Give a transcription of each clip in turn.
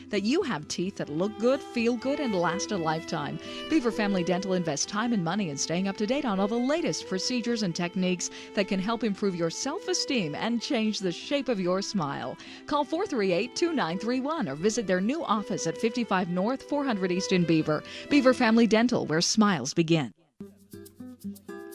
that you have teeth that look good, feel good, and last a lifetime. Beaver Family Dental invests time and money in staying up to date on all the latest procedures and techniques that can help improve your self-esteem and change the shape of your smile. Call 438-2931 or visit their new office at 55 North, 400 East in Beaver. Beaver Family Dental, where smiles begin.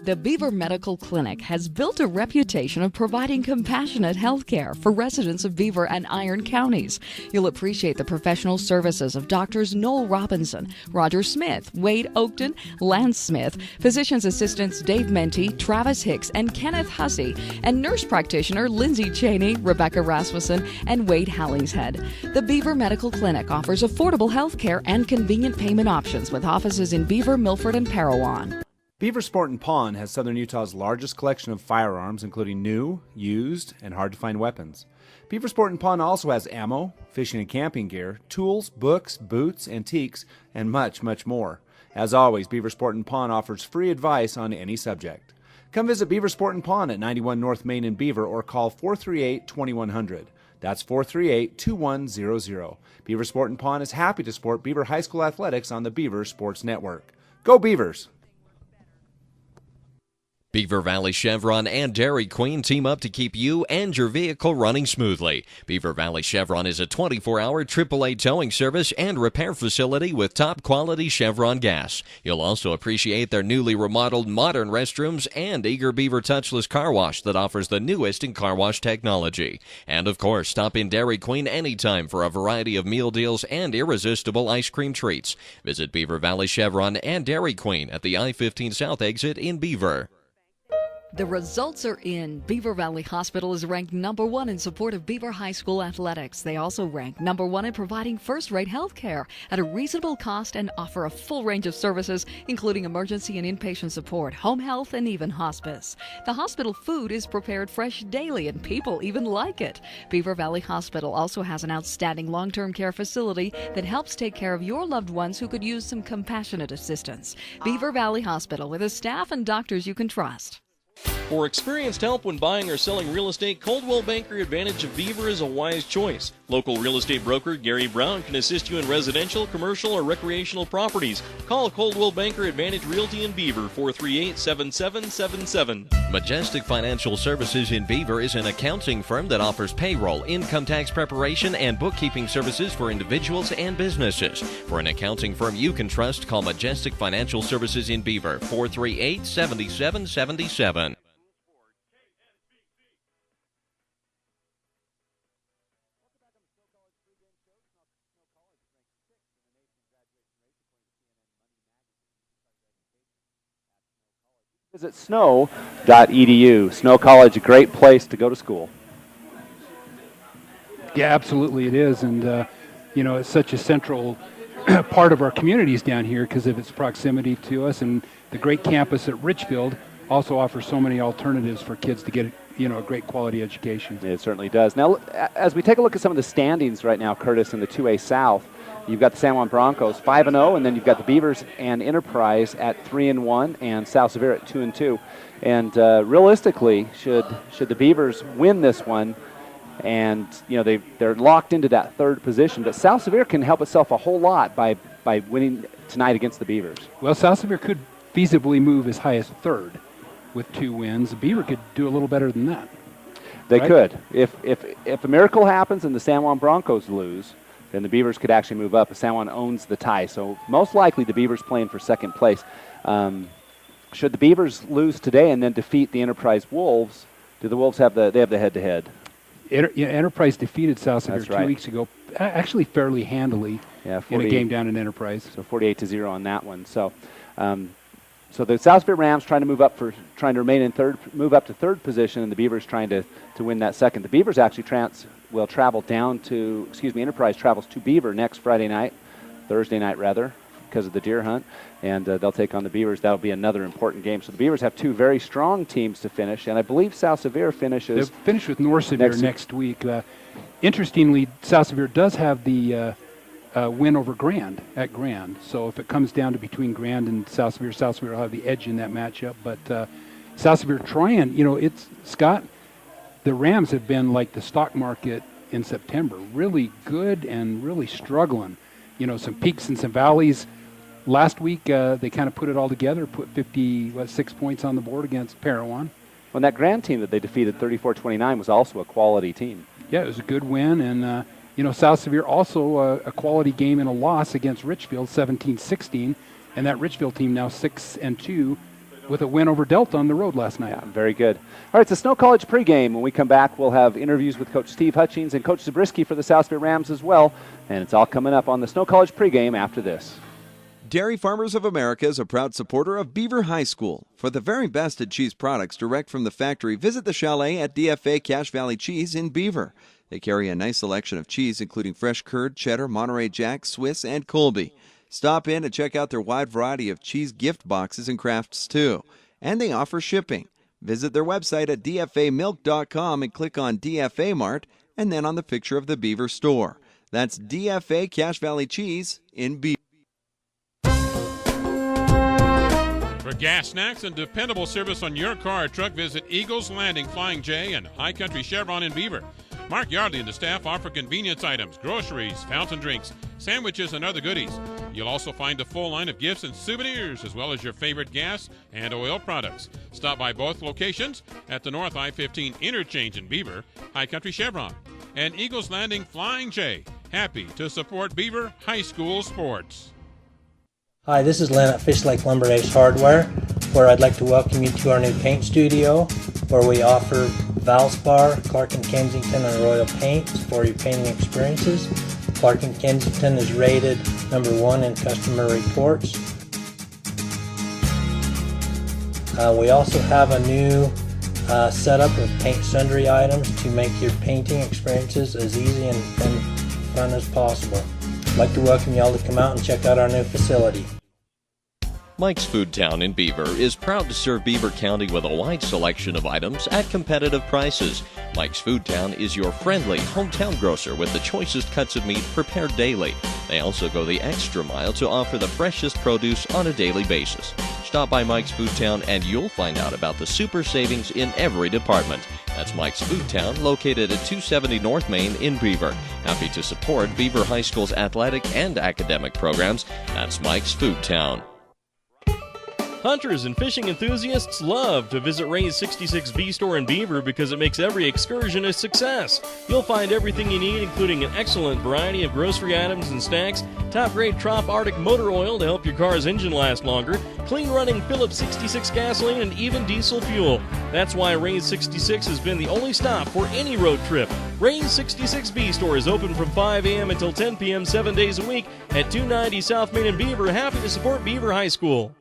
The Beaver Medical Clinic has built a reputation of providing compassionate health care for residents of Beaver and Iron counties. You'll appreciate the professional services of Doctors Noel Robinson, Roger Smith, Wade Oakton, Lance Smith, physician's assistants Dave Menti, Travis Hicks, and Kenneth Hussey, and nurse practitioner Lindsay Cheney, Rebecca Rasmussen, and Wade Hallingshead. The Beaver Medical Clinic offers affordable health care and convenient payment options with offices in Beaver, Milford, and Parowan. Beaver Sport and Pawn has Southern Utah's largest collection of firearms, including new, used, and hard-to-find weapons. Beaver Sport and Pawn also has ammo, fishing and camping gear, tools, books, boots, antiques, and much, much more. As always, Beaver Sport and Pawn offers free advice on any subject. Come visit Beaver Sport and Pawn at 91 North Main in Beaver or call 438-2100. That's 438-2100. Beaver Sport and Pawn is happy to support Beaver High School athletics on the Beaver Sports Network. Go Beavers! Beaver Valley Chevron and Dairy Queen team up to keep you and your vehicle running smoothly. Beaver Valley Chevron is a 24-hour AAA towing service and repair facility with top-quality Chevron gas. You'll also appreciate their newly remodeled modern restrooms and Eager Beaver touchless car wash that offers the newest in car wash technology. And, of course, stop in Dairy Queen anytime for a variety of meal deals and irresistible ice cream treats. Visit Beaver Valley Chevron and Dairy Queen at the I-15 South exit in Beaver. The results are in. Beaver Valley Hospital is ranked number 1 in support of Beaver High School athletics. They also rank number 1 in providing first-rate health care at a reasonable cost and offer a full range of services, including emergency and inpatient support, home health, and even hospice. The hospital food is prepared fresh daily, and people even like it. Beaver Valley Hospital also has an outstanding long-term care facility that helps take care of your loved ones who could use some compassionate assistance. Beaver Valley Hospital, with a staff and doctors you can trust. For experienced help when buying or selling real estate, Coldwell Banker Advantage of Beaver is a wise choice. Local real estate broker Gary Brown can assist you in residential, commercial, or recreational properties. Call Coldwell Banker Advantage Realty in Beaver, 438-7777. Majestic Financial Services in Beaver is an accounting firm that offers payroll, income tax preparation, and bookkeeping services for individuals and businesses. For an accounting firm you can trust, call Majestic Financial Services in Beaver, 438-7777. Visit snow.edu. Snow College, a great place to go to school. Yeah, absolutely it is. And, it's such a central part of our communities down here because of its proximity to us. And the great campus at Richfield also offers so many alternatives for kids to get, a great quality education. It certainly does. Now, as we take a look at some of the standings right now, Curtis, in the 2A South, you've got the San Juan Broncos 5-0, and then you've got the Beavers and Enterprise at 3-1, and South Sevier at 2-2. And realistically, should the Beavers win this one, and they're locked into that third position, but South Sevier can help itself a whole lot by winning tonight against the Beavers. Well, South Sevier could feasibly move as high as third with 2 wins. The Beaver could do a little better than that. They could. If a miracle happens and the San Juan Broncos lose, then the Beavers could actually move up. San Juan owns the tie, so most likely the Beavers playing for second place. Should the Beavers lose today and then defeat the Enterprise Wolves, do the Wolves have the head-to-head? Enterprise defeated South Sevier 2 right. weeks ago, actually fairly handily, in a game down in Enterprise. So 48-0 on that one. So, so the South Sevier Rams trying to remain in third, move up to third position, and the Beavers trying to win that second. The Beavers actually will travel down to, Enterprise travels to Beaver next Thursday night rather, because of the deer hunt, and they'll take on the Beavers. That'll be another important game. So the Beavers have 2 very strong teams to finish, and I believe South Sevier finishes. They'll finish with North Sevier next week. Interestingly, South Sevier does have the win over Grand at Grand. So if it comes down to between Grand and South Sevier will have the edge in that matchup. But South Sevier trying, Scott, the Rams have been like the stock market in September. Really good and really struggling. Some peaks and some valleys. Last week, they kind of put it all together, put 6 points on the board against Parowan. Well, that Grand team that they defeated 34-29 was also a quality team. Yeah, it was a good win. And, South Sevier also a quality game and a loss against Richfield, 17-16. And that Richfield team now 6-2 with a win over Delta on the road last night. Yeah, very good. All right, it's the Snow College pregame. When we come back, we'll have interviews with Coach Steve Hutchings and Coach Zabriskie for the South Sevier Rams as well. And it's all coming up on the Snow College pregame after this. Dairy Farmers of America is a proud supporter of Beaver High School. For the very best at cheese products direct from the factory, visit the chalet at DFA Cache Valley Cheese in Beaver. They carry a nice selection of cheese, including fresh curd, cheddar, Monterey Jack, Swiss, and Colby. Stop in and check out their wide variety of cheese gift boxes and crafts, too. And they offer shipping. Visit their website at dfamilk.com and click on DFA Mart and then on the picture of the Beaver store. That's DFA Cache Valley Cheese in Beaver. For gas, snacks, and dependable service on your car or truck, visit Eagles Landing Flying J and High Country Chevron in Beaver. Mark Yardley and the staff offer convenience items, groceries, fountain drinks, sandwiches, and other goodies. You'll also find a full line of gifts and souvenirs, as well as your favorite gas and oil products. Stop by both locations at the North I-15 Interchange in Beaver, High Country Chevron, and Eagles Landing Flying J. Happy to support Beaver High School sports. Hi, this is Len at Fish Lake Lumber Ace Hardware, where I'd like to welcome you to our new paint studio, where we offer Valspar, Clark & Kensington, and Royal Paints for your painting experiences. Clark & Kensington is rated #1 in customer reports. We also have a new setup of paint sundry items to make your painting experiences as easy and fun as possible. I'd like to welcome you all to come out and check out our new facility. Mike's Food Town in Beaver is proud to serve Beaver County with a wide selection of items at competitive prices. Mike's Food Town is your friendly hometown grocer with the choicest cuts of meat prepared daily. They also go the extra mile to offer the freshest produce on a daily basis. Stop by Mike's Food Town and you'll find out about the super savings in every department. That's Mike's Food Town, located at 270 North Main in Beaver. Happy to support Beaver High School's athletic and academic programs. That's Mike's Food Town. Hunters and fishing enthusiasts love to visit Ray's 66B store in Beaver because it makes every excursion a success. You'll find everything you need, including an excellent variety of grocery items and snacks, top-grade Trop Arctic motor oil to help your car's engine last longer, clean-running Phillips 66 gasoline, and even diesel fuel. That's why Ray's 66 has been the only stop for any road trip. Ray's 66B store is open from 5 a.m. until 10 p.m. 7 days a week at 290 South Main in Beaver. Happy to support Beaver High School.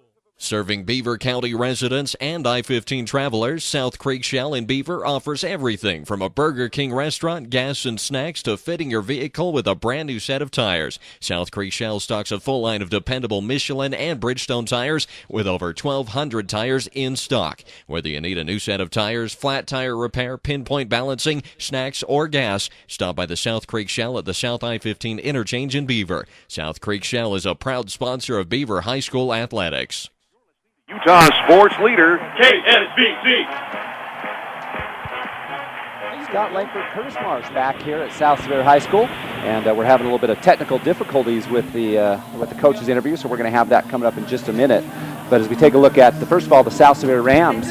Serving Beaver County residents and I-15 travelers, South Creek Shell in Beaver offers everything from a Burger King restaurant, gas and snacks, to fitting your vehicle with a brand new set of tires. South Creek Shell stocks a full line of dependable Michelin and Bridgestone tires with over 1,200 tires in stock. Whether you need a new set of tires, flat tire repair, pinpoint balancing, snacks, or gas, stop by the South Creek Shell at the South I-15 Interchange in Beaver. South Creek Shell is a proud sponsor of Beaver High School athletics. Utah sports leader, KSBC. Scott Langford, Curtis Marsh back here at South Sevier High School, and we're having a little bit of technical difficulties with the coaches' interview, so we're going to have that coming up in just a minute. But as we take a look at, first of all, the South Sevier Rams,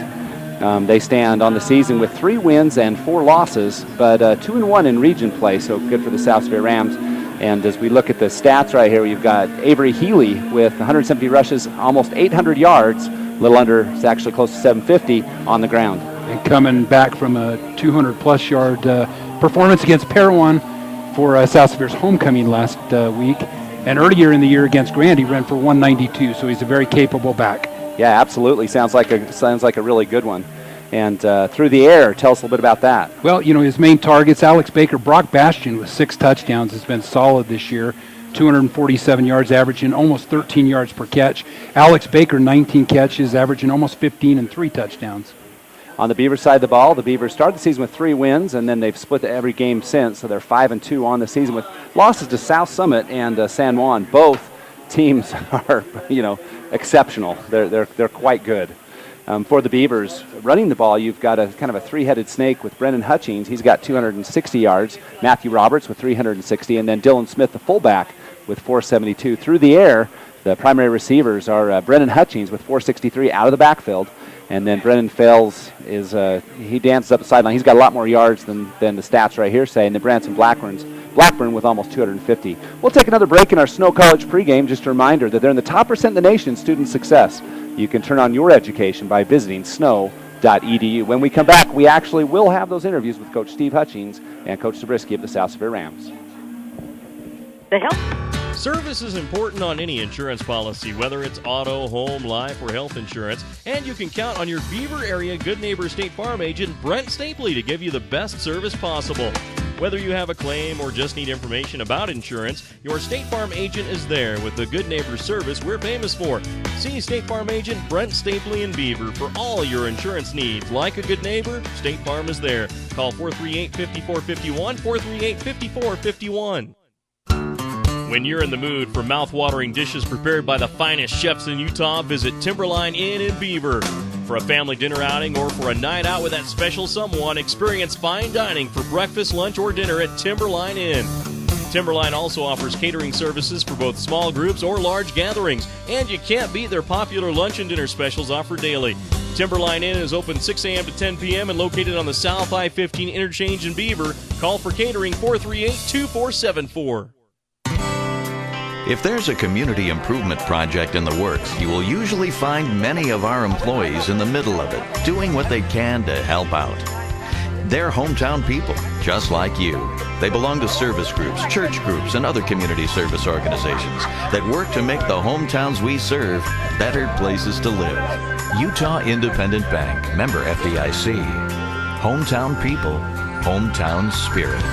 they stand on the season with 3 wins and 4 losses, but 2-1 in region play, so good for the South Sevier Rams. And as we look at the stats right here, you've got Avery Healy with 170 rushes, almost 800 yards, a little under, it's actually close to 750 on the ground. And coming back from a 200-plus yard performance against Parowan for South Sevier's homecoming last week. And earlier in the year against Grand, he ran for 192, so he's a very capable back. Yeah, absolutely. Sounds like a really good one. And through the air, tell us a little bit about that. Well, his main targets, Alex Baker, Brock Bastian with 6 touchdowns has been solid this year. 247 yards, averaging almost 13 yards per catch. Alex Baker, 19 catches, averaging almost 15 and 3 touchdowns. On the Beaver side of the ball, the Beavers started the season with 3 wins, and then they've split every game since, so they're 5-2 on the season with losses to South Summit and San Juan. Both teams are, exceptional. They're quite good. For the Beavers, running the ball, you've got a kind of a three-headed snake with Brennan Hutchings. He's got 260 yards. Matthew Roberts with 360, and then Dylan Smith, the fullback, with 472. Through the air, the primary receivers are Brennan Hutchings with 463 out of the backfield, and then Brennan Fales is he dances up the sideline. He's got a lot more yards than the stats right here say, and then Branson Blackburn with almost 250. We'll take another break in our Snow College pregame. Just a reminder that they're in the top % in the nation in student success. You can turn on your education by visiting snow.edu. When we come back, we actually will have those interviews with Coach Steve Hutchings and Coach Zabriskie of the South Sevier Rams. Service is important on any insurance policy, whether it's auto, home, life, or health insurance, and you can count on your Beaver area Good Neighbor State Farm agent, Brent Stapley, to give you the best service possible. Whether you have a claim or just need information about insurance, your State Farm agent is there with the Good Neighbor service we're famous for. See State Farm agent Brent Stapley in Beaver for all your insurance needs. Like a good neighbor, State Farm is there. Call 438-5451, 438-5451. When you're in the mood for mouth-watering dishes prepared by the finest chefs in Utah, visit Timberline Inn in Beaver. For a family dinner outing or for a night out with that special someone, experience fine dining for breakfast, lunch, or dinner at Timberline Inn. Timberline also offers catering services for both small groups or large gatherings, and you can't beat their popular lunch and dinner specials offered daily. Timberline Inn is open 6 a.m. to 10 p.m. and located on the South I-15 interchange in Beaver. Call for catering 438-2474. If there's a community improvement project in the works, you will usually find many of our employees in the middle of it, doing what they can to help out. They're hometown people, just like you. They belong to service groups, church groups, and other community service organizations that work to make the hometowns we serve better places to live. Utah Independent Bank, member FDIC. Hometown people, hometown spirit.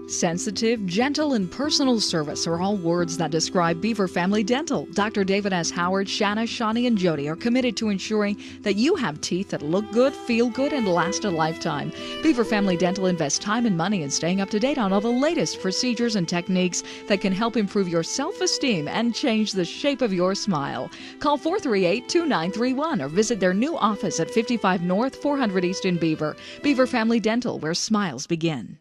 Sensitive, gentle, and personal service are all words that describe Beaver Family Dental. Dr. David S. Howard, Shanna, Shawnee, and Jody are committed to ensuring that you have teeth that look good, feel good, and last a lifetime. Beaver Family Dental invests time and money in staying up to date on all the latest procedures and techniques that can help improve your self-esteem and change the shape of your smile. Call 438-2931 or visit their new office at 55 North, 400 East in Beaver. Beaver Family Dental, where smiles begin.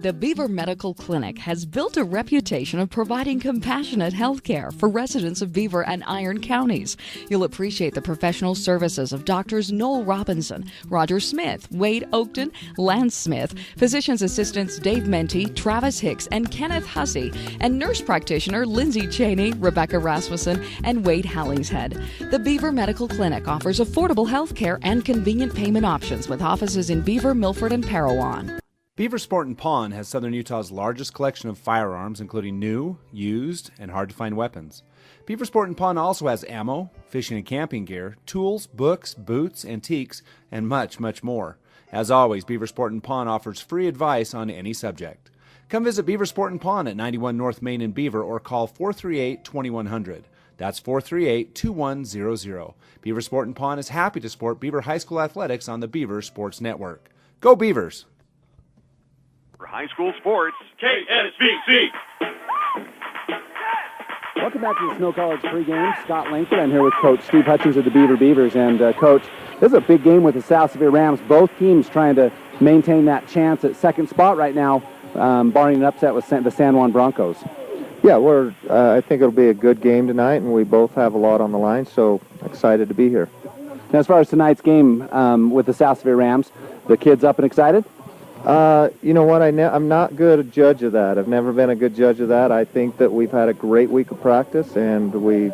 The Beaver Medical Clinic has built a reputation of providing compassionate health care for residents of Beaver and Iron counties. You'll appreciate the professional services of Doctors Noel Robinson, Roger Smith, Wade Oakton, Lance Smith, physician's assistants Dave Menti, Travis Hicks, and Kenneth Hussey, and nurse practitioner Lindsay Cheney, Rebecca Rasmussen, and Wade Hallingshead. The Beaver Medical Clinic offers affordable health care and convenient payment options with offices in Beaver, Milford, and Parowan. Beaver Sport & Pawn has Southern Utah's largest collection of firearms, including new, used, and hard-to-find weapons. Beaver Sport & Pawn also has ammo, fishing and camping gear, tools, books, boots, antiques, and much, much more. As always, Beaver Sport & Pawn offers free advice on any subject. Come visit Beaver Sport & Pawn at 91 North Main in Beaver or call 438-2100. That's 438-2100. Beaver Sport & Pawn is happy to support Beaver High School athletics on the Beaver Sports Network. Go Beavers! For high school sports, KSBC. Welcome back to the Snow College pregame. Scott Langford. I'm here with Coach Steve Hutchings of the Beaver Beavers. And, Coach, this is a big game with the South Sevier Rams. Both teams trying to maintain that chance at second spot right now, barring an upset with the San Juan Broncos. Yeah, I think it'll be a good game tonight, and we both have a lot on the line, so excited to be here. Now, as far as tonight's game with the South Sevier Rams, the kids up and excited? You know what, I'm not good a judge of that. I've never been a good judge of that. I think that we've had a great week of practice, and we've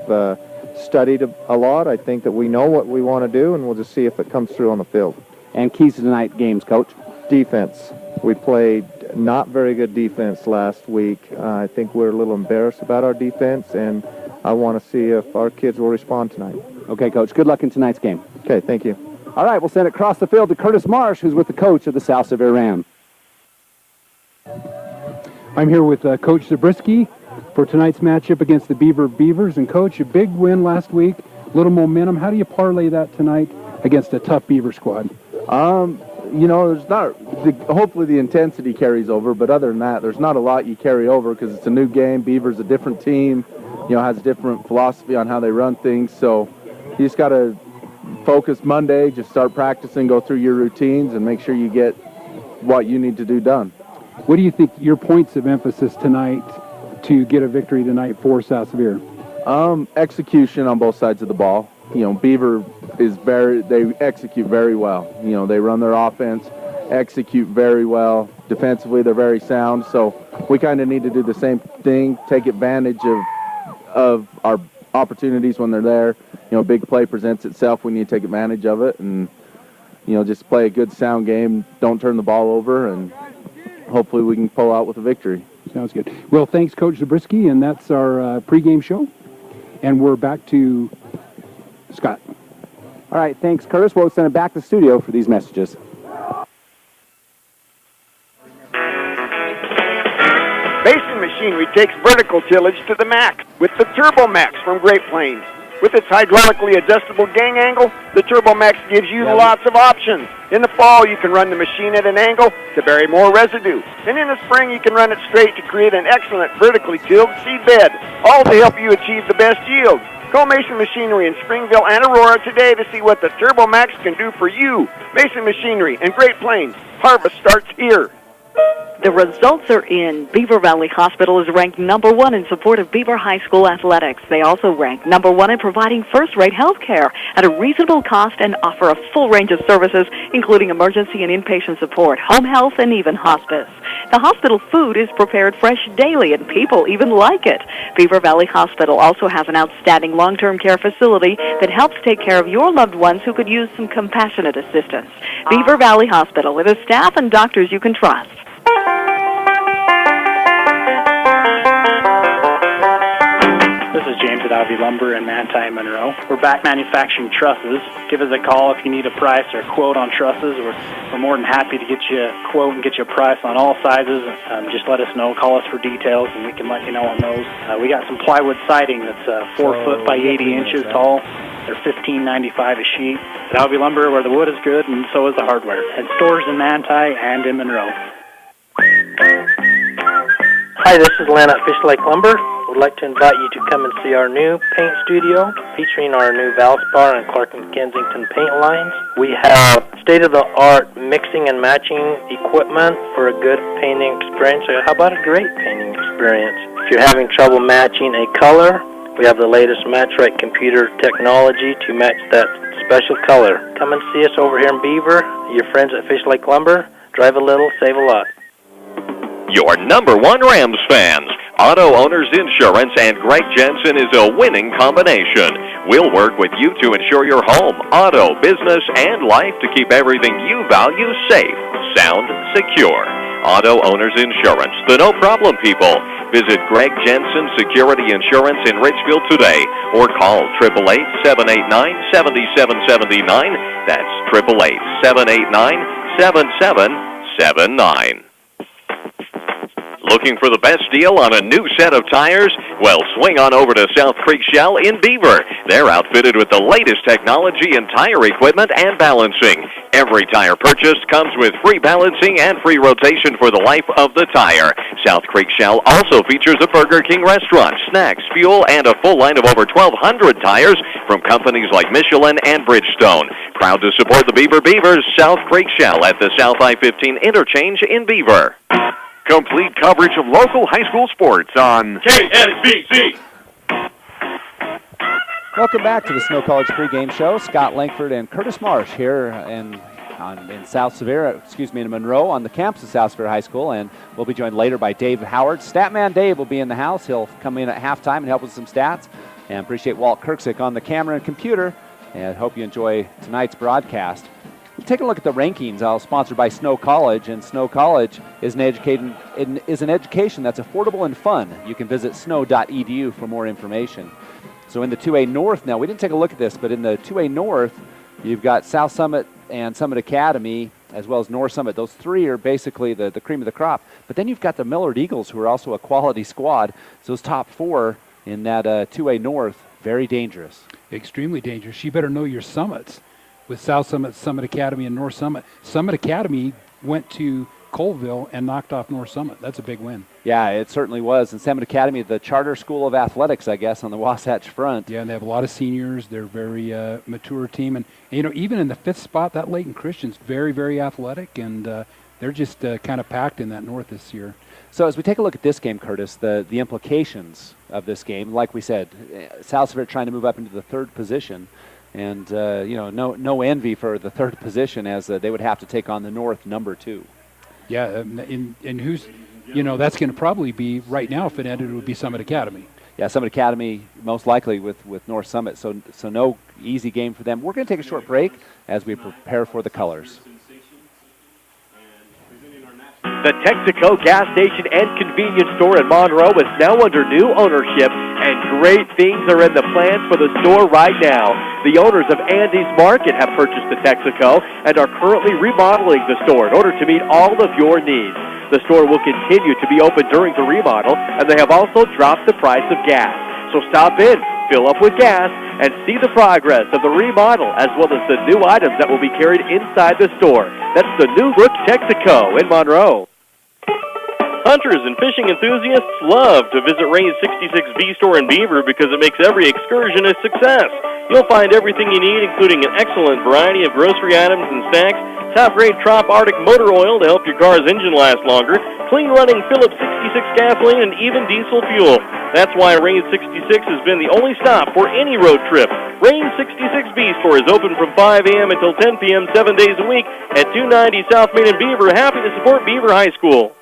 studied a lot. I think that we know what we want to do, and we'll just see if it comes through on the field. And keys to tonight's games, Coach? Defense. We played not very good defense last week. I think we're a little embarrassed about our defense, and I want to see if our kids will respond tonight. Okay, Coach. Good luck in tonight's game. Okay, thank you. All right, we'll send it across the field to Curtis Marsh, who's with the coach of the South Sevier Rams. I'm here with Coach Zabriskie for tonight's matchup against the Beaver Beavers. And, Coach, a big win last week, little momentum. How do you parlay that tonight against a tough Beaver squad? You know, there's not. Hopefully the intensity carries over, but other than that, there's not a lot you carry over because it's a new game. Beaver's a different team. has a different philosophy on how they run things. So you just got to focus Monday, just start practicing, go through your routines, and make sure you get what you need to do done. What do you think your points of emphasis tonight to get a victory tonight for South Sevier? Execution on both sides of the ball. Beaver they execute very well. They run their offense, execute very well. Defensively, they're very sound. So we kind of need to do the same thing, take advantage of our opportunities when they're there. Big play presents itself. We need to take advantage of it and, just play a good, sound game. Don't turn the ball over, and hopefully we can pull out with a victory. Sounds good. Well, thanks, Coach Zabriskie, and that's our pregame show. And we're back to Scott. All right, thanks, Curtis. We'll send it back to the studio for these messages. Basin Machinery takes vertical tillage to the max with the Turbo Max from Great Plains. With its hydraulically adjustable gang angle, the Turbo Max gives you lots of options. In the fall, you can run the machine at an angle to bury more residue. And in the spring, you can run it straight to create an excellent vertically tilled seed bed, all to help you achieve the best yield. Call Mason Machinery in Springville and Aurora today to see what the Turbo Max can do for you. Mason Machinery in Great Plains. Harvest starts here. The results are in. Beaver Valley Hospital is ranked #1 in support of Beaver High School athletics. They also rank #1 in providing first-rate health care at a reasonable cost and offer a full range of services, including emergency and inpatient support, home health, and even hospice. The hospital food is prepared fresh daily, and people even like it. Beaver Valley Hospital also has an outstanding long-term care facility that helps take care of your loved ones who could use some compassionate assistance. Beaver Valley Hospital, with a staff and doctors you can trust. This is James at Ivy Lumber in Manti, Monroe. We're back manufacturing trusses. Give us a call if you need a price or a quote on trusses. We're more than happy to get you a quote and get you a price on all sizes. Just let us know. Call us for details, and we can let you know on those. We got some plywood siding that's 4 foot by 80 inches tall. They're $15.95 a sheet. At Ivy Lumber, where the wood is good, and so is the hardware. And stores in Manti and in Monroe. Hi, this is Len at Fish Lake Lumber. We'd like to invite you to come and see our new paint studio featuring our new Valspar and Clark & Kensington paint lines. We have state-of-the-art mixing and matching equipment for a good painting experience. How about a great painting experience? If you're having trouble matching a color, we have the latest Match-Right computer technology to match that special color. Come and see us over here in Beaver. Your friends at Fish Lake Lumber. Drive a little, save a lot. Your #1 Rams fans. Auto Owners Insurance and Greg Jensen is a winning combination. We'll work with you to insure your home, auto, business, and life to keep everything you value safe, sound, secure. Auto Owners Insurance, the no-problem people. Visit Greg Jensen Security Insurance in Richfield today or call 888-789-7779. That's 888-789-7779. Looking for the best deal on a new set of tires? Well, swing on over to South Creek Shell in Beaver. They're outfitted with the latest technology in tire equipment and balancing. Every tire purchased comes with free balancing and free rotation for the life of the tire. South Creek Shell also features a Burger King restaurant, snacks, fuel, and a full line of over 1,200 tires from companies like Michelin and Bridgestone. Proud to support the Beaver Beavers, South Creek Shell at the South I-15 interchange in Beaver. Complete coverage of local high school sports on KSBC. Welcome back to the Snow College pregame show. Scott Langford and Curtis Marsh here in South Sevier, in Monroe on the campus of South Sevier High School, and we'll be joined later by Dave Howard. Statman Dave will be in the house. He'll come in at halftime and help with some stats. And appreciate Walt Kirksick on the camera and computer, and hope you enjoy tonight's broadcast. Take a look at the rankings, sponsored by Snow College, and Snow College is an education that's affordable and fun. You can visit snow.edu for more information. So in the 2A North now, we didn't take a look at this, but in the 2A North, you've got South Summit and Summit Academy, as well as North Summit. Those three are basically the cream of the crop. But then you've got the Millard Eagles, who are also a quality squad. So those top four in that 2A North, very dangerous. Extremely dangerous. You better know your summits with South Summit, Summit Academy, and North Summit. Summit Academy went to Colville and knocked off North Summit. That's a big win. Yeah, it certainly was. And Summit Academy, the charter school of athletics, I guess, on the Wasatch front. Yeah, and they have a lot of seniors. They're a very mature team. And, even in the 5th spot, that Layton Christian's very, very athletic, and they're just kind of packed in that north this year. So as we take a look at this game, Curtis, the implications of this game, like we said, South Sevier trying to move up into the 3rd position. And, no envy for the 3rd position, as they would have to take on the north number 2. Yeah, and who's, that's going to probably be, right now, if it ended, it would be Summit Academy. Yeah, Summit Academy most likely with North Summit, so no easy game for them. We're going to take a short break as we prepare for the colors. The Texaco gas station and convenience store in Monroe is now under new ownership, and great things are in the plans for the store right now. The owners of Andy's Market have purchased the Texaco and are currently remodeling the store in order to meet all of your needs. The store will continue to be open during the remodel, and they have also dropped the price of gas. So stop in, fill up with gas, and see the progress of the remodel, as well as the new items that will be carried inside the store. That's the new look Texaco in Monroe. Hunters and fishing enthusiasts love to visit Rain's 66B store in Beaver because it makes every excursion a success. You'll find everything you need, including an excellent variety of grocery items and snacks, top-grade Trop Arctic motor oil to help your car's engine last longer, clean-running Phillips 66 gasoline, and even diesel fuel. That's why Rain 66 has been the only stop for any road trip. Rain 66B store is open from 5 a.m. until 10 p.m. 7 days a week at 290 South Main in Beaver. Happy to support Beaver High School.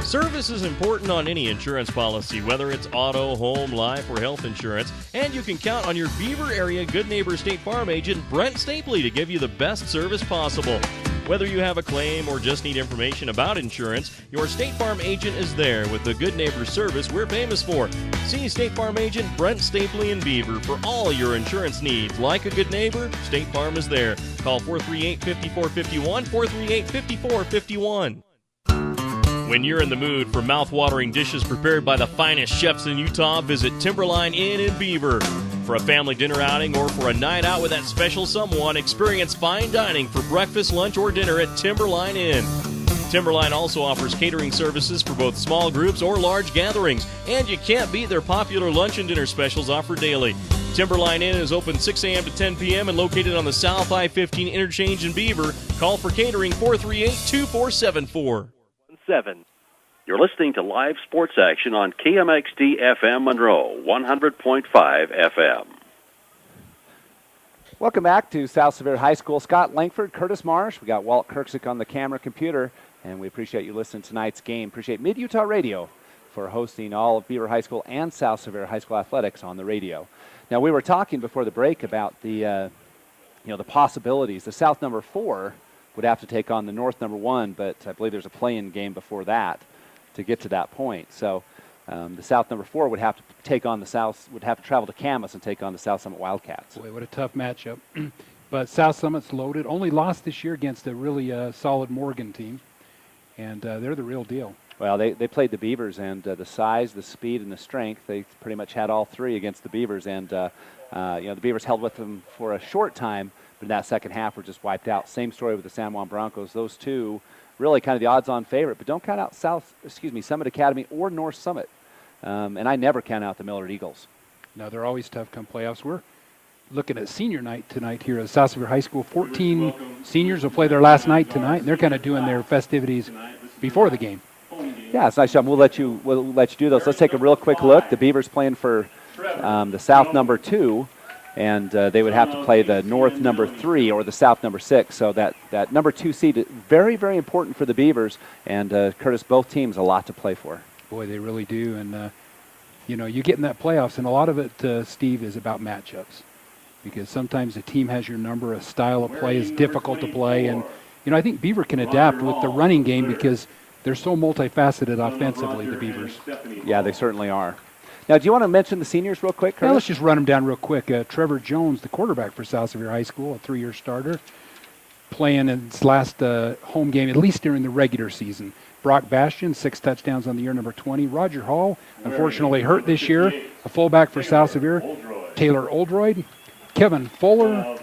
Service is important on any insurance policy, whether it's auto, home, life, or health insurance, and you can count on your Beaver area Good Neighbor State Farm agent, Brent Stapley, to give you the best service possible. Whether you have a claim or just need information about insurance, your State Farm agent is there with the Good Neighbor service we're famous for. See State Farm agent Brent Stapley in Beaver for all your insurance needs. Like a good neighbor, State Farm is there. Call 438-5451, 438-5451. When you're in the mood for mouth-watering dishes prepared by the finest chefs in Utah, visit Timberline Inn in Beaver. For a family dinner outing or for a night out with that special someone, experience fine dining for breakfast, lunch, or dinner at Timberline Inn. Timberline also offers catering services for both small groups or large gatherings, and you can't beat their popular lunch and dinner specials offered daily. Timberline Inn is open 6 a.m. to 10 p.m. and located on the South I-15 interchange in Beaver. Call for catering 438-2474. You're listening to live sports action on KMXD FM Monroe, 100.5 FM. Welcome back to South Sevier High School. Scott Langford, Curtis Marsh. We got Walt Kirksick on the camera computer, and we appreciate you listening to tonight's game. Appreciate Mid-Utah Radio for hosting all of Beaver High School and South Sevier High School athletics on the radio. Now, we were talking before the break about the possibilities. The South number 4 would have to take on the North number 1, but I believe there's a play-in game before that to get to that point. So the South number 4 would have to take on the South, would have to travel to Camas and take on the South Summit Wildcats. Boy, what a tough matchup. But South Summit's loaded. Only lost this year against a really solid Morgan team, and they're the real deal. Well, they played the Beavers, and the size, the speed, and the strength, they pretty much had all three against the Beavers. And the Beavers held with them for a short time, but in that second half were just wiped out. Same story with the San Juan Broncos. Those two really kind of the odds-on favorite, but don't count out Summit Academy or North Summit. And I never count out the Millard Eagles. No, they're always tough come playoffs. We're looking at senior night tonight here at South Sevier High School. 14 seniors will play their last night tonight, and they're kind of doing their festivities before the game. Yeah, it's nice job. We'll let you do those. Let's take a real quick look. The Beavers playing for the South number 2. And they would have to play the North number 3 or the South number 6. So that number 2 seed is very, very important for the Beavers. And, Curtis, both teams a lot to play for. Boy, they really do. And, you get in that playoffs, and a lot of it, Steve, is about matchups. Because sometimes a team has your number, a style of play is difficult to play. And, I think Beaver can adapt with the running game because they're so multifaceted offensively, the Beavers. Yeah, they certainly are. Now, do you want to mention the seniors real quick, Curtis? Yeah, let's just run them down real quick. Trevor Jones, the quarterback for South Sevier High School, a 3-year starter, playing in his last home game, at least during the regular season. Brock Bastian, 6 touchdowns on the year, number 20. Roger Hall, unfortunately hurt this year, a fullback for South Sevier. Taylor Oldroyd, Kevin Fuller,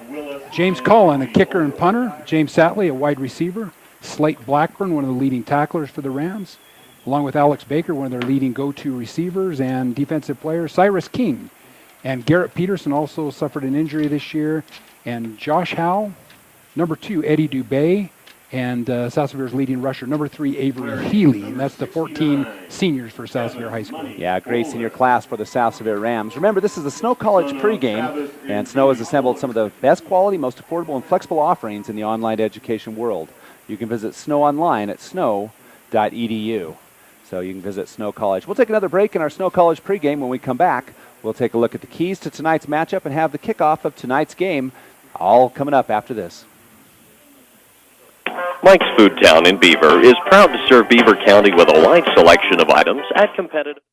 James Collin, a kicker and punter. James Satley, a wide receiver. Slate Blackburn, one of the leading tacklers for the Rams, along with Alex Baker, one of their leading go-to receivers and defensive players. Cyrus King and Garrett Peterson also suffered an injury this year. And Josh Howe, number 2, Eddie Dubé, and South Sevier's leading rusher, number 3, Avery Healy. And that's the 14 seniors for South Sevier High School. Yeah, great senior class for the South Sevier Rams. Remember, this is the Snow College pregame, and Snow has assembled some of the best quality, most affordable, and flexible offerings in the online education world. You can visit Snow online at snow.edu. So you can visit Snow College. We'll take another break in our Snow College pregame. When we come back, we'll take a look at the keys to tonight's matchup and have the kickoff of tonight's game, all coming up after this. Mike's Food Town in Beaver is proud to serve Beaver County with a wide selection of items at competitive.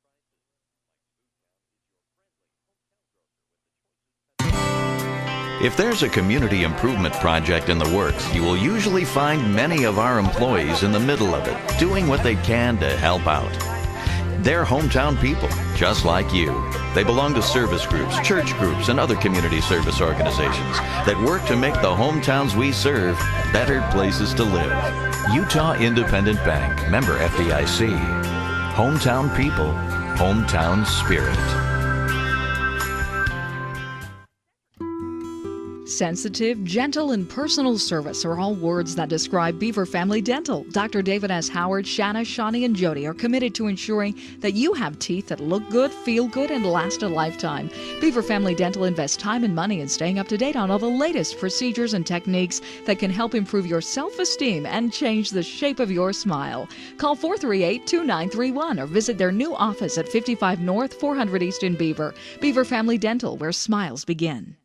If there's a community improvement project in the works, you will usually find many of our employees in the middle of it, doing what they can to help out. They're hometown people, just like you. They belong to service groups, church groups, and other community service organizations that work to make the hometowns we serve better places to live. Utah Independent Bank, member FDIC. Hometown people, hometown spirit. Sensitive, gentle, and personal service are all words that describe Beaver Family Dental. Dr. David S. Howard, Shanna, Shawnee, and Jody are committed to ensuring that you have teeth that look good, feel good, and last a lifetime. Beaver Family Dental invests time and money in staying up to date on all the latest procedures and techniques that can help improve your self-esteem and change the shape of your smile. Call 438-2931 or visit their new office at 55 North, 400 East in Beaver. Beaver Family Dental, where smiles begin.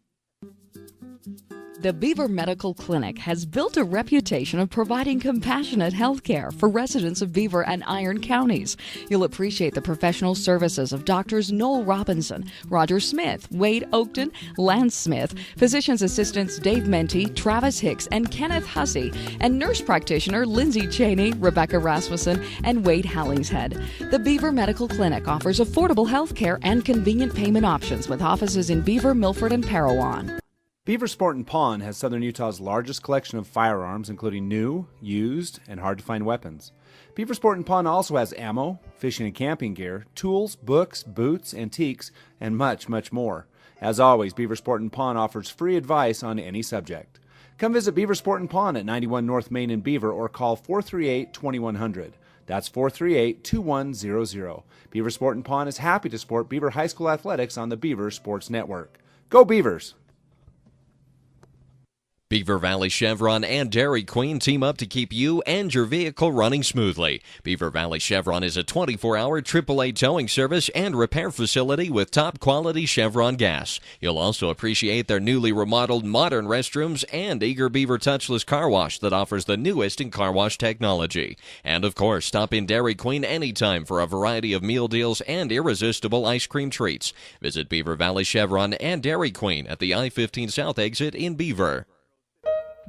The Beaver Medical Clinic has built a reputation of providing compassionate health care for residents of Beaver and Iron counties. You'll appreciate the professional services of Doctors Noel Robinson, Roger Smith, Wade Oakton, Lance Smith, physician's assistants Dave Menti, Travis Hicks, and Kenneth Hussey, and nurse practitioner Lindsay Cheney, Rebecca Rasmussen, and Wade Hallingshead. The Beaver Medical Clinic offers affordable health care and convenient payment options with offices in Beaver, Milford, and Parowan. Beaver Sport and Pawn has Southern Utah's largest collection of firearms, including new, used, and hard-to-find weapons. Beaver Sport and Pawn also has ammo, fishing and camping gear, tools, books, boots, antiques, and much, much more. As always, Beaver Sport and Pawn offers free advice on any subject. Come visit Beaver Sport and Pawn at 91 North Main in Beaver or call 438-2100. That's 438-2100. Beaver Sport and Pawn is happy to support Beaver High School athletics on the Beaver Sports Network. Go Beavers! Beaver Valley Chevron and Dairy Queen team up to keep you and your vehicle running smoothly. Beaver Valley Chevron is a 24-hour AAA towing service and repair facility with top-quality Chevron gas. You'll also appreciate their newly remodeled modern restrooms and Eager Beaver touchless car wash that offers the newest in car wash technology. And, of course, stop in Dairy Queen anytime for a variety of meal deals and irresistible ice cream treats. Visit Beaver Valley Chevron and Dairy Queen at the I-15 South exit in Beaver.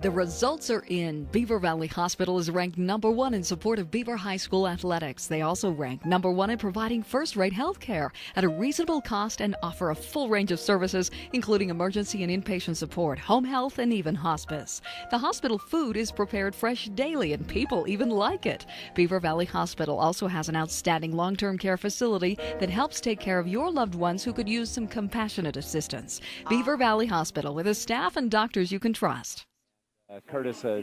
The results are in. Beaver Valley Hospital is ranked number 1 in support of Beaver High School athletics. They also rank number 1 in providing first-rate health care at a reasonable cost and offer a full range of services, including emergency and inpatient support, home health, and even hospice. The hospital food is prepared fresh daily, and people even like it. Beaver Valley Hospital also has an outstanding long-term care facility that helps take care of your loved ones who could use some compassionate assistance. Beaver Valley Hospital, with a staff and doctors you can trust. Curtis, a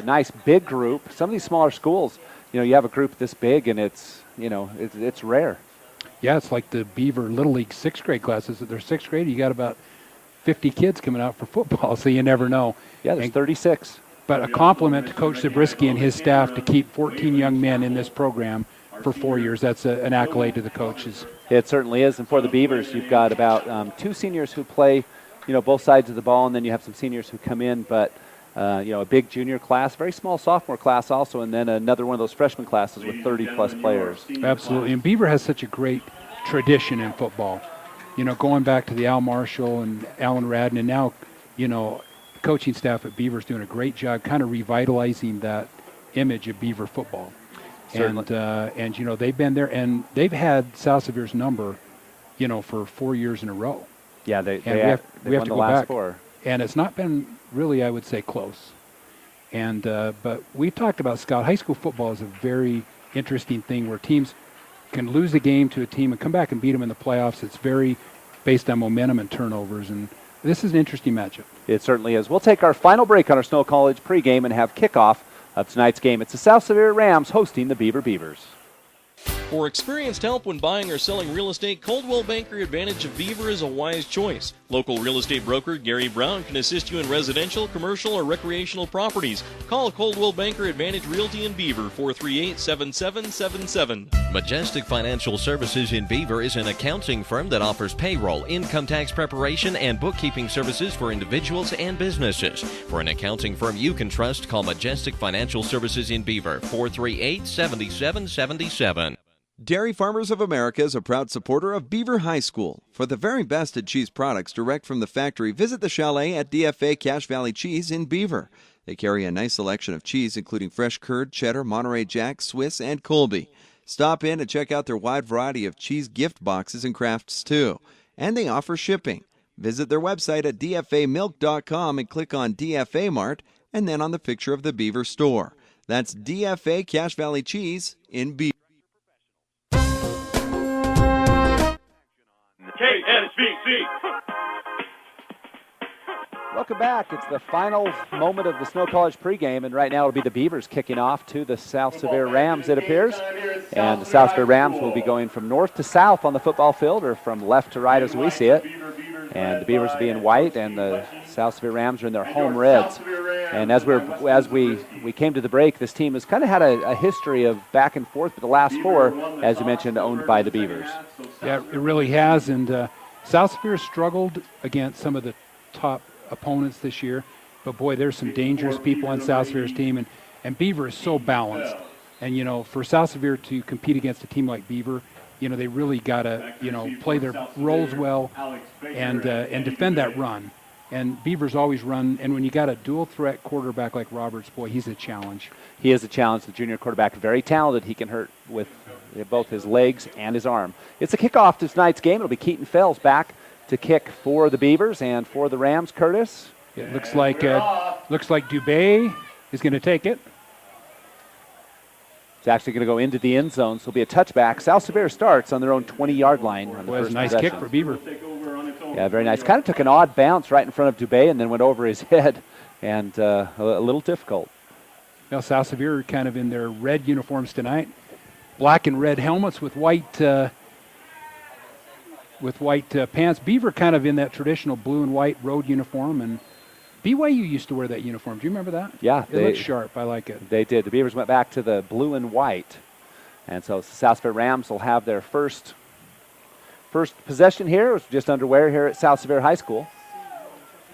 nice big group. Some of these smaller schools, you have a group this big, and it's rare. Yeah, it's like the Beaver Little League 6th grade classes. At their 6th grade, you got about 50 kids coming out for football, so you never know. Yeah, there's 36. But a compliment to Coach Zabriskie and his staff to keep 14 young men in this program for 4 years. That's an accolade to the coaches. It certainly is. And for the Beavers, you've got about 2 seniors who play, both sides of the ball, and then you have some seniors who come in, but a big junior class, very small sophomore class also, and then another one of those freshman classes with 30-plus players. Absolutely. And Beaver has such a great tradition in football. Going back to the Al Marshall and Alan Radden, and now, the coaching staff at Beaver is doing a great job kind of revitalizing that image of Beaver football. Certainly. And they've been there, and they've had South Sevier's number, for 4 years in a row. Yeah, we have to go last back. 4. And it's not been really, I would say, close. And but we talked about Scout. High school football is a very interesting thing where teams can lose a game to a team and come back and beat them in the playoffs. It's very based on momentum and turnovers, and this is an interesting matchup. It certainly is. We'll take our final break on our Snow College pregame and have kickoff of tonight's game. It's the South Sevier Rams hosting the Beaver Beavers. For experienced help when buying or selling real estate, Coldwell Banker Advantage of Beaver is a wise choice. Local real estate broker Gary Brown can assist you in residential, commercial, or recreational properties. Call Coldwell Banker Advantage Realty in Beaver, 438-7777. Majestic Financial Services in Beaver is an accounting firm that offers payroll, income tax preparation, and bookkeeping services for individuals and businesses. For an accounting firm you can trust, call Majestic Financial Services in Beaver, 438-7777. Dairy Farmers of America is a proud supporter of Beaver High School. For the very best at cheese products direct from the factory, visit the chalet at DFA Cache Valley Cheese in Beaver. They carry a nice selection of cheese, including fresh curd, cheddar, Monterey Jack, Swiss, and Colby. Stop in and check out their wide variety of cheese gift boxes and crafts, too. And they offer shipping. Visit their website at dfamilk.com and click on DFA Mart and then on the picture of the Beaver store. That's DFA Cache Valley Cheese in Beaver. KSBC. Welcome back. It's the final moment of the Snow College pregame, and right now it'll be the Beavers kicking off to the South Sevier Rams, it appears. And the South Sevier Rams will be going from north to south on the football field, or from left to right as we see it. And the Beavers will be in white, and the South Sevier Rams are in their home reds. And as we came to the break, this team has kind of had a history of back and forth, but the last four, as you mentioned, owned by the Beavers. Yeah, it really has, and South Sevier struggled against some of the top opponents this year, but boy, there's some dangerous people on South Sevier's team, and Beaver is so balanced. And, you know, for South Sevier to compete against a team like Beaver, you know, they really got to, you know, play their roles well and defend that run. And Beavers always run, and when you got a dual-threat quarterback like Roberts, boy, he's a challenge. He is a challenge. The junior quarterback, very talented. He can hurt with both his legs and his arm. It's a kickoff to tonight's game. It'll be Keaton Fells back to kick for the Beavers and for the Rams. Curtis? It looks like Dubé is going to take it. It's actually going to go into the end zone, so it'll be a touchback. South Sevier starts on their own 20-yard line. On the first nice possession. Kick for Beaver. Yeah, very nice. Kind of took an odd bounce right in front of Dubé and then went over his head, and a little difficult. Now South Sevier kind of in their red uniforms tonight. Black and red helmets with white pants. Beaver kind of in that traditional blue and white road uniform, and BYU used to wear that uniform. Do you remember that? Yeah. It looks sharp. I like it. They did. The Beavers went back to the blue and white, and so the South Sevier Rams will have their first possession here. It's just underway here at South Sevier High School.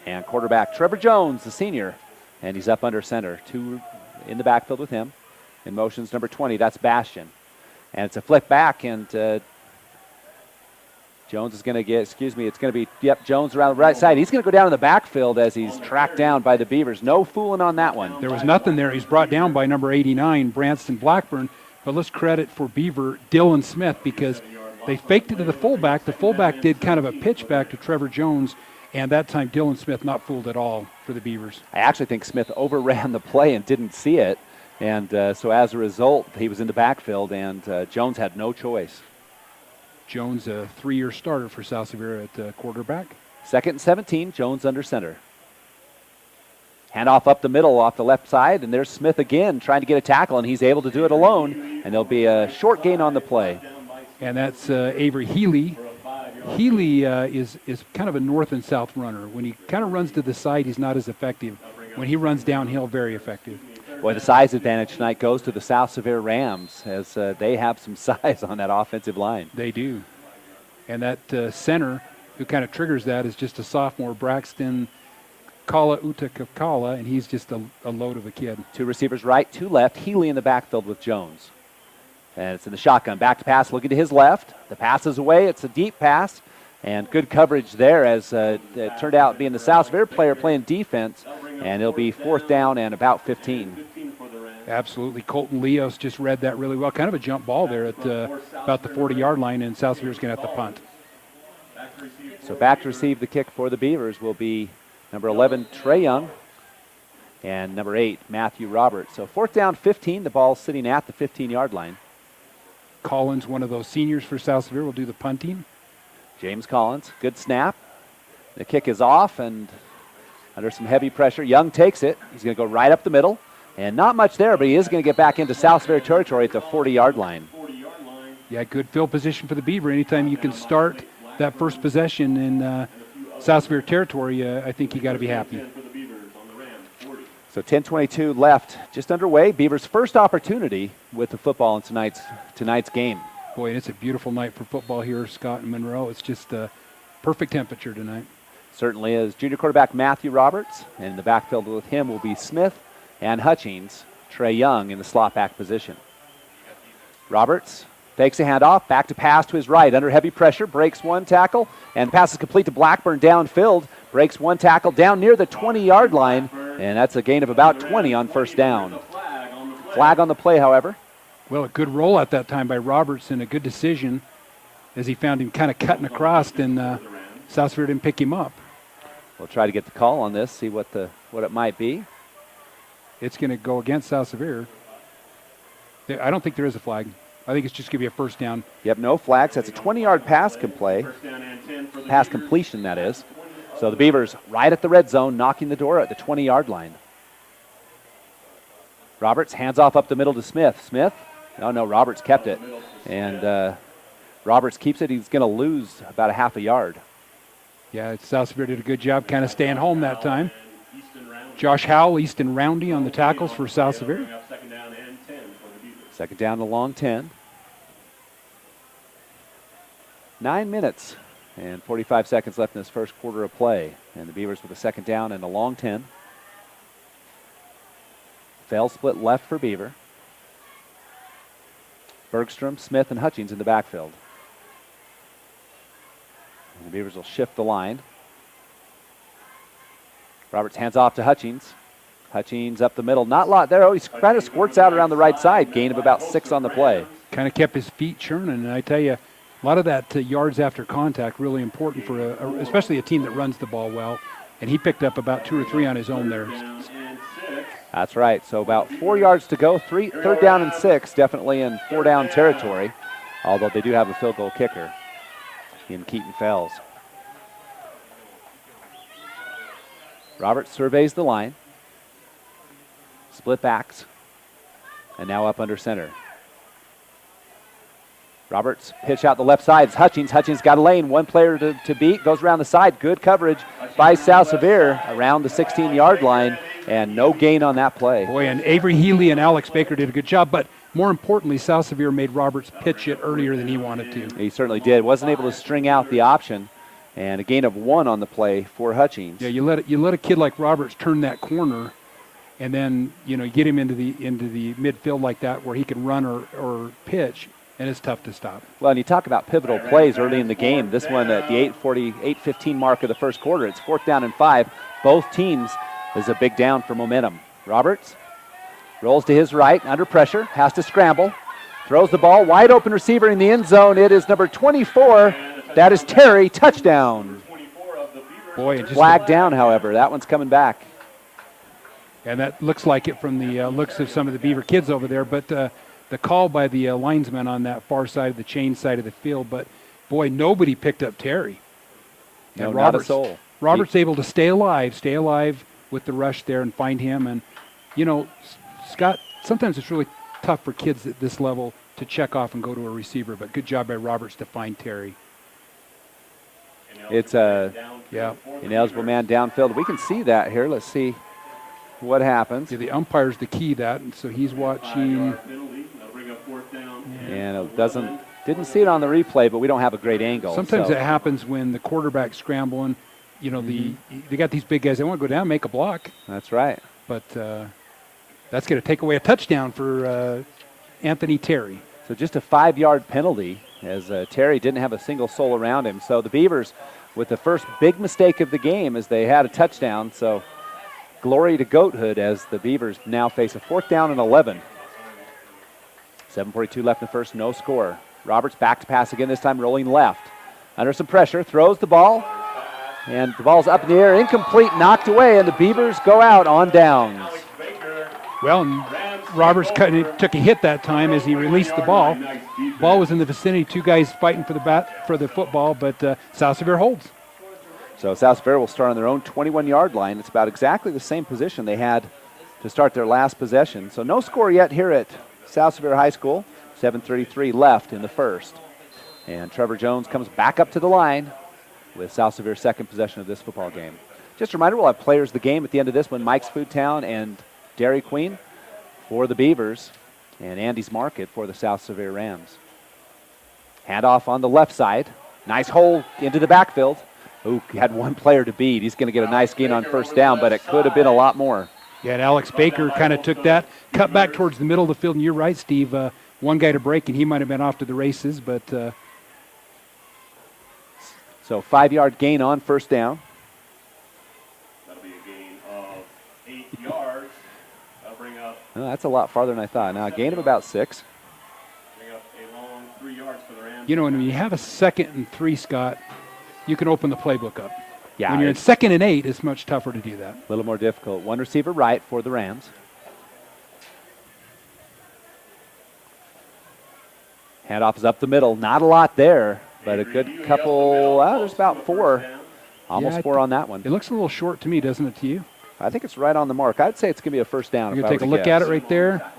And quarterback Trevor Jones, the senior, and he's up under center. Two in the backfield with him. In motions number 20, that's Bastion. And it's a flick back, and Jones is going to get, it's going to be, Jones around the right side. He's going to go down in the backfield as he's tracked down by the Beavers. No fooling on that one. There was nothing there. He's brought down by number 89, Branston Blackburn. But let's credit for Beaver, Dylan Smith, because they faked it to the fullback. The fullback did kind of a pitch back to Trevor Jones, and that time Dylan Smith not fooled at all for the Beavers. I actually think Smith overran the play and didn't see it. And so as a result, he was in the backfield, and Jones had no choice. Jones, a 3-year starter for South Sevier at quarterback. 2nd and 17, Jones under center. Handoff up the middle off the left side, and there's Smith again trying to get a tackle, and he's able to do it alone, and there'll be a short gain on the play. And that's Avery Healy. Healy is kind of a north and south runner. When he kind of runs to the side, he's not as effective. When he runs downhill, very effective. Boy, the size advantage tonight goes to the South Sevier Rams as they have some size on that offensive line. They do. And that center who kind of triggers that is just a sophomore, Braxton Kala Utakakala, and he's just a load of a kid. 2 receivers right, 2 left. Healy in the backfield with Jones. And it's in the shotgun. Back to pass, looking to his left. The pass is away. It's a deep pass. And good coverage there as it turned out being the South Sevier player playing defense. And it'll be 4th down and about 15. Absolutely. Colton Leos just read that really well. Kind of a jump ball there at about the 40-yard line, and South Sevier's going to have to punt. So back to receive the kick for the Beavers will be number 11, Trey Young. and number 8, Matthew Roberts. So 4th down, 15. The ball's sitting at the 15-yard line. Collins, one of those seniors for South Sevier, will do the punting. James Collins, good snap. The kick is off, and under some heavy pressure, Young takes it. He's going to go right up the middle, and not much there, but he is going to get back into South Sevier territory at the 40-yard line. Yeah, good field position for the Beaver. Anytime you can start that first possession in South Sevier territory, I think you got to be happy. So 10:22 left, just underway. Beavers' first opportunity with the football in tonight's game. Boy, and it's a beautiful night for football here, Scott and Monroe. It's just a perfect temperature tonight. Certainly is. Junior quarterback Matthew Roberts, and in the backfield with him will be Smith and Hutchings. Trey Young in the slot back position. Roberts fakes a handoff, back to pass to his right, under heavy pressure, breaks one tackle, and passes complete to Blackburn downfield, breaks one tackle down near the 20-yard line, and that's a gain of about 20 on first down. Flag on the play, however. Well, a good roll at that time by Roberts and a good decision as he found him kind of cutting across, and South Sevier didn't pick him up. We'll try to get the call on this, see what it might be. It's going to go against South Sevier. I don't think there is a flag. I think it's just going to be a first down. Yep, no flags. That's a 20-yard pass completion, that is. So the Beavers right at the red zone, knocking the door at the 20-yard line. Roberts hands off up the middle to Smith. Smith? No, Roberts kept it. And Roberts keeps it. He's going to lose about a half a yard. Yeah, South Sevier did a good job kind of staying home that time. Josh Howell, Easton Roundy on the tackles for South Sevier. Second down, the long 10. 9 minutes and 45 seconds left in this first quarter of play. And the Beavers with a second down and a long 10. Fail split left for Beaver. Bergstrom, Smith, and Hutchings in the backfield. And the Beavers will shift the line. Roberts hands off to Hutchings. Hutchings up the middle. Not a lot there. Oh, he kind of squirts out around the right side. Gain of about 6 on the play. Kind of kept his feet churning. And I tell you, a lot of that yards after contact really important for especially a team that runs the ball well. And he picked up about 2 or 3 on his own there. That's right. So about 4 yards to go. Third down and 6, definitely in 4-down territory. Although they do have a field goal kicker in Keaton Fells. Roberts surveys the line. Split backs. And now up under center. Roberts pitch out the left side. It's Hutchings. Hutchings got a lane. One player to beat. Goes around the side. Good coverage by South Sevier around the 16-yard line. And no gain on that play. Boy, and Avery Healy and Alex Baker did a good job. But more importantly, South Sevier made Roberts pitch it earlier than he wanted to. He certainly did. Wasn't able to string out the option. And a gain of 1 on the play for Hutchings. Yeah, you let a kid like Roberts turn that corner, and then you get him into the midfield like that where he can run or pitch, and it's tough to stop. Well, and you talk about pivotal plays early in the game. This one at the 8:15 mark of the first quarter. It's 4th down and 5. Both teams is a big down for momentum. Roberts rolls to his right under pressure, has to scramble, throws the ball, wide open receiver in the end zone. It is number 24. That is Terry, touchdown. Boy, flag down, however. That one's coming back. And that looks like it from the looks of some of the Beaver kids over there. But the call by the linesman on that far side of the chain side of the field. But, boy, nobody picked up Terry. No, and Roberts, not a soul. Roberts able to stay alive with the rush there and find him. And, Scott, sometimes it's really tough for kids at this level to check off and go to a receiver. But good job by Roberts to find Terry. It's an eligible man downfield. We can see that here. Let's see what happens. Yeah, the umpire's the key that, and so he's watching. And it didn't see it on the replay, but we don't have a great angle. Sometimes it happens when the quarterback's scrambling. They got these big guys. They want to go down and make a block. That's right. But that's going to take away a touchdown for Anthony Terry. So just a 5-yard penalty as Terry didn't have a single soul around him. So the Beavers with the first big mistake of the game as they had a touchdown. So glory to Goathood as the Beavers now face a 4th down and 11. 7:42 left in the first, no score. Roberts back to pass again, this time rolling left. Under some pressure, throws the ball. And the ball's up in the air, incomplete, knocked away, and the Beavers go out on downs. Well, and Roberts took a hit that time as he released the ball. Ball was in the vicinity. Two guys fighting for the football, but South Sevier holds. So South Sevier will start on their own 21-yard line. It's about exactly the same position they had to start their last possession. So no score yet here at South Sevier High School. 7:33 left in the first. And Trevor Jones comes back up to the line with South Sevier's second possession of this football game. Just a reminder, we'll have players of the game at the end of this one. Mike's Food Town and Dairy Queen for the Beavers, and Andy's Market for the South Sevier Rams. Handoff on the left side. Nice hole into the backfield. Ooh, he had one player to beat. He's going to get a nice gain on first down, but it could have been a lot more. Yeah, and Alex Baker kind of took that, cut back towards the middle of the field, and you're right, Steve. One guy to break, and he might have been off to the races, but... So 5-yard gain on first down. That'll be a gain of 8 yards. That'll bring up... Oh, that's a lot farther than I thought. Now a gain of about 6. Bring up a long 3 yards for the Rams. You know, when you have a 2nd and 3, Scott, you can open the playbook up. Yeah, when you're in 2nd and 8, it's much tougher to do that. A little more difficult. One receiver right for the Rams. Handoff is up the middle. Not a lot there, but a good couple. There's about 4. Almost 4 on that one. It looks a little short to me, doesn't it, to you? I think it's right on the mark. I'd say it's going to be a first down. You're going to take a look at it right there.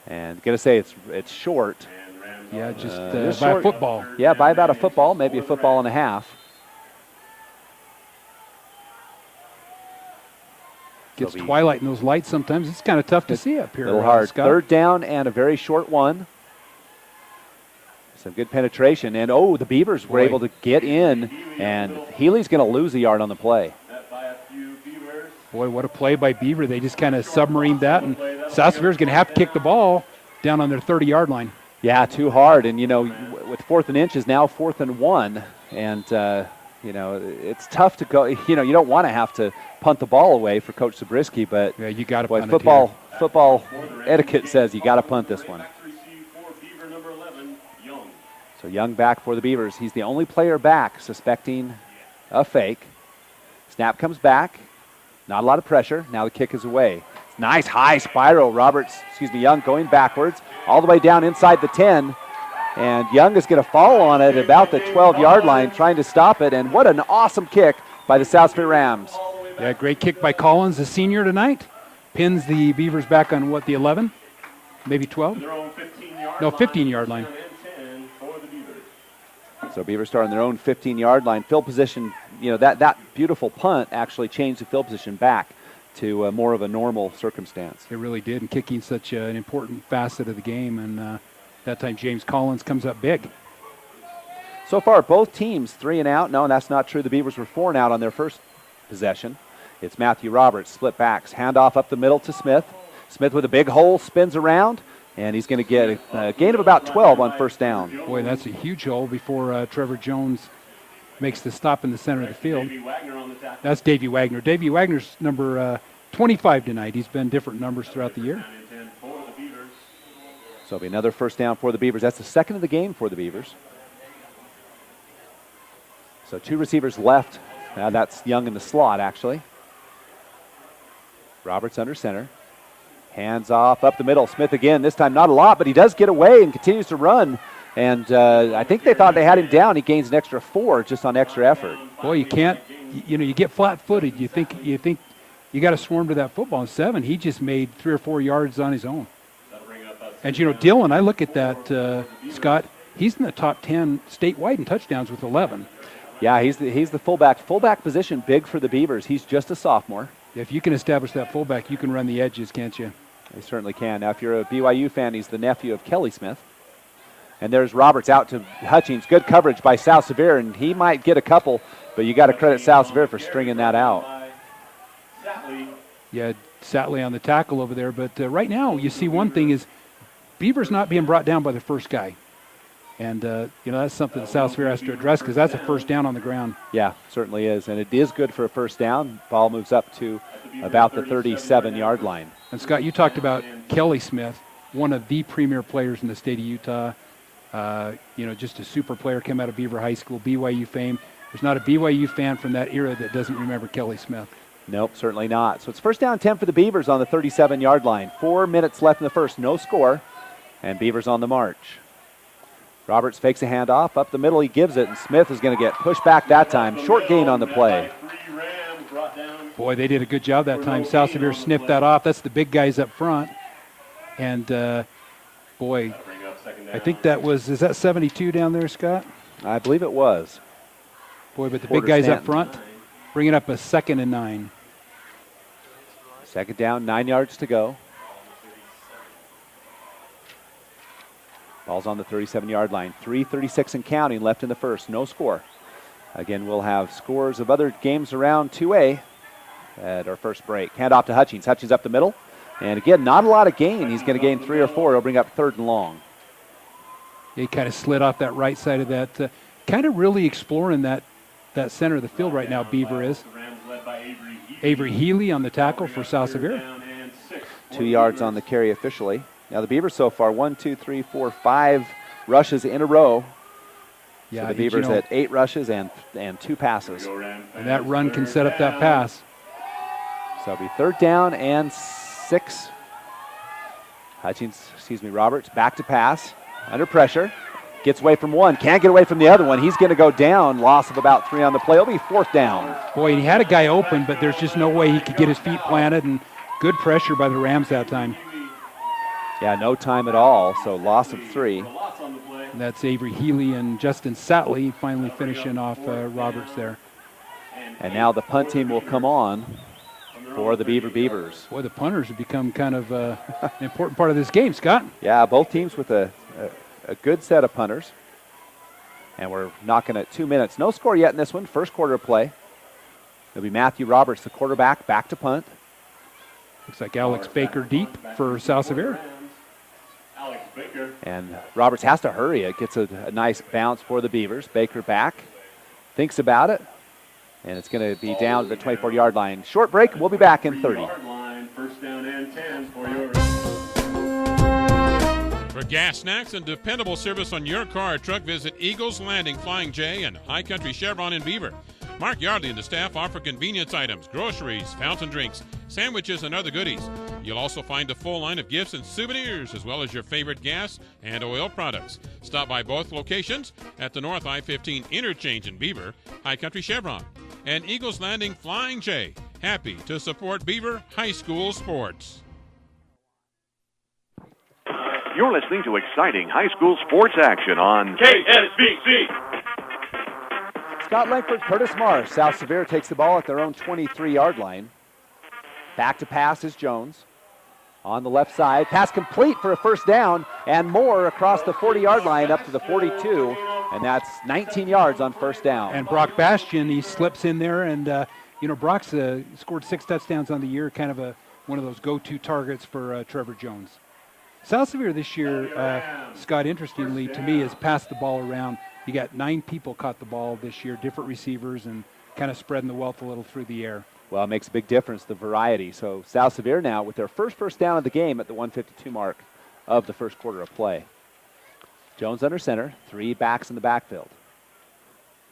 And going to say it's short. Yeah, just by a football. Yeah, by about a football, maybe a football and a half. Gets twilight in those lights sometimes. It's kind of tough to see up here. A little hard. Scott. Third down and a very short one. Some good penetration. And, the Beavers were able to get in, and Healy's going to lose a yard on the play. Boy, what a play by Beaver. They just kind of submarined that, and South Sevier's going to have to kick the ball down on their 30-yard line. Yeah, too hard. And, with 4th and inches, now 4th and 1. And, it's tough to go. You don't want to have to punt the ball away for Coach Zabriskie, but yeah, you got to punt football etiquette says you got to punt this one. So Young back for the Beavers. He's the only player back suspecting a fake. Snap comes back. Not a lot of pressure. Now the kick is away. Nice high spiral. Young going backwards all the way down inside the 10. And Young is going to fall on it about the 12-yard line, trying to stop it. And what an awesome kick by the South Sevier Rams. Yeah, great kick by Collins, the senior tonight. Pins the Beavers back on, the 11? Maybe 12? No, 15-yard line. So Beavers start on their own 15-yard line. Field position, that beautiful punt actually changed the field position back to more of a normal circumstance. It really did, and kicking such an important facet of the game. And that time James Collins comes up big. So far, both teams 3 and out. No, that's not true. The Beavers were 4 and out on their first possession. It's Matthew Roberts, split backs. Handoff up the middle to Smith. Smith with a big hole, spins around, and he's going to get a gain of about 12 on first down. Boy, that's a huge hole before Trevor Jones makes the stop in the center of the field. That's Davey Wagner. Davey Wagner's number 25 tonight. He's been different numbers throughout the year. So it'll be another first down for the Beavers. That's the second of the game for the Beavers. So 2 receivers left. Now that's Young in the slot, actually. Roberts under center. Hands off up the middle. Smith again, this time not a lot, but he does get away and continues to run. And I think they thought they had him down. He gains an extra 4 just on extra effort. Boy, you can't, you get flat-footed. You think you got to swarm to that football. In 7, he just made 3 or 4 yards on his own. And, Dillon, I look at that, Scott, he's in the top 10 statewide in touchdowns with 11. Yeah, he's the fullback. Fullback position big for the Beavers. He's just a sophomore. If you can establish that fullback, you can run the edges, can't you? They certainly can. Now, if you're a BYU fan, he's the nephew of Kelly Smith. And there's Roberts out to Hutchings. Good coverage by South Sevier, and he might get a couple, but you got to credit South Sevier for stringing that out. Yeah, Satley on the tackle over there. But right now, you see one thing is Beaver's not being brought down by the first guy. And, that's something that South Sevier has to address because that's a first down on the ground. Yeah, certainly is. And it is good for a first down. Ball moves up to about the 37-yard line. And, Scott, you talked about Kelly Smith, one of the premier players in the state of Utah. Just a super player, came out of Beaver High School, BYU fame. There's not a BYU fan from that era that doesn't remember Kelly Smith. Nope, certainly not. So it's first down 10 for the Beavers on the 37-yard line. 4 minutes left in the first, no score, and Beavers on the march. Roberts fakes a handoff. Up the middle, he gives it, and Smith is going to get pushed back that time. Short gain on the play. Boy, they did a good job that time. South Sevier sniffed that off. That's the big guys up front. And, boy, I think that was, is that 72 down there, Scott? I believe it was. Boy, but the big guys up front, bringing up a 2nd and 9. Second down, 9 yards to go. Ball's on the 37-yard line. 3:36 and counting left in the first. No score. Again, we'll have scores of other games around 2A at our first break. Handoff to Hutchings. Hutchings up the middle. And again, not a lot of gain. He's going to gain 3 or 4. He'll bring up 3rd and long. He kind of slid off that right side of that. Kind of really exploring that center of the field right now, Beaver is. Avery Healy on the tackle for South Sevier. 2 yards on the carry officially. Now the Beavers so far, 1, 2, 3, 4, 5 rushes in a row. Yeah, so the Beavers at 8 rushes and 2 passes. And that run can set up that pass. So it'll be 3rd down and 6. Roberts back to pass. Under pressure. Gets away from one. Can't get away from the other one. He's going to go down. Loss of about 3 on the play. It'll be 4th down. Boy, he had a guy open, but there's just no way he could get his feet planted. And good pressure by the Rams that time. Yeah, no time at all, so loss of 3. And that's Avery Healy and Justin Satley finally finishing off Roberts there. And now the punt team will come on for the Beaver Beavers. Boy, the punters have become kind of an important part of this game, Scott. Yeah, both teams with a good set of punters. And we're knocking at 2 minutes. No score yet in this one, first quarter of play. It'll be Matthew Roberts, the quarterback, back to punt. Looks like Alex Baker deep for South Sevier. And Roberts has to hurry. It gets a nice bounce for the Beavers. Baker back, thinks about it, and it's going to be down to the 24-yard line. Short break. We'll be back in 30. First down and 10 for yours. For gas, snacks, and dependable service on your car or truck, visit Eagles Landing Flying J and High Country Chevron in Beaver. Mark Yardley and the staff offer convenience items, groceries, fountain drinks, sandwiches, and other goodies. You'll also find a full line of gifts and souvenirs, as well as your favorite gas and oil products. Stop by both locations at the North I-15 interchange in Beaver, High Country Chevron, and Eagles Landing Flying J. Happy to support Beaver High School sports. You're listening to exciting high school sports action on KSBC. Scott Langford, Curtis Marsh. South Sevier takes the ball at their own 23-yard line. Back to pass is Jones. On the left side, pass complete for a first down, and more across the 40-yard line up to the 42, and that's 19 yards on first down. And Brock Bastian, he slips in there, and Brock's scored 6 touchdowns on the year, kind of one of those go-to targets for Trevor Jones. South Sevier this year, Scott, interestingly to me, has passed the ball around. You got 9 people caught the ball this year, different receivers, and kind of spreading the wealth a little through the air. Well, it makes a big difference, the variety. So South Sevier now with their first down of the game at the 1:52 mark of the first quarter of play. Jones under center, 3 backs in the backfield.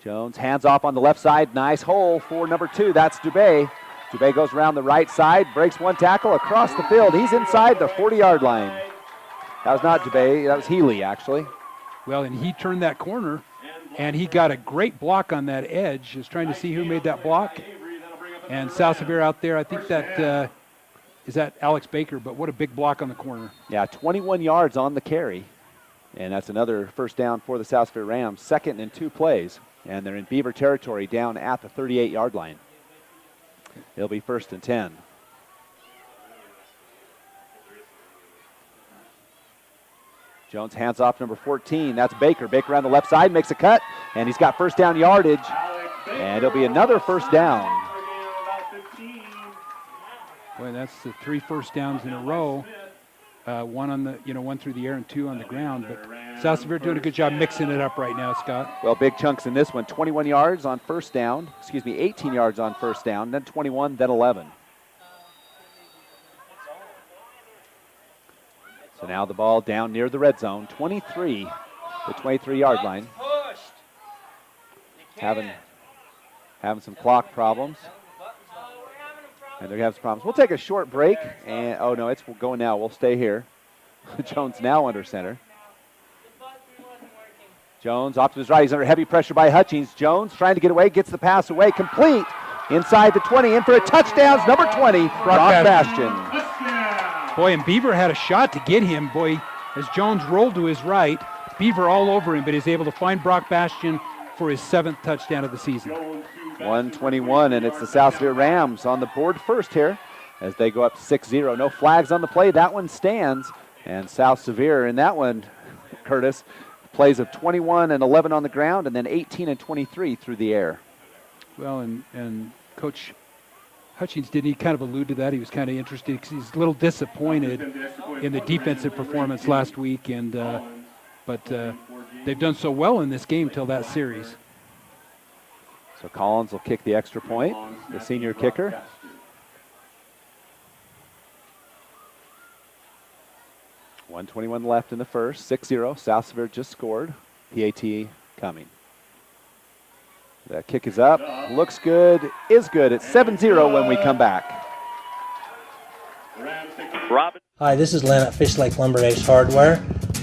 Jones hands off on the left side, nice hole for number 2, that's Dubé. Dubé goes around the right side, breaks 1 tackle across the field. He's inside the 40-yard line. That was not Dubé, that was Healy, actually. Well, and he turned that corner, and he got a great block on that edge. Just trying to see who made that block. And South Sevier out there, I think that is that Alex Baker, but what a big block on the corner. Yeah, 21 yards on the carry. And that's another first down for the South Sevier Rams. 2nd and 2 plays. And they're in Beaver territory down at the 38-yard line. It'll be 1st and 10. Jones hands off number 14. That's Baker. Baker on the left side makes a cut, and he's got first down yardage. And it'll be another first down. Boy, that's the 3 first downs in a row. One on the, one through the air and 2 on the ground. But South Sevier doing a good job mixing it up right now, Scott. Well, big chunks in this one. 21 yards on first down. 18 yards on first down. Then 21, then 11. So now the ball down near the red zone. 23, the 23-yard line. Having some clock problems. And they're going to have some problems. We'll take a short break. And oh, no, it's going now. We'll stay here. Jones now under center. Jones off to his right. He's under heavy pressure by Hutchings. Jones trying to get away, gets the pass away, complete. Inside the 20, in for a touchdown. Number 20, Brock Bastion. Boy, and Beaver had a shot to get him. Boy, as Jones rolled to his right, Beaver all over him, but he's able to find Brock Bastion for his 7th touchdown of the season. 121, and it's the South Sevier Rams on the board first here as they go up 6-0. No flags on the play. That one stands. And South Sevier in that one, Curtis, plays of 21 and 11 on the ground and then 18 and 23 through the air. Well, and Coach Hutchings, didn't he kind of allude to that? He was kind of interested because he's a little disappointed in the defensive performance last week, and but they've done so well in this game till that series. So Collins will kick the extra point, the senior kicker. .121 left in the first, 6-0. South Sevier just scored. PAT coming. That kick is up, looks good, is good. It's 7-0 when we come back. Hi, this is Len at Fish Lake Lumber Ace Hardware,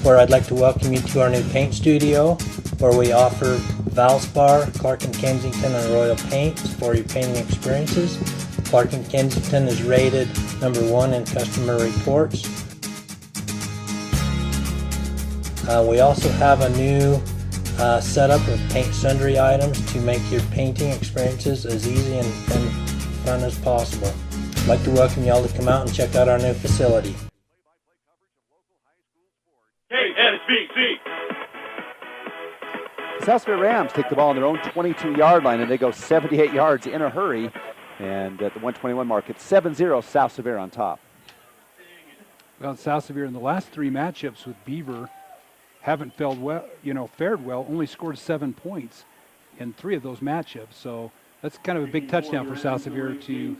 where I'd like to welcome you to our new paint studio, where we offer Valspar, Clark & Kensington, and Royal paints for your painting experiences. Clark & Kensington is rated #1 in customer reports. We also have a new setup of paint sundry items to make your painting experiences as easy and fun as possible. I'd like to welcome you all to come out and check out our new facility. KSBC. South Sevier Rams take the ball on their own 22-yard line, and they go 78 yards in a hurry. And at the 121 mark, it's 7-0, South Sevier on top. Well, South Sevier in the last 3 matchups with Beaver haven't fared well, only scored 7 points in 3 of those matchups. So that's kind of a big touchdown for South Sevier to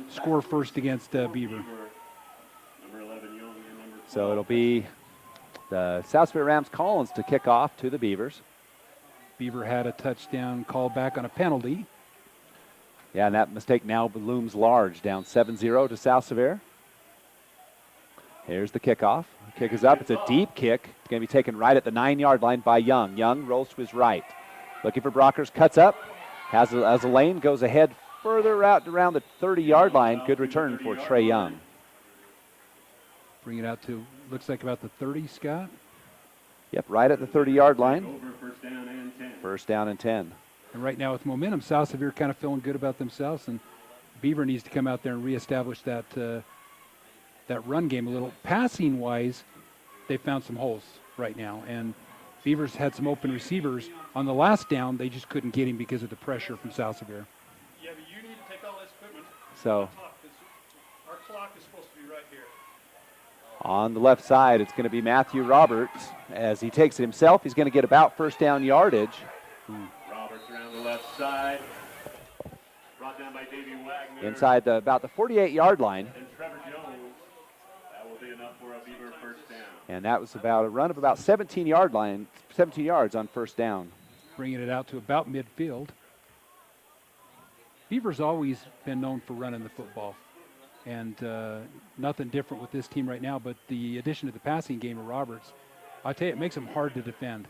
score first against Beaver. So it'll be the South Sevier Rams Collins to kick off to the Beavers. Beaver had a touchdown called back on a penalty. Yeah, and that mistake now looms large, down 7-0 to South Sevier. Here's the kickoff. The kick is up. It's a deep kick. It's going to be taken right at the 9-yard line by Young. Young rolls to his right. Looking for Brockers, cuts up, has a lane, goes ahead further out around the 30-yard line. Good return for Trey Young. Bring it out to, looks like about the 30, Scott? Yep, right at the 30-yard line. First down and 10. And right now with momentum, South Sevier kind of feeling good about themselves, and Beaver needs to come out there and reestablish that that run game a little. Passing-wise, they found some holes right now, and Beavers had some open receivers. On the last down, they just couldn't get him because of the pressure from South Sevier. Yeah, but you need to take all this equipment. So Our clock is supposed to be right here. On the left side, it's going to be Matthew Roberts. As he takes it himself, he's going to get about first down yardage. Roberts around the left side. Brought down by Davey Wagner. Inside about the 48-yard line. And Trevor Jones. That will be enough for a Beaver first down. And that was about a run of about 17 yards on first down. Bringing it out to about midfield. Beaver's always been known for running the football. And nothing different with this team right now, but the addition to the passing game of Roberts, I tell you, it makes them hard to defend.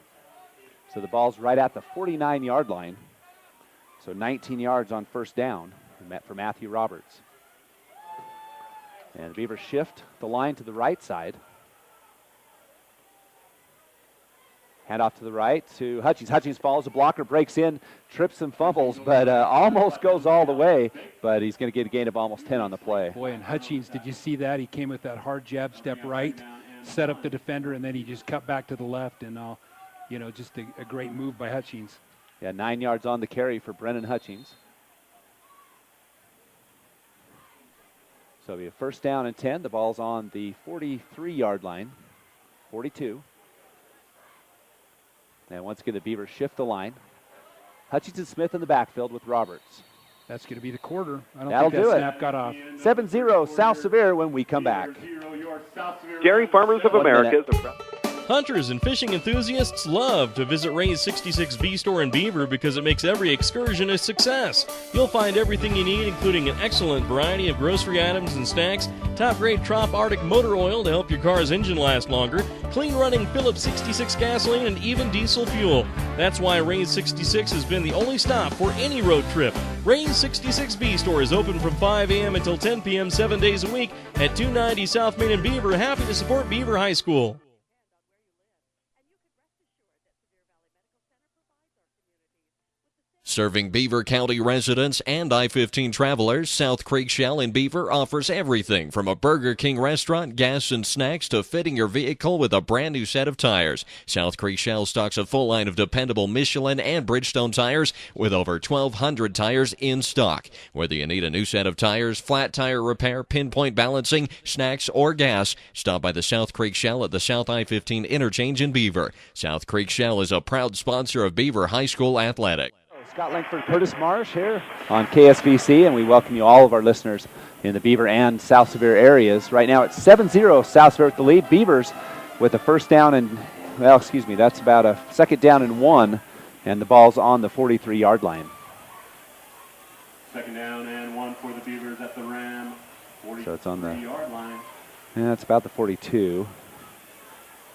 So the ball's right at the 49-yard line. So 19 yards on first down for Matthew Roberts. And Beavers shift the line to the right side. Hand off to the right to Hutchings. Hutchings follows a blocker, breaks in, trips and fumbles, but almost goes all the way. But he's going to get a gain of almost 10 on the play. Boy, and Hutchings, did you see that? He came with that hard jab, step right, set up the defender, and then he just cut back to the left. And, just a great move by Hutchings. Yeah, 9 yards on the carry for Brennan Hutchings. So it'll be a first down and 10. The ball's on the 43-yard line, 42. And once again, the Beavers shift the line. Hutchings and Smith in the backfield with Roberts. That's going to be the quarter. I don't That'll think do that it. snap got off. 7-0 South Sevier when we come back. Dairy Farmers of America. Hunters and fishing enthusiasts love to visit Ray's 66B store in Beaver because it makes every excursion a success. You'll find everything you need, including an excellent variety of grocery items and snacks, top-grade Trop Arctic motor oil to help your car's engine last longer, clean-running Phillips 66 gasoline, and even diesel fuel. That's why Ray's 66 has been the only stop for any road trip. Ray's 66B store is open from 5 a.m. until 10 p.m. 7 days a week at 290 South Main in Beaver. Happy to support Beaver High School. Serving Beaver County residents and I-15 travelers, South Creek Shell in Beaver offers everything from a Burger King restaurant, gas and snacks, to fitting your vehicle with a brand new set of tires. South Creek Shell stocks a full line of dependable Michelin and Bridgestone tires with over 1,200 tires in stock. Whether you need a new set of tires, flat tire repair, pinpoint balancing, snacks, or gas, stop by the South Creek Shell at the South I-15 interchange in Beaver. South Creek Shell is a proud sponsor of Beaver High School Athletics. Scott Langford, Curtis Marsh here on KSVC, and we welcome you, all of our listeners in the Beaver and South Sevier areas. Right now it's 7-0 South Sevier with the lead. Beavers with a first down and, well, excuse me, that's about a second down and 1, and the ball's on the 43-yard line. Second down and 1 for the Beavers at the Ram. So it's on the yard line. Yeah, it's about the 42.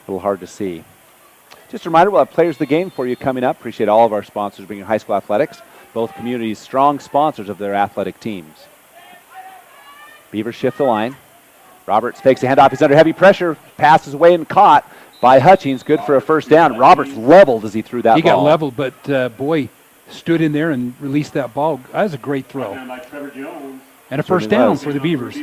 A little hard to see. Just a reminder, we'll have Players of the Game for you coming up. Appreciate all of our sponsors bringing high school athletics. Both communities strong sponsors of their athletic teams. Beavers shift the line. Roberts fakes a handoff. He's under heavy pressure. Passes away and caught by Hutchings. Good for a first down. Roberts leveled as he threw that ball. He got leveled, but boy, stood in there and released that ball. That was a great throw. And a first down for the Beavers.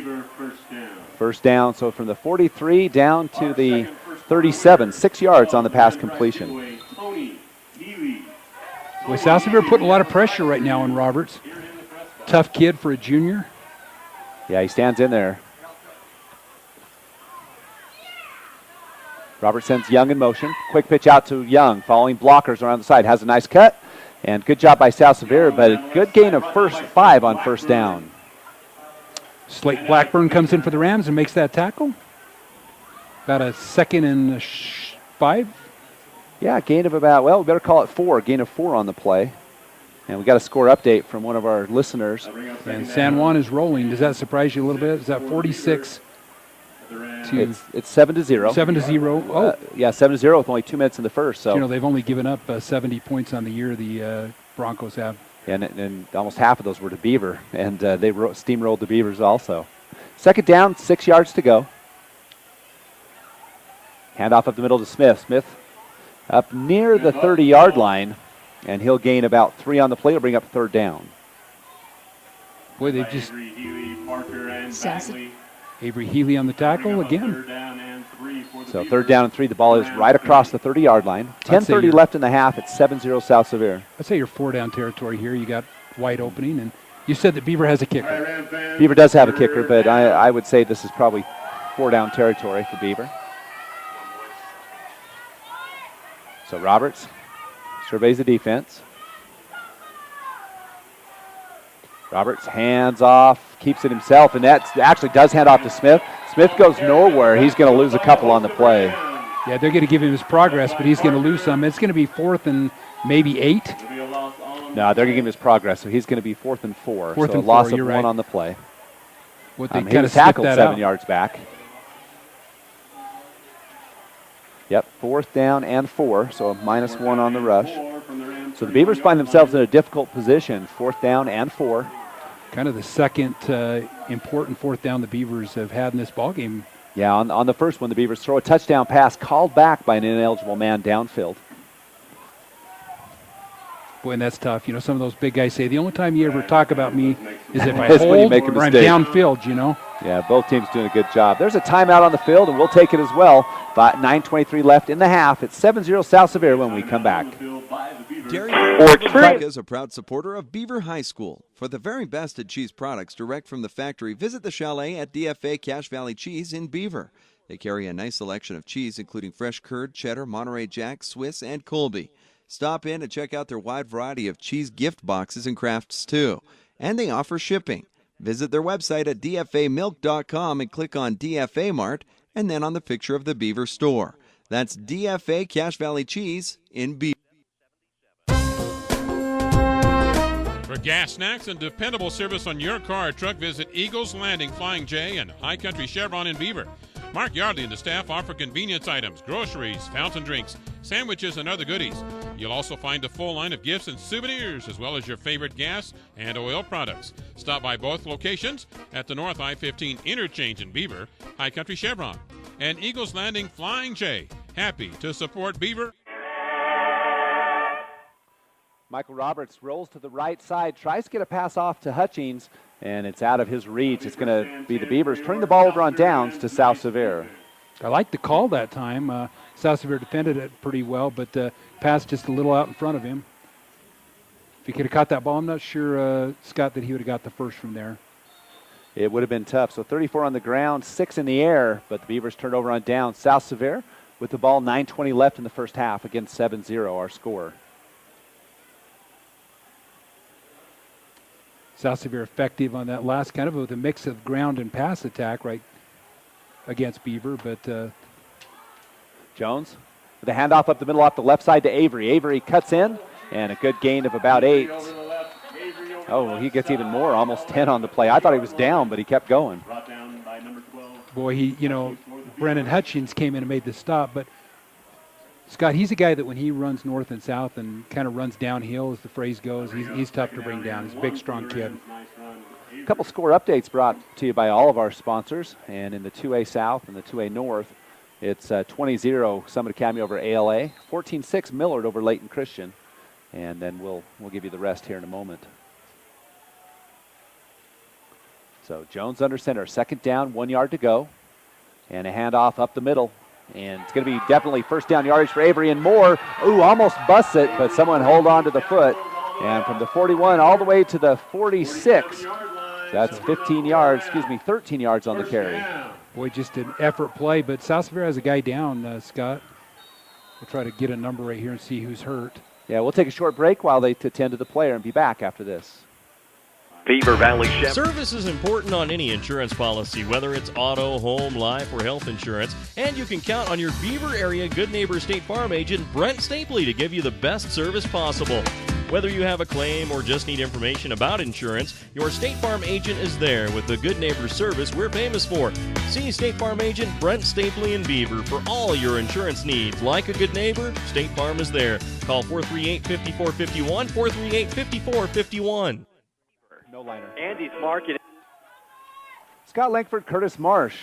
First down, so from the 43 down to the 37, 6 yards on the pass completion. Boy, South Sevier putting a lot of pressure right now on Roberts. Tough kid for a junior. Yeah, he stands in there. Roberts sends Young in motion. Quick pitch out to Young, following blockers around the side. Has a nice cut, and good job by South Sevier, but a good gain of 5 on first down. Slate Blackburn comes in for the Rams and makes that tackle. About a second and 5. Yeah, gain of about, well, we better call it 4. Gain of 4 on the play. And we got a score update from one of our listeners. And San Juan is rolling. Does that surprise you a little bit? Is that 46 to... It's 7-0. 7-0. Oh. Yeah, 7-0 with only 2 minutes in the first. So you know, they've only given up 70 points on the year, the Broncos have. And almost half of those were to Beaver. And they steamrolled the Beavers also. Second down, 6 yards to go. Handoff up the middle to Smith. Smith up near the 30-yard line, and he'll gain about 3 on the play. He'll bring up third down. Boy, they've just... Avery Healy on the tackle again. So third down and 3. The ball is right across the 30-yard line. 10:30 left in the half. It's 7-0 South Sevier. I'd say you're 4-down territory here. You got wide opening, and you said that Beaver has a kicker. Beaver does have a kicker, but I would say this is probably 4-down territory for Beaver. So Roberts surveys the defense. Roberts hands off, keeps it himself, and that actually does hand off to Smith. Smith goes nowhere. He's going to lose a couple on the play. Yeah, they're going to give him his progress, but he's going to lose some. It's going to be 4th and maybe 8. No, they're going to give him his progress, so he's going to be 4th and 4. 4th so and a loss 4, of 1 on the play. What they he was tackled 7 yards back. Yep, 4th down and 4, so a -1 on the rush. So the Beavers find themselves in a difficult position, 4th down and 4. Kind of the second important 4th down the Beavers have had in this ballgame. Yeah, on the first one, the Beavers throw a touchdown pass called back by an ineligible man downfield. Boy, and that's tough. You know, some of those big guys say, the only time you ever talk about me is if I That's when you hold make a or I'm mistake. downfield, you know. Yeah, both teams doing a good job. There's a timeout on the field, and we'll take it as well. About 9:23 left in the half. It's 7-0 South Sevier when we come back. Trek is a proud supporter of Beaver High School. For the very best at cheese products direct from the factory, visit the Chalet at DFA Cache Valley Cheese in Beaver. They carry a nice selection of cheese, including fresh curd, cheddar, Monterey Jack, Swiss, and Colby. Stop in and check out their wide variety of cheese gift boxes and crafts, too. And they offer shipping. Visit their website at dfamilk.com and click on DFA Mart and then on the picture of the Beaver store. That's DFA Cache Valley Cheese in Beaver. For gas, snacks, and dependable service on your car or truck, visit Eagles Landing Flying J and High Country Chevron in Beaver. Mark Yardley and the staff offer convenience items, groceries, fountain drinks, sandwiches, and other goodies. You'll also find a full line of gifts and souvenirs, as well as your favorite gas and oil products. Stop by both locations at the North I-15 interchange in Beaver, High Country Chevron, and Eagles Landing Flying J. Happy to support Beaver. Michael Roberts rolls to the right side, tries to get a pass off to Hutchings, and it's out of his reach. It's going to be the Beavers turning the ball over on downs to South Sevier. I like the call that time. South Sevier defended it pretty well, but passed just a little out in front of him. If he could have caught that ball, I'm not sure, Scott, that he would have got the first from there. It would have been tough. So 34 on the ground, 6 in the air, but the Beavers turned over on downs. South Sevier with the ball, 9:20 left in the first half, against 7-0, our score. South Sevier effective on that last kind of with a mix of ground and pass attack right against Beaver, but Jones with a handoff up the middle off the left side to Avery. Avery cuts in, and a good gain of about 8. Oh, he gets even more, almost 10 on the play. I thought he was down, but he kept going. Boy, Brennan Hutchins came in and made the stop, but Scott, he's a guy that when he runs north and south and kind of runs downhill, as the phrase goes, he's tough to bring down. He's a big, strong kid. A couple score updates brought to you by all of our sponsors. And in the 2A South and the 2A North, it's 20-0 Summit Academy over ALA, 14-6 Millard over Layton Christian. And then we'll give you the rest here in a moment. So Jones under center, second down, 1 yard to go. And a handoff up the middle. And it's going to be definitely first down yardage for Avery and Moore. Ooh, almost busts it, but someone hold on to the foot. And from the 41 all the way to the 46, that's 13 yards on the carry. Boy, just an effort play, but South Sevier has a guy down, Scott. We'll try to get a number right here and see who's hurt. Yeah, we'll take a short break while they attend to the player and be back after this. Beaver Valley Chevron. Service is important on any insurance policy, whether it's auto, home, life, or health insurance. And you can count on your Beaver area Good Neighbor State Farm agent, Brent Stapley, to give you the best service possible. Whether you have a claim or just need information about insurance, your State Farm agent is there with the Good Neighbor service we're famous for. See State Farm agent Brent Stapley in Beaver for all your insurance needs. Like a good neighbor, State Farm is there. Call 438-5451, 438-5451. No liner. Andy's Market. Scott Langford, Curtis Marsh.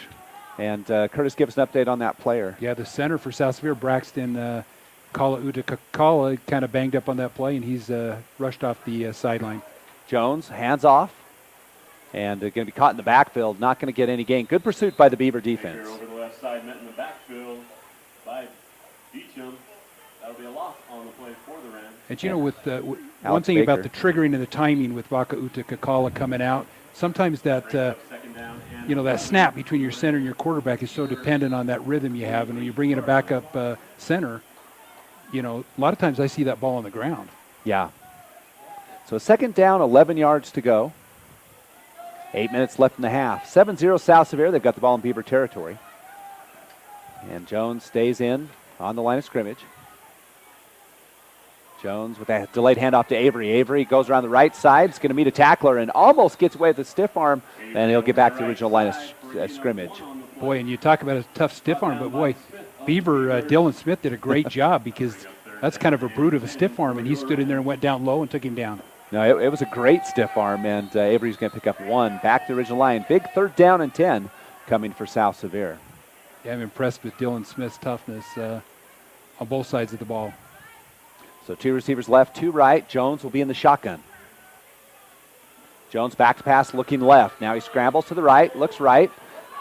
And Curtis, give us an update on that player. Yeah, the center for South Sevier, Braxton Kala kind of banged up on that play, and he's rushed off the sideline. Jones, hands off. And going to be caught in the backfield, not going to get any gain. Good pursuit by the Beaver defense. Over the left side, met in the backfield by Beecham. That'll be a loss on the play for the Rams. And with one thing about the triggering and the timing with Vakauta Kakala coming out, sometimes that that snap between your center and your quarterback is so dependent on that rhythm you have. And when you bring in a backup center, a lot of times I see that ball on the ground. Yeah. So a second down, 11 yards to go. 8 minutes left in the half. 7-0 South Sevier. They've got the ball in Beaver territory. And Jones stays in on the line of scrimmage. Jones with a delayed handoff to Avery. Avery goes around the right side. It's going to meet a tackler and almost gets away with a stiff arm. And he'll get back to the original line of scrimmage. Boy, and you talk about a tough stiff arm, but boy, Beaver, Dylan Smith did a great job because that's kind of a brute of a stiff arm, and he stood in there and went down low and took him down. No, it was a great stiff arm, and Avery's going to pick up 1. Back to the original line. Big third down and 10 coming for South Sevier. Yeah, I'm impressed with Dylan Smith's toughness on both sides of the ball. So 2 receivers left, 2 right. Jones will be in the shotgun. Jones back to pass, looking left. Now he scrambles to the right, looks right,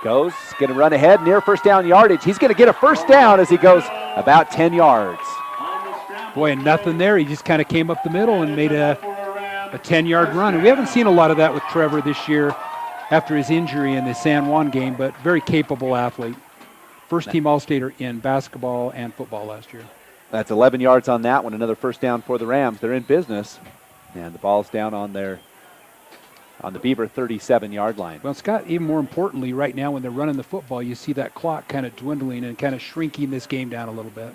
goes, going to run ahead near first down yardage. He's going to get a first down as he goes about 10 yards. Boy, and nothing there. He just kind of came up the middle and made a 10-yard run. And we haven't seen a lot of that with Trevor this year after his injury in the San Juan game, but very capable athlete. First-team All-Stater in basketball and football last year. That's 11 yards on that one. Another first down for the Rams. They're in business. And the ball's down on their on the Beaver 37-yard line. Well, Scott, even more importantly, right now when they're running the football, you see that clock kind of dwindling and kind of shrinking this game down a little bit.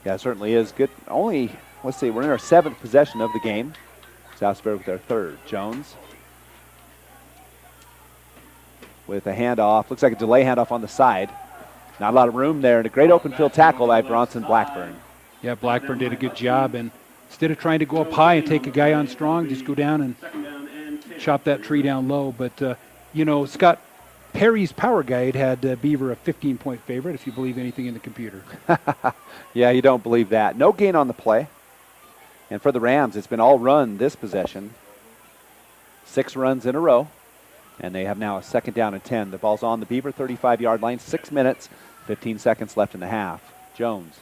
Yeah, it certainly is. Good. Only, let's see, we're in our 7th possession of the game. South Sevier with their 3rd. Jones with a handoff. Looks like a delay handoff on the side. Not a lot of room there, and a great open field tackle by Bronson Blackburn. Yeah, Blackburn did a good job, and instead of trying to go up high and take a guy on strong, just go down and chop that tree down low. But, Scott, Perry's Power Guide had Beaver a 15-point favorite, if you believe anything in the computer. Yeah, you don't believe that. No gain on the play. And for the Rams, it's been all run this possession. 6 runs in a row. And they have now a 2nd down and 10. The ball's on the Beaver 35-yard line. 6 minutes, 15 seconds left in the half. Jones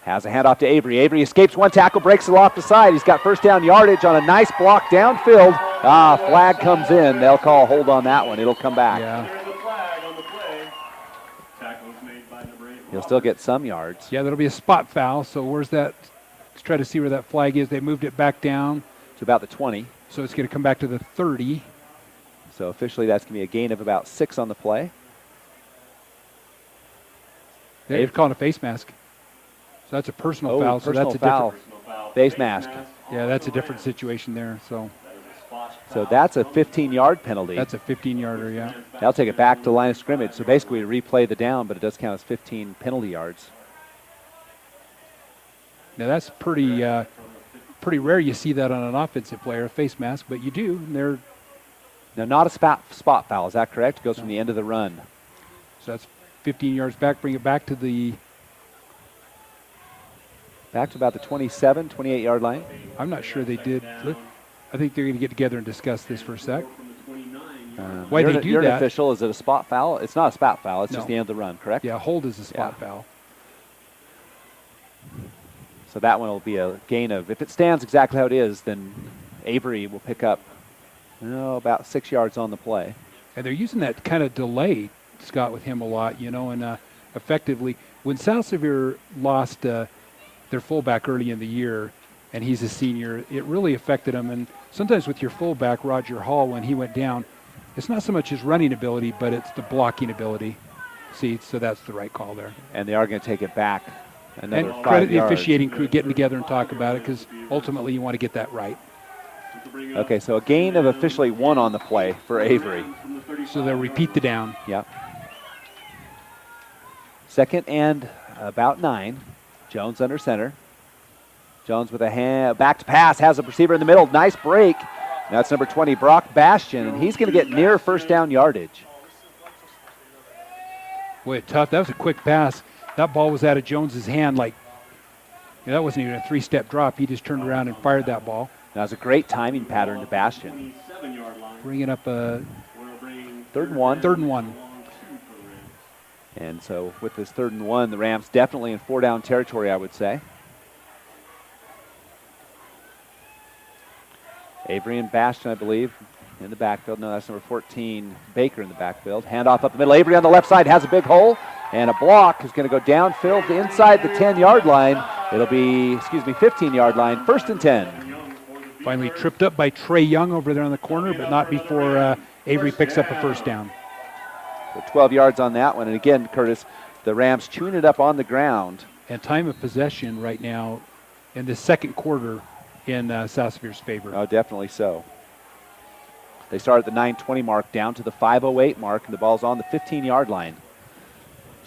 has a handoff to Avery. Avery escapes one tackle, breaks it off the side. He's got 1st down yardage on a nice block downfield. Flag comes in. They'll call a hold on that one. It'll come back. Yeah. He'll still get some yards. Yeah, that'll be a spot foul. So where's that? Let's try to see where that flag is. They moved it back down to about the 20. So it's going to come back to the 30. So officially that's going to be a gain of about 6 on the play. They're calling a face mask. So that's a personal foul. So that's a foul. Different face mask. Yeah, that's a different situation there. So that's a 15-yard penalty. That's a 15-yarder, yeah. They'll take it back to the line of scrimmage. So basically we replay the down, but it does count as 15 penalty yards. Now that's pretty rare you see that on an offensive player, a face mask, but you do. And they're now not a spot foul, is that correct? It goes from the end of the run. So that's 15 yards back, bring it back to about the 27, 28-yard line. I'm not sure they did. I think they're going to get together and discuss this for a sec. Why they do you're that? An official, is it a spot foul? It's not a spot foul, it's just the end of the run, correct? Yeah, hold is a spot foul. So that one will be a gain of, if it stands exactly how it is, then Avery will pick up about 6 yards on the play. And they're using that kind of delay, Scott, with him a lot, and effectively, when South Sevier lost their fullback early in the year, and he's a senior, it really affected him. And sometimes with your fullback, Roger Hall, when he went down, it's not so much his running ability, but it's the blocking ability. See, so that's the right call there. And they are going to take it back another 5 yards. And credit the officiating crew getting together and talk about it, because ultimately you want to get that right. Okay, so a gain of officially 1 on the play for Avery. So they'll repeat the down. Yep. 2nd and about 9. Jones under center. Jones with a back to pass, has a receiver in the middle. Nice break. That's number 20, Brock Bastian, and he's going to get near 1st down yardage. Boy, tough. That was a quick pass. That ball was out of Jones's hand. That wasn't even a 3-step drop. He just turned around and fired that ball. That was a great timing pattern to Bastian. Bringing up a 3rd and 1. 3rd and 1. And so with this 3rd and 1, the Rams definitely in 4-down territory, I would say. Avery and Bastian, I believe, in the backfield. No, that's number 14, Baker in the backfield. Handoff up the middle. Avery on the left side has a big hole, and a block is going to go downfield inside the 10-yard line. It'll be, 15-yard line, 1st and 10. Finally tripped up by Trey Young over there on the corner, but not before Avery picks up a 1st down. So 12 yards on that one. And again, Curtis, the Rams chewing it up on the ground. And time of possession right now in the 2nd quarter in South Sevier's favor. Oh, definitely so. They start at the 9:20 mark down to the 5:08 mark, and the ball's on the 15-yard line.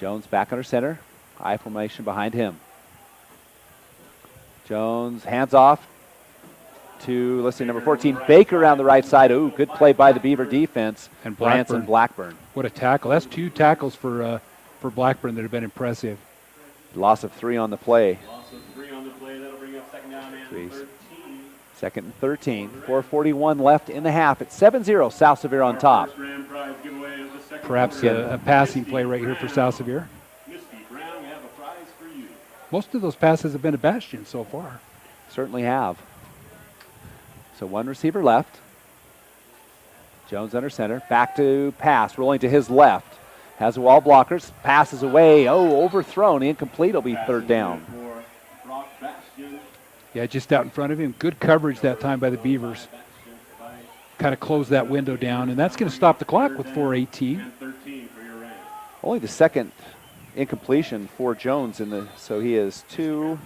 Jones back under center. I formation behind him. Jones hands off to, let's see, number 14, Baker around the right side. Ooh, good play by the Beaver defense. And Blackburn. What a tackle. That's 2 tackles for Blackburn that have been impressive. Loss of 3 on the play. Loss of 3 on the play. That'll bring up 2nd down and 13. 2nd and 13. 4:41 left in the half. It's 7-0, South Sevier on top. Perhaps a passing play right here for South Sevier. Most of those passes have been to Bastian so far. Certainly have. So 1 receiver left. Jones under center. Back to pass. Rolling to his left. Has the wall blockers. Passes away. Overthrown. Incomplete. It'll be 3rd down. Yeah, just out in front of him. Good coverage that time by the Beavers. kind of close that window down, and that's going to stop the clock with 4:18. Only the second incompletion for Jones so he is 2.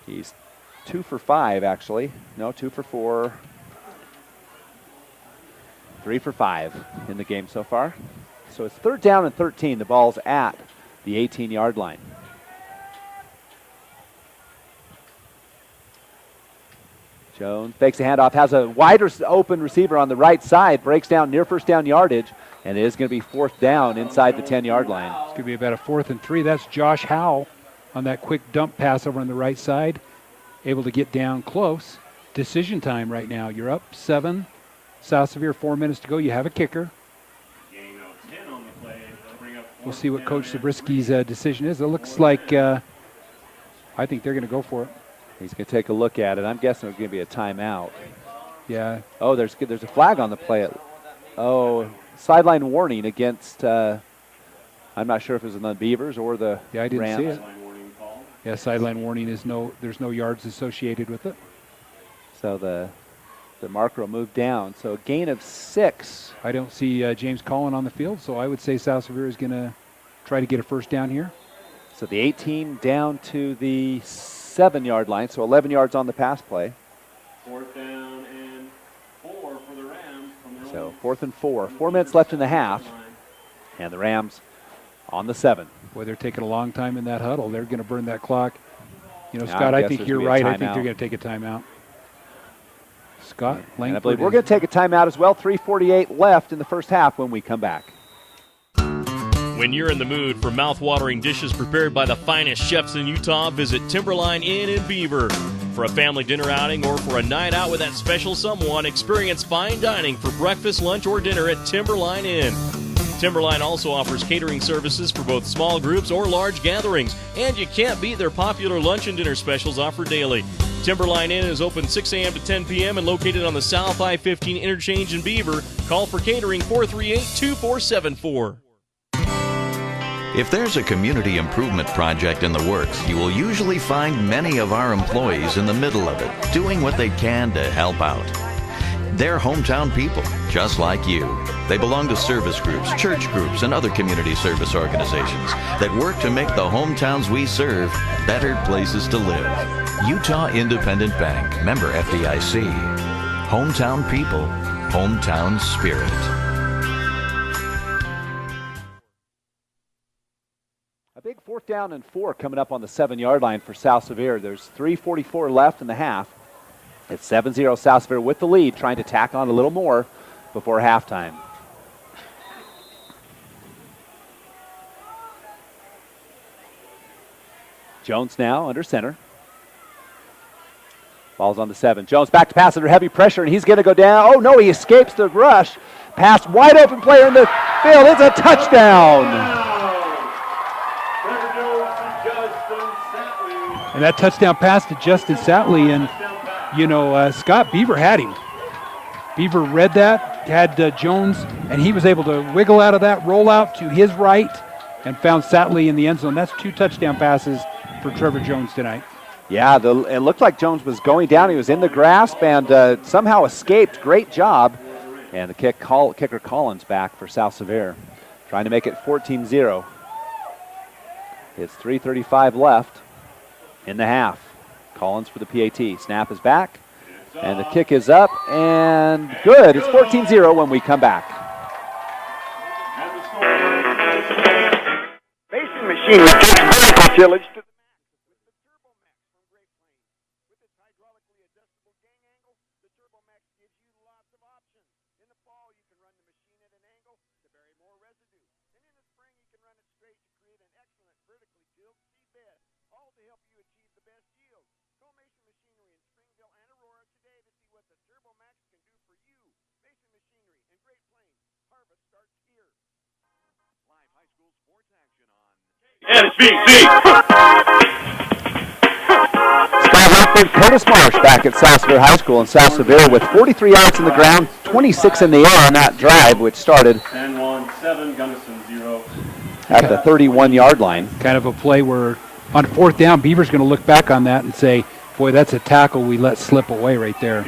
He's 2 for 5 actually. No, 2 for 4. 3 for 5 in the game so far. So it's 3rd down and 13. The ball's at the 18-yard line. Jones fakes a handoff, has a wider open receiver on the right side, breaks down near first down yardage, and it is going to be 4th down inside the 10-yard line. It's going to be about a 4th and 3. That's Josh Howe on that quick dump pass over on the right side, able to get down close. Decision time right now. You're up 7. South Sevier, 4 minutes to go. You have a kicker. We'll see what Coach Zabrisky's decision is. It looks like I think they're going to go for it. He's going to take a look at it. I'm guessing it's going to be a timeout. Yeah. Oh, there's a flag on the play. Sideline warning against, I'm not sure if it was on the Beavers or the Rams. Yeah, I didn't see it. Yeah, sideline warning is there's no yards associated with it. So the marker will move down. So a gain of 6. I don't see James Collin on the field, so I would say South Sevier is going to try to get a first down here. So the 18 down to the 7-yard line, so 11 yards on the pass play. 4th down and 4 for the Rams. So 4th and 4. 4 minutes left in the half, and the Rams on the 7. Boy, they're taking a long time in that huddle. They're going to burn that clock. You know, Yeah, Scott, I think there's you're gonna be a right. I think timeout. they're going to take a timeout. Scott And I Langford. believe we're going to take a timeout as well. 3:48 left in the first half when we come back. When you're in the mood for mouth-watering dishes prepared by the finest chefs in Utah, visit Timberline Inn in Beaver. For a family dinner outing or for a night out with that special someone, experience fine dining for breakfast, lunch, or dinner at Timberline Inn. Timberline also offers catering services for both small groups or large gatherings, and you can't beat their popular lunch and dinner specials offered daily. Timberline Inn is open 6 a.m. to 10 p.m. and located on the South I-15 interchange in Beaver. Call for catering 438-2474. If there's a community improvement project in the works, you will usually find many of our employees in the middle of it, doing what they can to help out. They're hometown people, just like you. They belong to service groups, church groups, and other community service organizations that work to make the hometowns we serve better places to live. Utah Independent Bank, member FDIC. Hometown people, hometown spirit. A big 4th down and 4 coming up on the 7-yard line for South Sevier. There's 3:44 left in the half. It's 7-0 South Sevier with the lead, trying to tack on a little more before halftime. Jones now under center. Ball's on the 7. Jones back to pass under heavy pressure, and he's going to go down. Oh, no, he escapes the rush. Pass, wide open player in the field. It's a touchdown. And that touchdown pass to Justin Satley, and, you know, Scott Beaver had him. Beaver read that, had Jones, and he was able to wiggle out of that, roll out to his right, and found Satley in the end zone. That's 2 touchdown passes for Trevor Jones tonight. Yeah, it looked like Jones was going down. He was in the grasp and somehow escaped. Great job. And the kicker Collins back for South Sevier, trying to make it 14-0. It's 3:35 left in the half. Collins for the PAT. Snap is back, and the kick is up, and good. It's 14-0 when we come back. Mason machinery takes vertical tillage to the Curtis Marsh back at South Sevier High School in South Sevier with 43 yards in the ground, 26 in the air on that drive, which started at the 31-yard line. Kind of a play where on 4th down, Beaver's going to look back on that and say, Boy, that's a tackle we let slip away right there.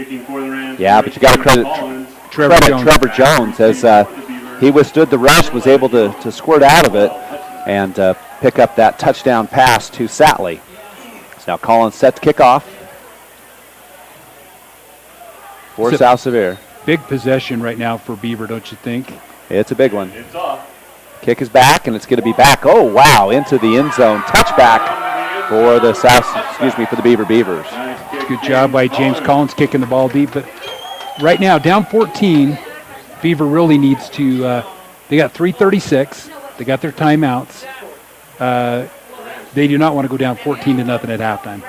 Yeah, but you got to credit Trevor Jones as he withstood the rush, was able to squirt out of it and pick up that touchdown pass to Satley. So now Collins set to kick off for South Sevier. Big possession right now for Beaver, don't you think? It's a big one. Kick is back, and it's going to be back. Oh, wow, into the end zone. Touchback for the for the Beaver Beavers. Good job by James Collins kicking the ball deep. But right now, down 14, Beaver really needs to, they got 3:36. They got their timeouts. They do not want to go down 14-0 at halftime.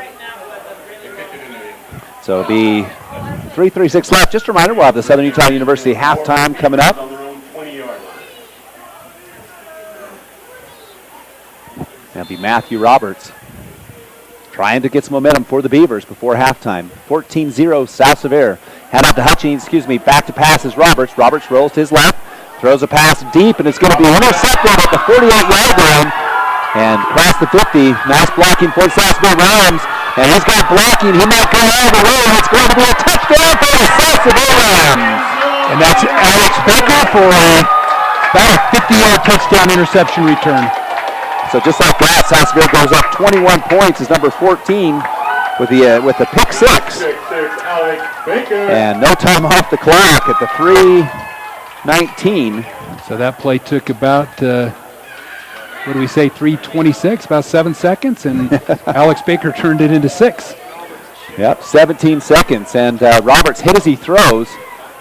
So it'll be 3:36 left. Just a reminder, we'll have the Southern Utah University halftime coming up. That'll be Matthew Roberts trying to get some momentum for the Beavers before halftime. 14-0 South Sevier. Hand out to Hutchings, back to pass is Roberts. Roberts rolls to his left, throws a pass deep, and it's going to be intercepted at the 48-yard line and across the 50. Nice blocking for the South Sevier Rams, and he's got blocking. He might go all the way, and it's going to be a touchdown for the South Sevier Rams. And that's Alex Baker for about a 50-yard touchdown interception return. So just like that, South Sevier goes up 21 points as number 14 with the pick six. And no time off the clock at the 3:19. So that play took about, 3:26, about 7 seconds, and Alex Baker turned it into 6. Yep, 17 seconds, and Roberts hit as he throws,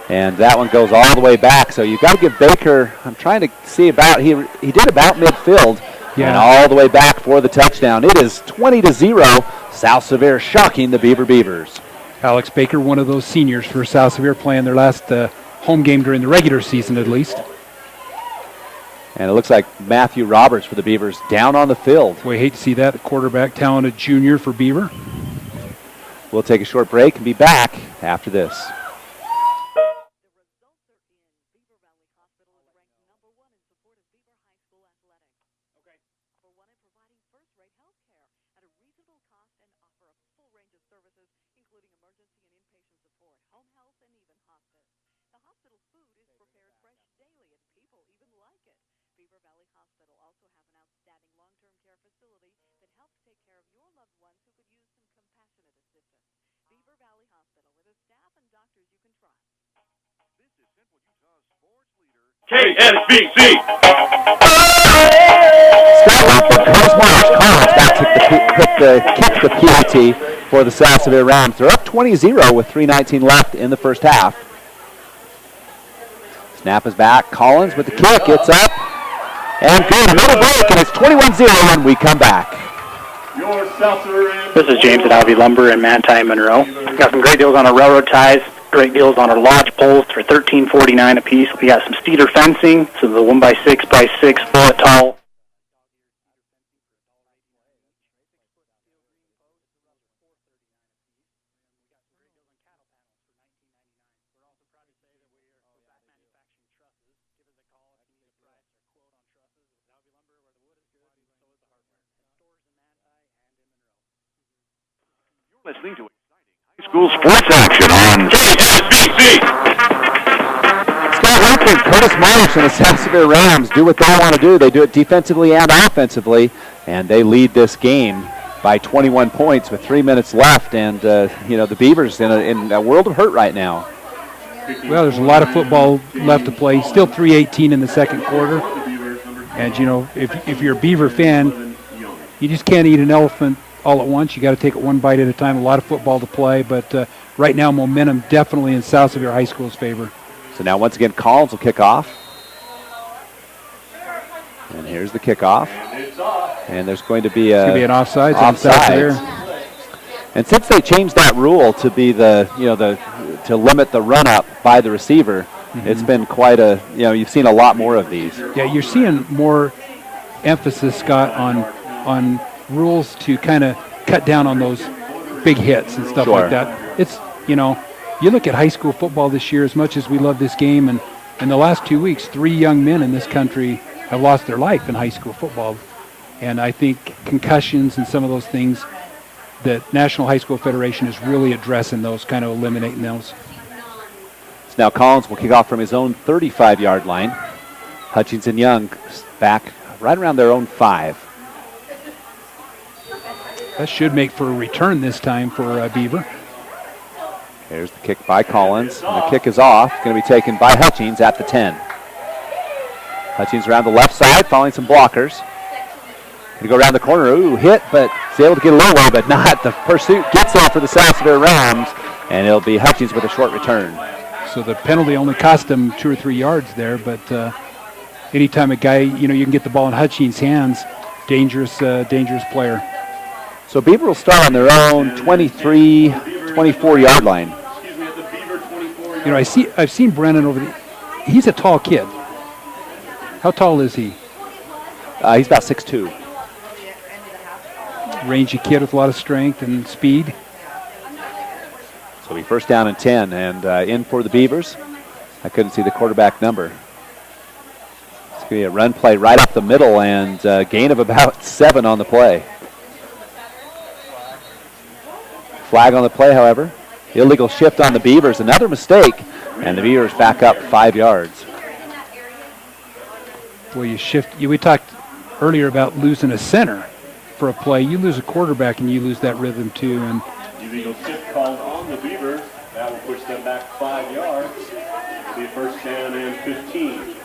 and that one goes all the way back. So you've got to give Baker, I'm trying to see about, he did about midfield. Yeah. And all the way back for the touchdown. It is 20-0. South Sevier shocking the Beaver Beavers. Alex Baker, one of those seniors for South Sevier, playing their last home game during the regular season at least. And it looks like Matthew Roberts for the Beavers down on the field. We hate to see that, quarterback, talented junior for Beaver. We'll take a short break and be back after this. KSBC. Collins back kick the PAT for the South Sevier Rams. They're up 20-0 with 3:19 left in the first half. Snap is back. Collins with the kick. It's up. And good. Another break, and it's 21-0 when we come back. This is James at Ivy Lumber in Manti, Monroe. Got some great deals on our railroad ties. Great deals on our lodge poles for $13.49 a piece. We got some cedar fencing, so the 1x6x6 foot tall. Listening to high school sports action on KSBC. Scott Lincoln, Curtis Marsh, and the South Sevier Rams do what they want to do. They do it defensively and offensively, and they lead this game by 21 points with 3 minutes left. And the Beavers in a world of hurt right now. Well, there's a lot of football left to play. Still 3:18 in the second quarter. And if you're a Beaver fan, you just can't eat an elephant all at once. You got to take it one bite at a time. A lot of football to play, but right now momentum definitely in South Sevier High School's favor. So now once again Collins will kick off. And here's the kickoff. And there's going to be an offside on South Sevier. And since they changed that rule to be to limit the run up by the receiver, it's been quite you've seen a lot more of these. Yeah, you're seeing more emphasis, Scott, on rules to kind of cut down on those big hits and stuff like that. It's, you look at high school football this year, as much as we love this game, and in the last 2 weeks, 3 young men in this country have lost their life in high school football. And I think concussions and some of those things, the National High School Federation is really addressing those, kind of eliminating those. So now Collins will kick off from his own 35-yard line. Hutchins and Young back right around their own 5. That should make for a return this time for Beaver. Here's the kick by Collins. And the kick is off. Going to be taken by Hutchins at the 10. Hutchins around the left side, following some blockers. Going to go around the corner. Ooh, hit, but he's able to get a little way, but not. The pursuit gets there for the South Sevier Rams, and it'll be Hutchins with a short return. So the penalty only cost him 2 or 3 yards there, but anytime a guy, you can get the ball in Hutchins' hands, dangerous player. So Beaver will start on their own 23, 24-yard line. I've seen Brennan over he's a tall kid. How tall is he? He's about 6'2". Rangy kid with a lot of strength and speed. So it'll be first down and 10, and in for the Beavers. I couldn't see the quarterback number. It's going to be a run play right up the middle, and gain of about 7 on the play. Flag on the play, however. Illegal shift on the Beavers, another mistake, and the Beavers back up 5 yards. Well, we talked earlier about losing a center for a play. You lose a quarterback and you lose that rhythm too. And illegal shift called on the Beavers. That will push them back 5 yards. It'll be first down and 15.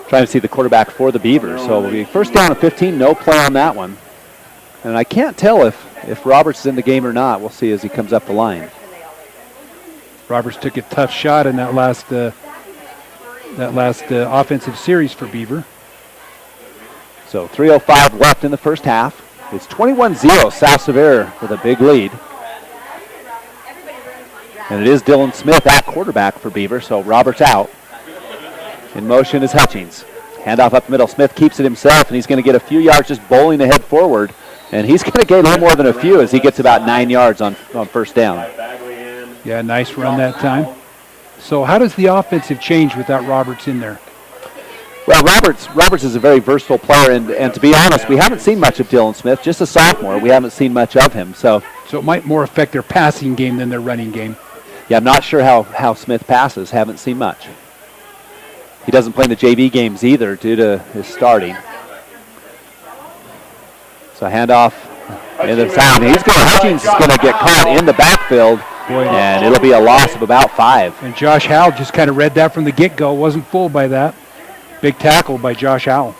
Trying to see the quarterback for the Beavers. So it'll be first down and 15, no play on that one. And I can't tell if Roberts is in the game or not. We'll see as he comes up the line. Roberts took a tough shot in that last offensive series for Beaver. So 3:05 left in the first half. It's 21-0, South Sevier with a big lead. And it is Dylan Smith at quarterback for Beaver, so Roberts out. In motion is Hutchins. Handoff up the middle. Smith keeps it himself, and he's going to get a few yards just bowling ahead forward. And he's going to gain a little more than a few as he gets about 9 yards on first down. Yeah, nice run that time. So how does the offensive change without Roberts in there? Well, Roberts is a very versatile player, and to be honest, we haven't seen much of Dylan Smith. Just a sophomore, we haven't seen much of him. So it might more affect their passing game than their running game. Yeah, I'm not sure how Smith passes. Haven't seen much. He doesn't play in the JV games either due to his starting. So handoff in the sound. Hutchins is going to get caught in the backfield, and it'll be a loss of about 5. And Josh Howell just kind of read that from the get-go. Wasn't fooled by that. Big tackle by Josh Howell.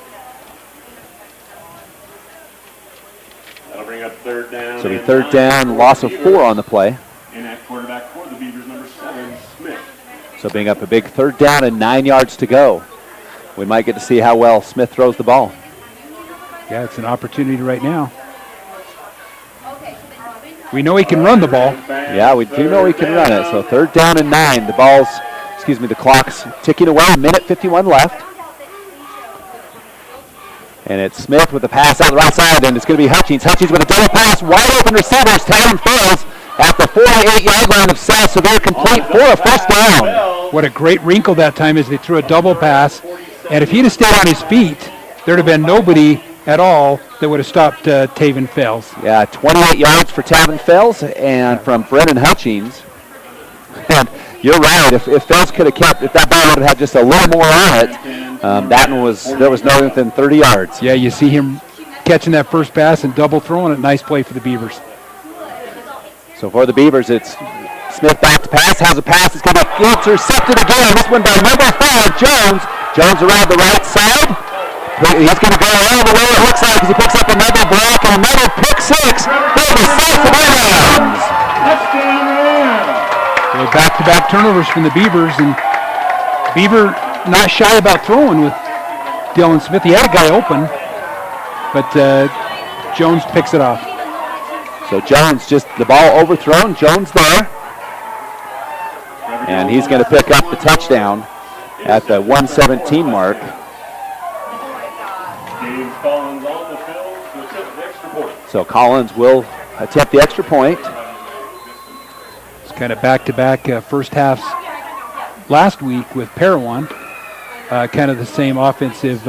That'll bring up third down. So it'll be third down, loss of 4 on the play. And at quarterback for the Beavers, number 7, Smith. So bring up a big third down and 9 yards to go. We might get to see how well Smith throws the ball. Yeah, it's an opportunity right now. We know he can run the ball. Yeah, we do know he can run it. So third down and 9. The clock's ticking away. 1:51 left. And it's Smith with the pass out the right side, and it's going to be Hutchins. Hutchins with a double pass, wide open receivers. Tatum Fails at the 48-yard line of South Sevier, complete for a first down. What a great wrinkle that time as they threw a double pass. And if he'd have stayed on his feet, there'd have been nobody at all that would have stopped Taven Fails. Yeah, 28 yards for Taven Fails and from Brennan Hutchins. And you're right. If Fails could have kept, if that ball would have had just a little more on it, there was no within 30 yards. Yeah, you see him catching that first pass and double throwing it. Nice play for the Beavers. So for the Beavers, it's Smith back to pass, has a pass. It's going to be intercepted again. This one by number 5, Jones. Jones around the right side. He's going to go all the way, it looks like, as he picks up another block and another pick 6 for the South Sevier Rams. Back-to-back turnovers from the Beavers, and Beaver not shy about throwing with Dylan Smith. He had a guy open, but Jones picks it off. So Jones, just the ball overthrown. Jones there. And he's going to pick up the touchdown at the 1:17 mark. So Collins will attempt the extra point. It's kind of back-to-back first halves last week with Parowan. Kind of the same offensive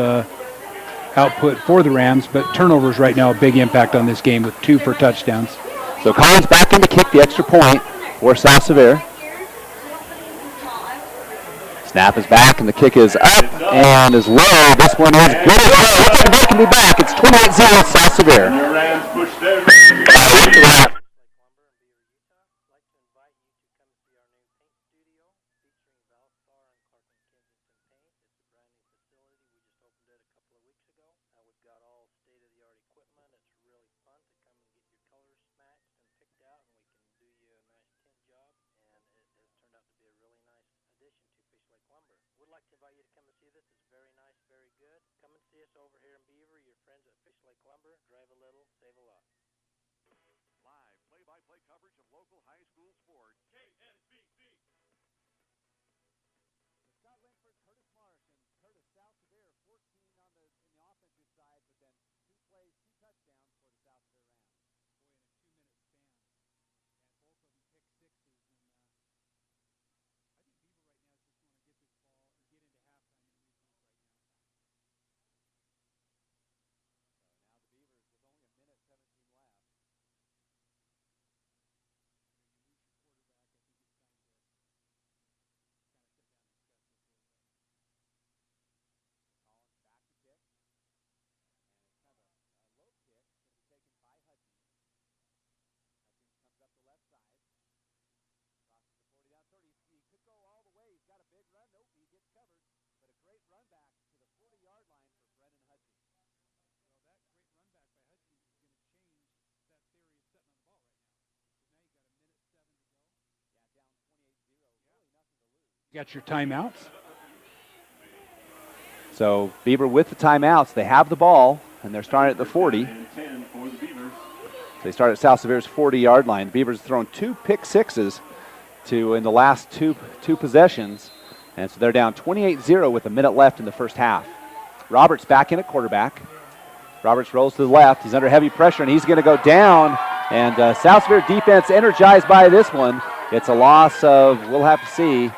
output for the Rams, but turnovers right now a big impact on this game with 2 for touchdowns. So Collins back in to kick the extra point for South Sevier. Snap is back, and the kick is up and is low. This one is good as well. Looks like the ball can be back. It's 28-0 South Sevier. You got your timeouts. So Beaver with the timeouts. They have the ball, and they're starting at the 40. They start at South Sevier's 40-yard line. The Beavers have thrown 2 pick sixes in the last two possessions, and so they're down 28-0 with a minute left in the first half. Roberts back in at quarterback. Roberts rolls to the left. He's under heavy pressure, and he's going to go down. And South Sevier defense energized by this one. It's a loss of, we'll have to see,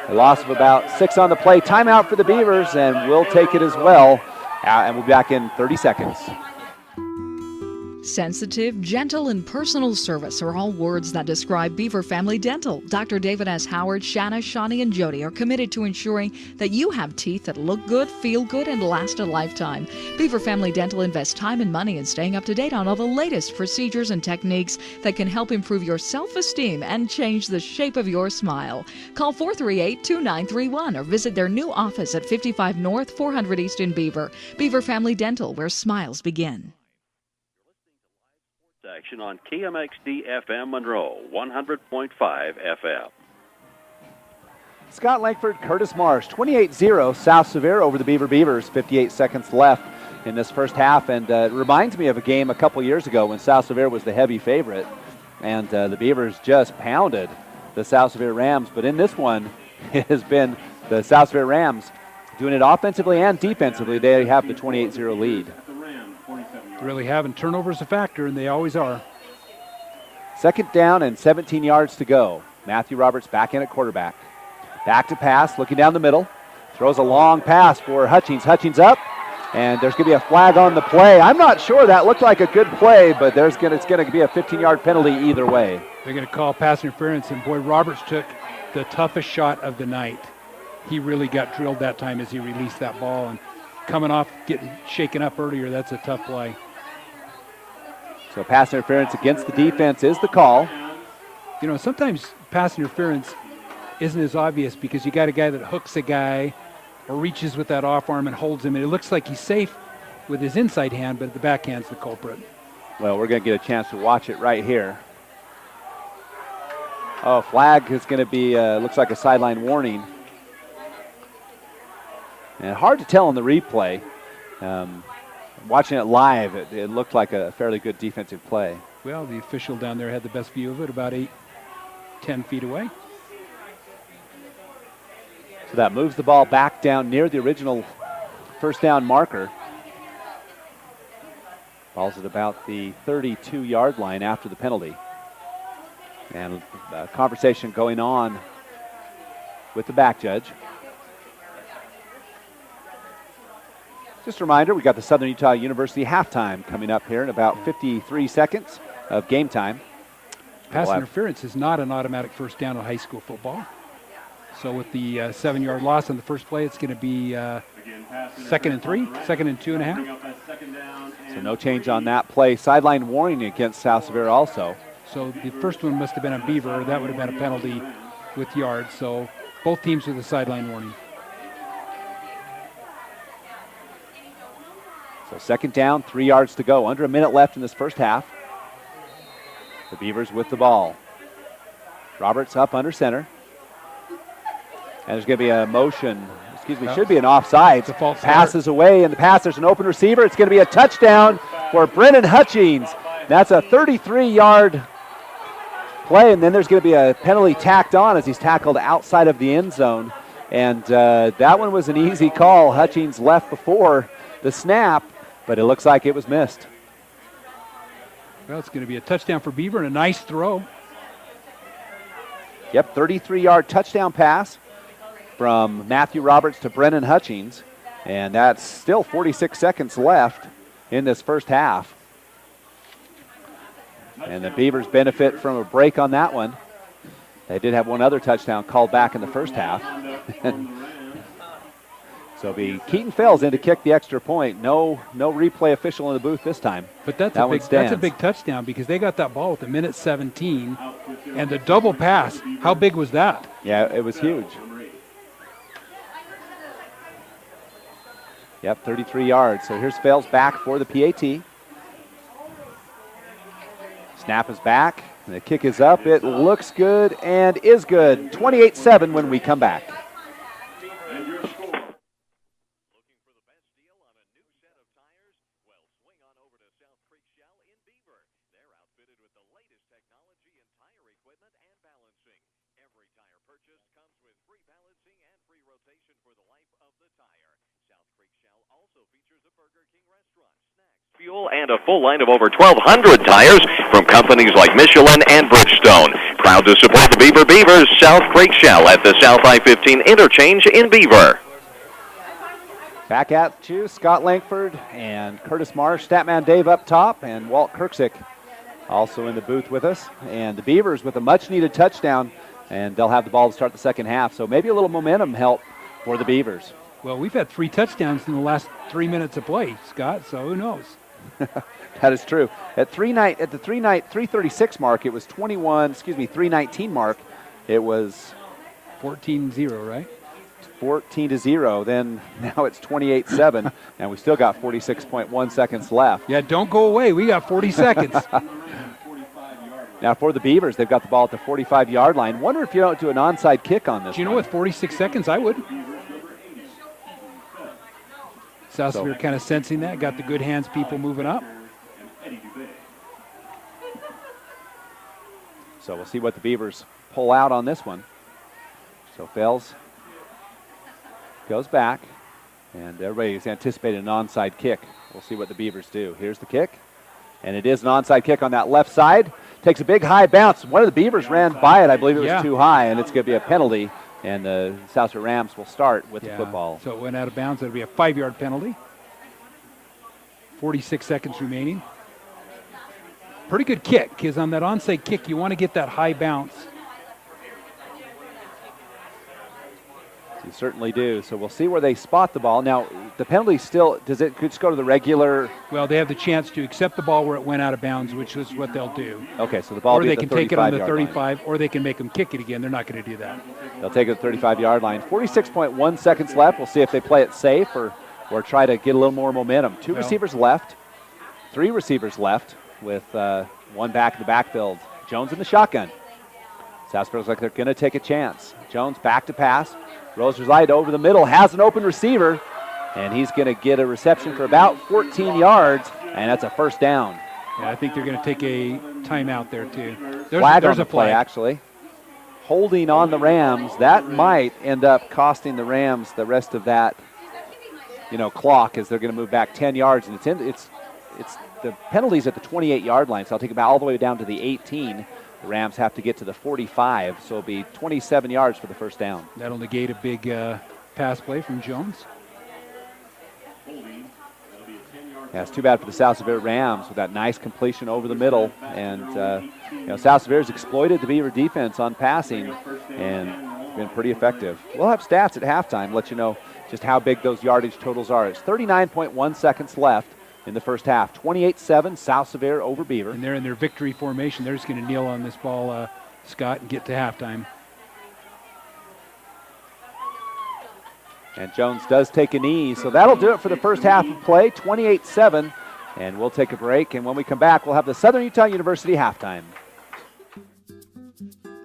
a loss of about 6 on the play. Timeout for the Beavers, and we'll take it as well. And we'll be back in 30 seconds. Sensitive, gentle, and personal service are all words that describe Beaver Family Dental. Dr. David S. Howard, Shanna, Shawnee, and Jody are committed to ensuring that you have teeth that look good, feel good, and last a lifetime. Beaver Family Dental invests time and money in staying up to date on all the latest procedures and techniques that can help improve your self-esteem and change the shape of your smile. Call 438-2931 or visit their new office at 55 North, 400 East in Beaver. Beaver Family Dental, where smiles begin. Action on KMXD FM Monroe, 100.5 FM. Scott Langford, Curtis Marsh, 28-0 South Sevier over the Beaver Beavers. 58 seconds left in this first half, and it reminds me of a game a couple years ago when South Sevier was the heavy favorite, and the Beavers just pounded the South Sevier Rams. But in this one, it has been the South Sevier Rams doing it offensively and defensively. They have the 28-0 lead. Really having turnovers a factor, and they always are. Second down and 17 yards to go. Matthew Roberts back in at quarterback. Back to pass, looking down the middle. Throws a long pass for Hutchings. Hutchings up, and there's going to be a flag on the play. I'm not sure. That looked like a good play, but it's going to be a 15-yard penalty either way. They're going to call pass interference, and boy, Roberts took the toughest shot of the night. He really got drilled that time as he released that ball, and coming off, getting shaken up earlier, that's a tough play. So pass interference against the defense is the call. You know, sometimes pass interference isn't as obvious because you got a guy that hooks a guy or reaches with that off arm and holds him, and it looks like he's safe with his inside hand, but the backhand's the culprit. Well, we're going to get a chance to watch it right here. Oh, flag is going to be, looks like a sideline warning. And hard to tell in the replay. Watching it live, it looked like a fairly good defensive play. Well, the official down there had the best view of it, about 10 feet away. So that moves the ball back down near the original first down marker. Ball's at about the 32-yard line after the penalty. And a conversation going on with the back judge. Just a reminder, we got the Southern Utah University halftime coming up here in about 53 seconds of game time. Pass interference is not an automatic first down in high school football. So with the 7-yard loss on the first play, it's going to be 2nd and 3, 2nd and 2.5. So no change on that play. Sideline warning against South Sevier also. So the first one must have been on Beaver. That would have been a penalty with yards. So both teams with a sideline warning. So 2nd down, 3 yards to go. Under a minute left in this first half. The Beavers with the ball. Roberts up under center. And there's going to be a motion. Should be an offside. Passes away, and the pass, there's an open receiver. It's going to be a touchdown for Brennan Hutchings. That's a 33-yard play, and then there's going to be a penalty tacked on as he's tackled outside of the end zone. And that one was an easy call. Hutchings left before the snap, but it looks like it was missed. Well, it's going to be a touchdown for Beaver and a nice throw. Yep, 33-yard touchdown pass from Matthew Roberts to Brennan Hutchings, and that's still 46 seconds left in this first half. And the Beavers benefit from a break on that one. They did have one other touchdown called back in the first half. So it'll be Keaton Fales in to kick the extra point. No replay official in the booth this time. But that's a big touchdown because they got that ball with 1:17, and the double pass. How big was that? Yeah, it was huge. Yep, 33 yards. So here's Fales back for the PAT. Snap is back. And the kick is up. It looks good and is good. 28-7 when we come back. Fuel and a full line of over 1,200 tires from companies like Michelin and Bridgestone. Proud to support the Beaver Beavers, South Creek Shell at the South I-15 interchange in Beaver. Back at you, Scott Langford and Curtis Marsh, Statman Dave up top, and Walt Kirksick also in the booth with us. And the Beavers with a much-needed touchdown, and they'll have the ball to start the second half. So maybe a little momentum help for the Beavers. Well, we've had 3 touchdowns in the last 3 minutes of play, Scott, so who knows? That is true. At the 3:36 mark, it was 3:19 mark, it was 14-0, right? 14-0. Then now it's 28-7, and we still got 46.1 seconds left. Yeah, don't go away. We got 40 seconds. Now for the Beavers, they've got the ball at the 45-yard line. Wonder if you don't do an onside kick on this. Do you know, with 46 seconds, I would. South Sevier kind of sensing that, got the good hands people moving up. So we'll see what the Beavers pull out on this one. So Fales goes back, and everybody's anticipating an onside kick. We'll see what the Beavers do. Here's the kick, and it is an onside kick on that left side. Takes a big high bounce. One of the Beavers ran by it. I believe it was too high, and it's going to be a penalty. And the South Sevier Rams will start with the football. So it went out of bounds. It'll be a 5-yard penalty. 46 seconds remaining. Pretty good kick, because on that onside kick, you want to get that high bounce. You certainly do. So we'll see where they spot the ball. Now, the penalty still, does it just go to the regular? Well, they have the chance to accept the ball where it went out of bounds, which is what they'll do. Okay, so the ball or they can take it on the 35, line. or they can make them kick it again. They're not going to do that. They'll take it at the 35-yard line. 46.1 seconds left. We'll see if they play it safe or try to get a little more momentum. 2 receivers left, 3 receivers left with one back in the backfield. Jones in the shotgun. South Sevier looks like they're going to take a chance. Jones back to pass. Roserslight over the middle, has an open receiver, and he's going to get a reception for about 14 yards, and that's a first down. Yeah, I think they're going to take a timeout there, too. There's a play, actually. Holding on the Rams. That might end up costing the Rams the rest of that, clock, as they're going to move back 10 yards, and it's the penalty's at the 28-yard line, so I'll take it all the way down to the 18. The Rams have to get to the 45, so it'll be 27 yards for the first down. That'll negate a big pass play from Jones. Yeah, it's too bad for the South Sevier Rams with that nice completion over the middle. And, South Sevier's exploited the Beaver defense on passing and been pretty effective. We'll have stats at halftime, let you know just how big those yardage totals are. It's 39.1 seconds left in the first half. 28-7, South Sevier over Beaver. And they're in their victory formation. They're just going to kneel on this ball, Scott, and get to halftime. And Jones does take a knee, so that'll do it for the first half of play, 28-7. And we'll take a break, and when we come back, we'll have the Southern Utah University halftime.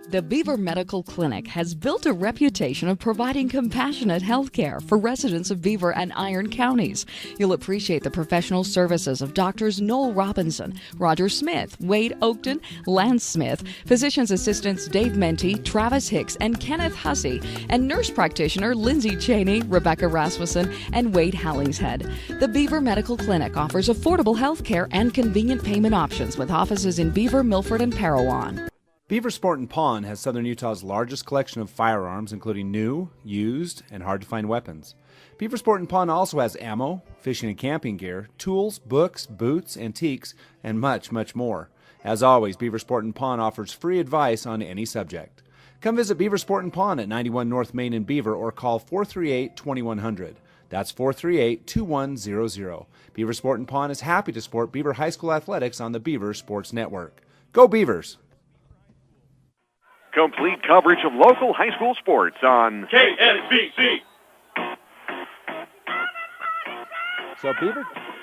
The Beaver Medical Clinic has built a reputation of providing compassionate health care for residents of Beaver and Iron counties. You'll appreciate the professional services of Doctors Noel Robinson, Roger Smith, Wade Oakton, Lance Smith, physician's assistants Dave Menti, Travis Hicks, and Kenneth Hussey, and nurse practitioner Lindsay Cheney, Rebecca Rasmussen, and Wade Hallingshead. The Beaver Medical Clinic offers affordable health care and convenient payment options with offices in Beaver, Milford, and Parowan. Beaver Sport and Pawn has Southern Utah's largest collection of firearms, including new, used, and hard-to-find weapons. Beaver Sport and Pawn also has ammo, fishing and camping gear, tools, books, boots, antiques, and much, much more. As always, Beaver Sport and Pawn offers free advice on any subject. Come visit Beaver Sport and Pawn at 91 North Main in Beaver or call 438-2100. That's 438-2100. Beaver Sport and Pawn is happy to support Beaver High School athletics on the Beaver Sports Network. Go Beavers! Complete coverage of local high school sports on KSBC. So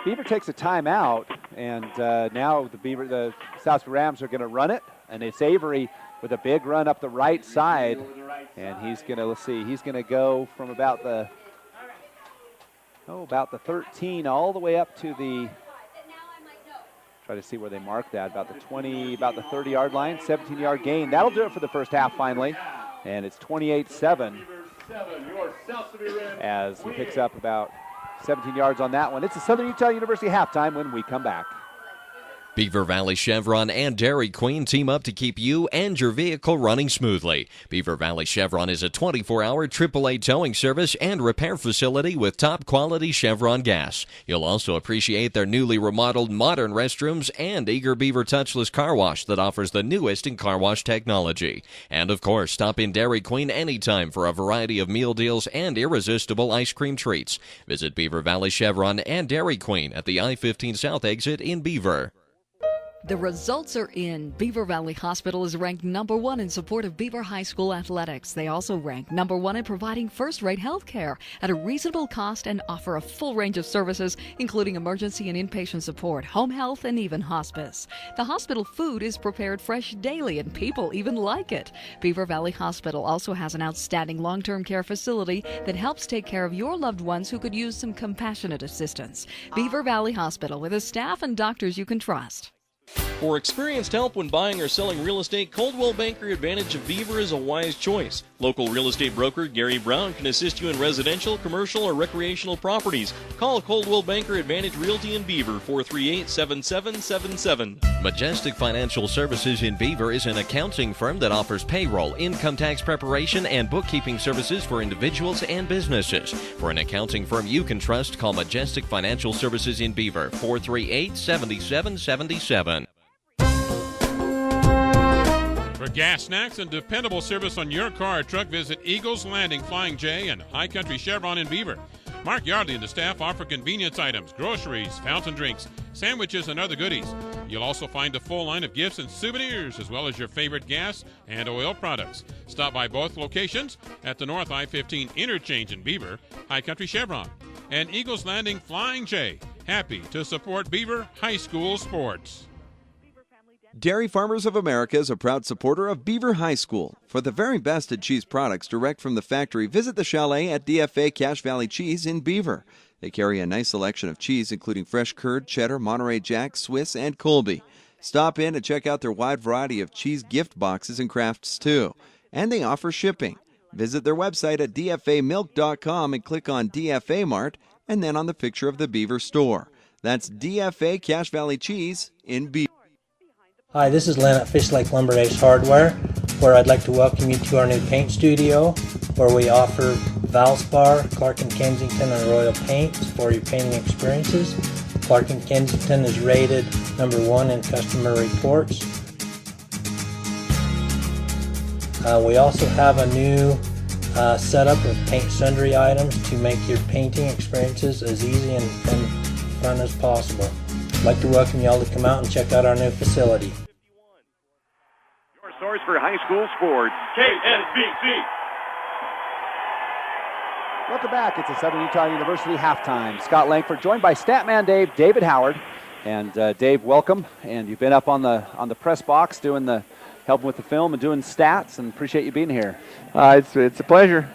Beaver takes a timeout, and now the South Sevier Rams are going to run it, and it's Avery with a big run up the right side, and he's going to go from about the 13 all the way up to the, try to see where they mark that, about the 30-yard line, 17-yard gain. That'll do it for the first half finally, and it's 28-7 as he picks up about 17 yards on that one. It's the Southern Utah University halftime when we come back. Beaver Valley Chevron and Dairy Queen team up to keep you and your vehicle running smoothly. Beaver Valley Chevron is a 24-hour AAA towing service and repair facility with top-quality Chevron gas. You'll also appreciate their newly remodeled modern restrooms and Eager Beaver touchless car wash that offers the newest in car wash technology. And, of course, stop in Dairy Queen anytime for a variety of meal deals and irresistible ice cream treats. Visit Beaver Valley Chevron and Dairy Queen at the I-15 South exit in Beaver. The results are in. Beaver Valley Hospital is ranked #1 in support of Beaver High School athletics. They also rank #1 in providing first-rate health care at a reasonable cost and offer a full range of services, including emergency and inpatient support, home health, and even hospice. The hospital food is prepared fresh daily, and people even like it. Beaver Valley Hospital also has an outstanding long-term care facility that helps take care of your loved ones who could use some compassionate assistance. Beaver Valley Hospital, with a staff and doctors you can trust. For experienced help when buying or selling real estate, Coldwell Banker Advantage of Beaver is a wise choice. Local real estate broker Gary Brown can assist you in residential, commercial, or recreational properties. Call Coldwell Banker Advantage Realty in Beaver, 438-7777. Majestic Financial Services in Beaver is an accounting firm that offers payroll, income tax preparation, and bookkeeping services for individuals and businesses. For an accounting firm you can trust, call Majestic Financial Services in Beaver, 438-7777. For gas, snacks, and dependable service on your car or truck, visit Eagles Landing Flying J and High Country Chevron in Beaver. Mark Yardley and the staff offer convenience items, groceries, fountain drinks, sandwiches, and other goodies. You'll also find a full line of gifts and souvenirs, as well as your favorite gas and oil products. Stop by both locations at the North I-15 Interchange in Beaver, High Country Chevron, and Eagles Landing Flying J. Happy to support Beaver High School sports. Dairy Farmers of America is a proud supporter of Beaver High School. For the very best in cheese products direct from the factory, visit the chalet at DFA Cache Valley Cheese in Beaver. They carry a nice selection of cheese, including fresh curd, cheddar, Monterey Jack, Swiss, and Colby. Stop in and check out their wide variety of cheese gift boxes and crafts, too. And they offer shipping. Visit their website at dfamilk.com and click on DFA Mart, and then on the picture of the Beaver store. That's DFA Cache Valley Cheese in Beaver. Hi, this is Len at Fish Lake Lumber Ace Hardware, where I'd like to welcome you to our new paint studio, where we offer Valspar, Clark & Kensington, and Royal paints for your painting experiences. Clark and Kensington is rated number 1 in customer reports. We also have a new setup of paint sundry items to make your painting experiences as easy and fun as possible. I'd like to welcome you all to come out and check out our new facility. Your source for high school sports, KSBC. Welcome back. It's a Southern Utah University halftime. Scott Langford joined by Statman David Howard. And Dave, welcome. And you've been up on the press box doing helping with the film and doing stats, and appreciate you being here. It's a pleasure.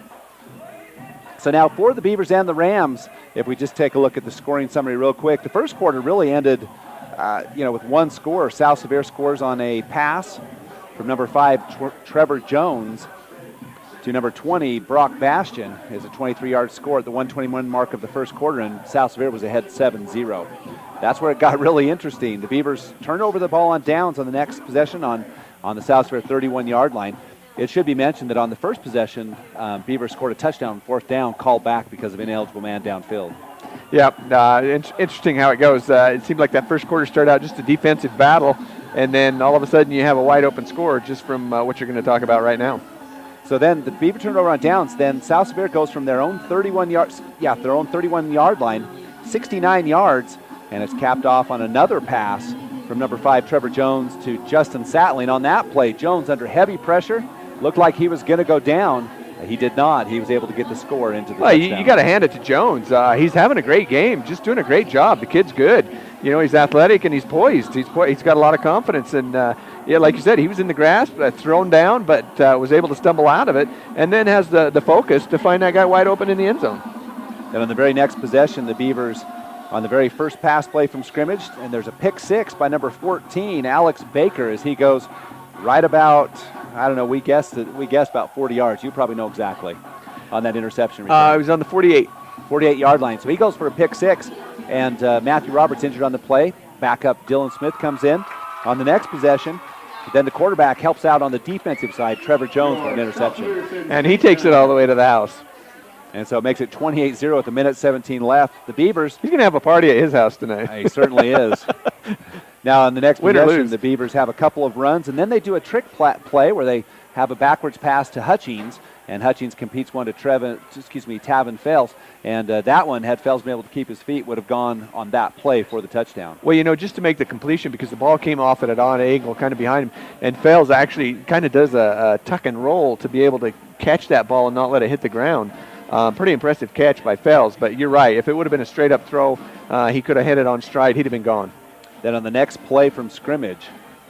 So now for the Beavers and the Rams, if we just take a look at the scoring summary real quick, the first quarter really ended with one score. South Sevier scores on a pass from number 5, Trevor Jones, to number 20, Brock Bastian, is a 23-yard score at the 1:21 mark of the first quarter, and South Sevier was ahead 7-0. That's where it got really interesting. The Beavers turned over the ball on downs on the next possession on the South Sevier 31-yard line. It should be mentioned that on the first possession, Beavers scored a touchdown, fourth down, called back because of ineligible man downfield. Yeah, interesting how it goes. It seemed like that first quarter started out just a defensive battle, and then all of a sudden you have a wide open score just from what you're going to talk about right now. So then the Beaver turned over on downs. Then South Sevier goes from their own 31-yard line, 69 yards, and it's capped off on another pass from number 5, Trevor Jones, to Justin Sattling. On that play, Jones under heavy pressure, looked like he was going to go down. He did not. He was able to get the score into the touchdown. You got to hand it to Jones. He's having a great game, just doing a great job. The kid's good. He's athletic and he's poised. He's got a lot of confidence. And, like you said, he was in the grasp, thrown down, but was able to stumble out of it, and then has the focus to find that guy wide open in the end zone. And on the very next possession, the Beavers, on the very first pass play from scrimmage, and there's a pick 6 by number 14, Alex Baker, as he goes right about, I don't know, we guessed about 40 yards. You probably know exactly on that interception return. He was on the 48-yard line. So he goes for a pick 6, and Matthew Roberts injured on the play. Backup Dylan Smith comes in on the next possession. Then the quarterback helps out on the defensive side, Trevor Jones, for an interception. And he takes it all the way to the house. And so it makes it 28-0 with a minute 17 left. The Beavers... He's going to have a party at his house tonight. He certainly is. Now, on the next possession, the Beavers have a couple of runs, and then they do a trick play where they have a backwards pass to Hutchings, and Hutchings competes one to Tavin Fels, and that one, had Fels been able to keep his feet, would have gone on that play for the touchdown. Well, just to make the completion, because the ball came off at an odd angle kind of behind him, and Fels actually kind of does a tuck and roll to be able to catch that ball and not let it hit the ground. Pretty impressive catch by Fels, but you're right. If it would have been a straight-up throw, he could have hit it on stride. He'd have been gone. Then on the next play from scrimmage,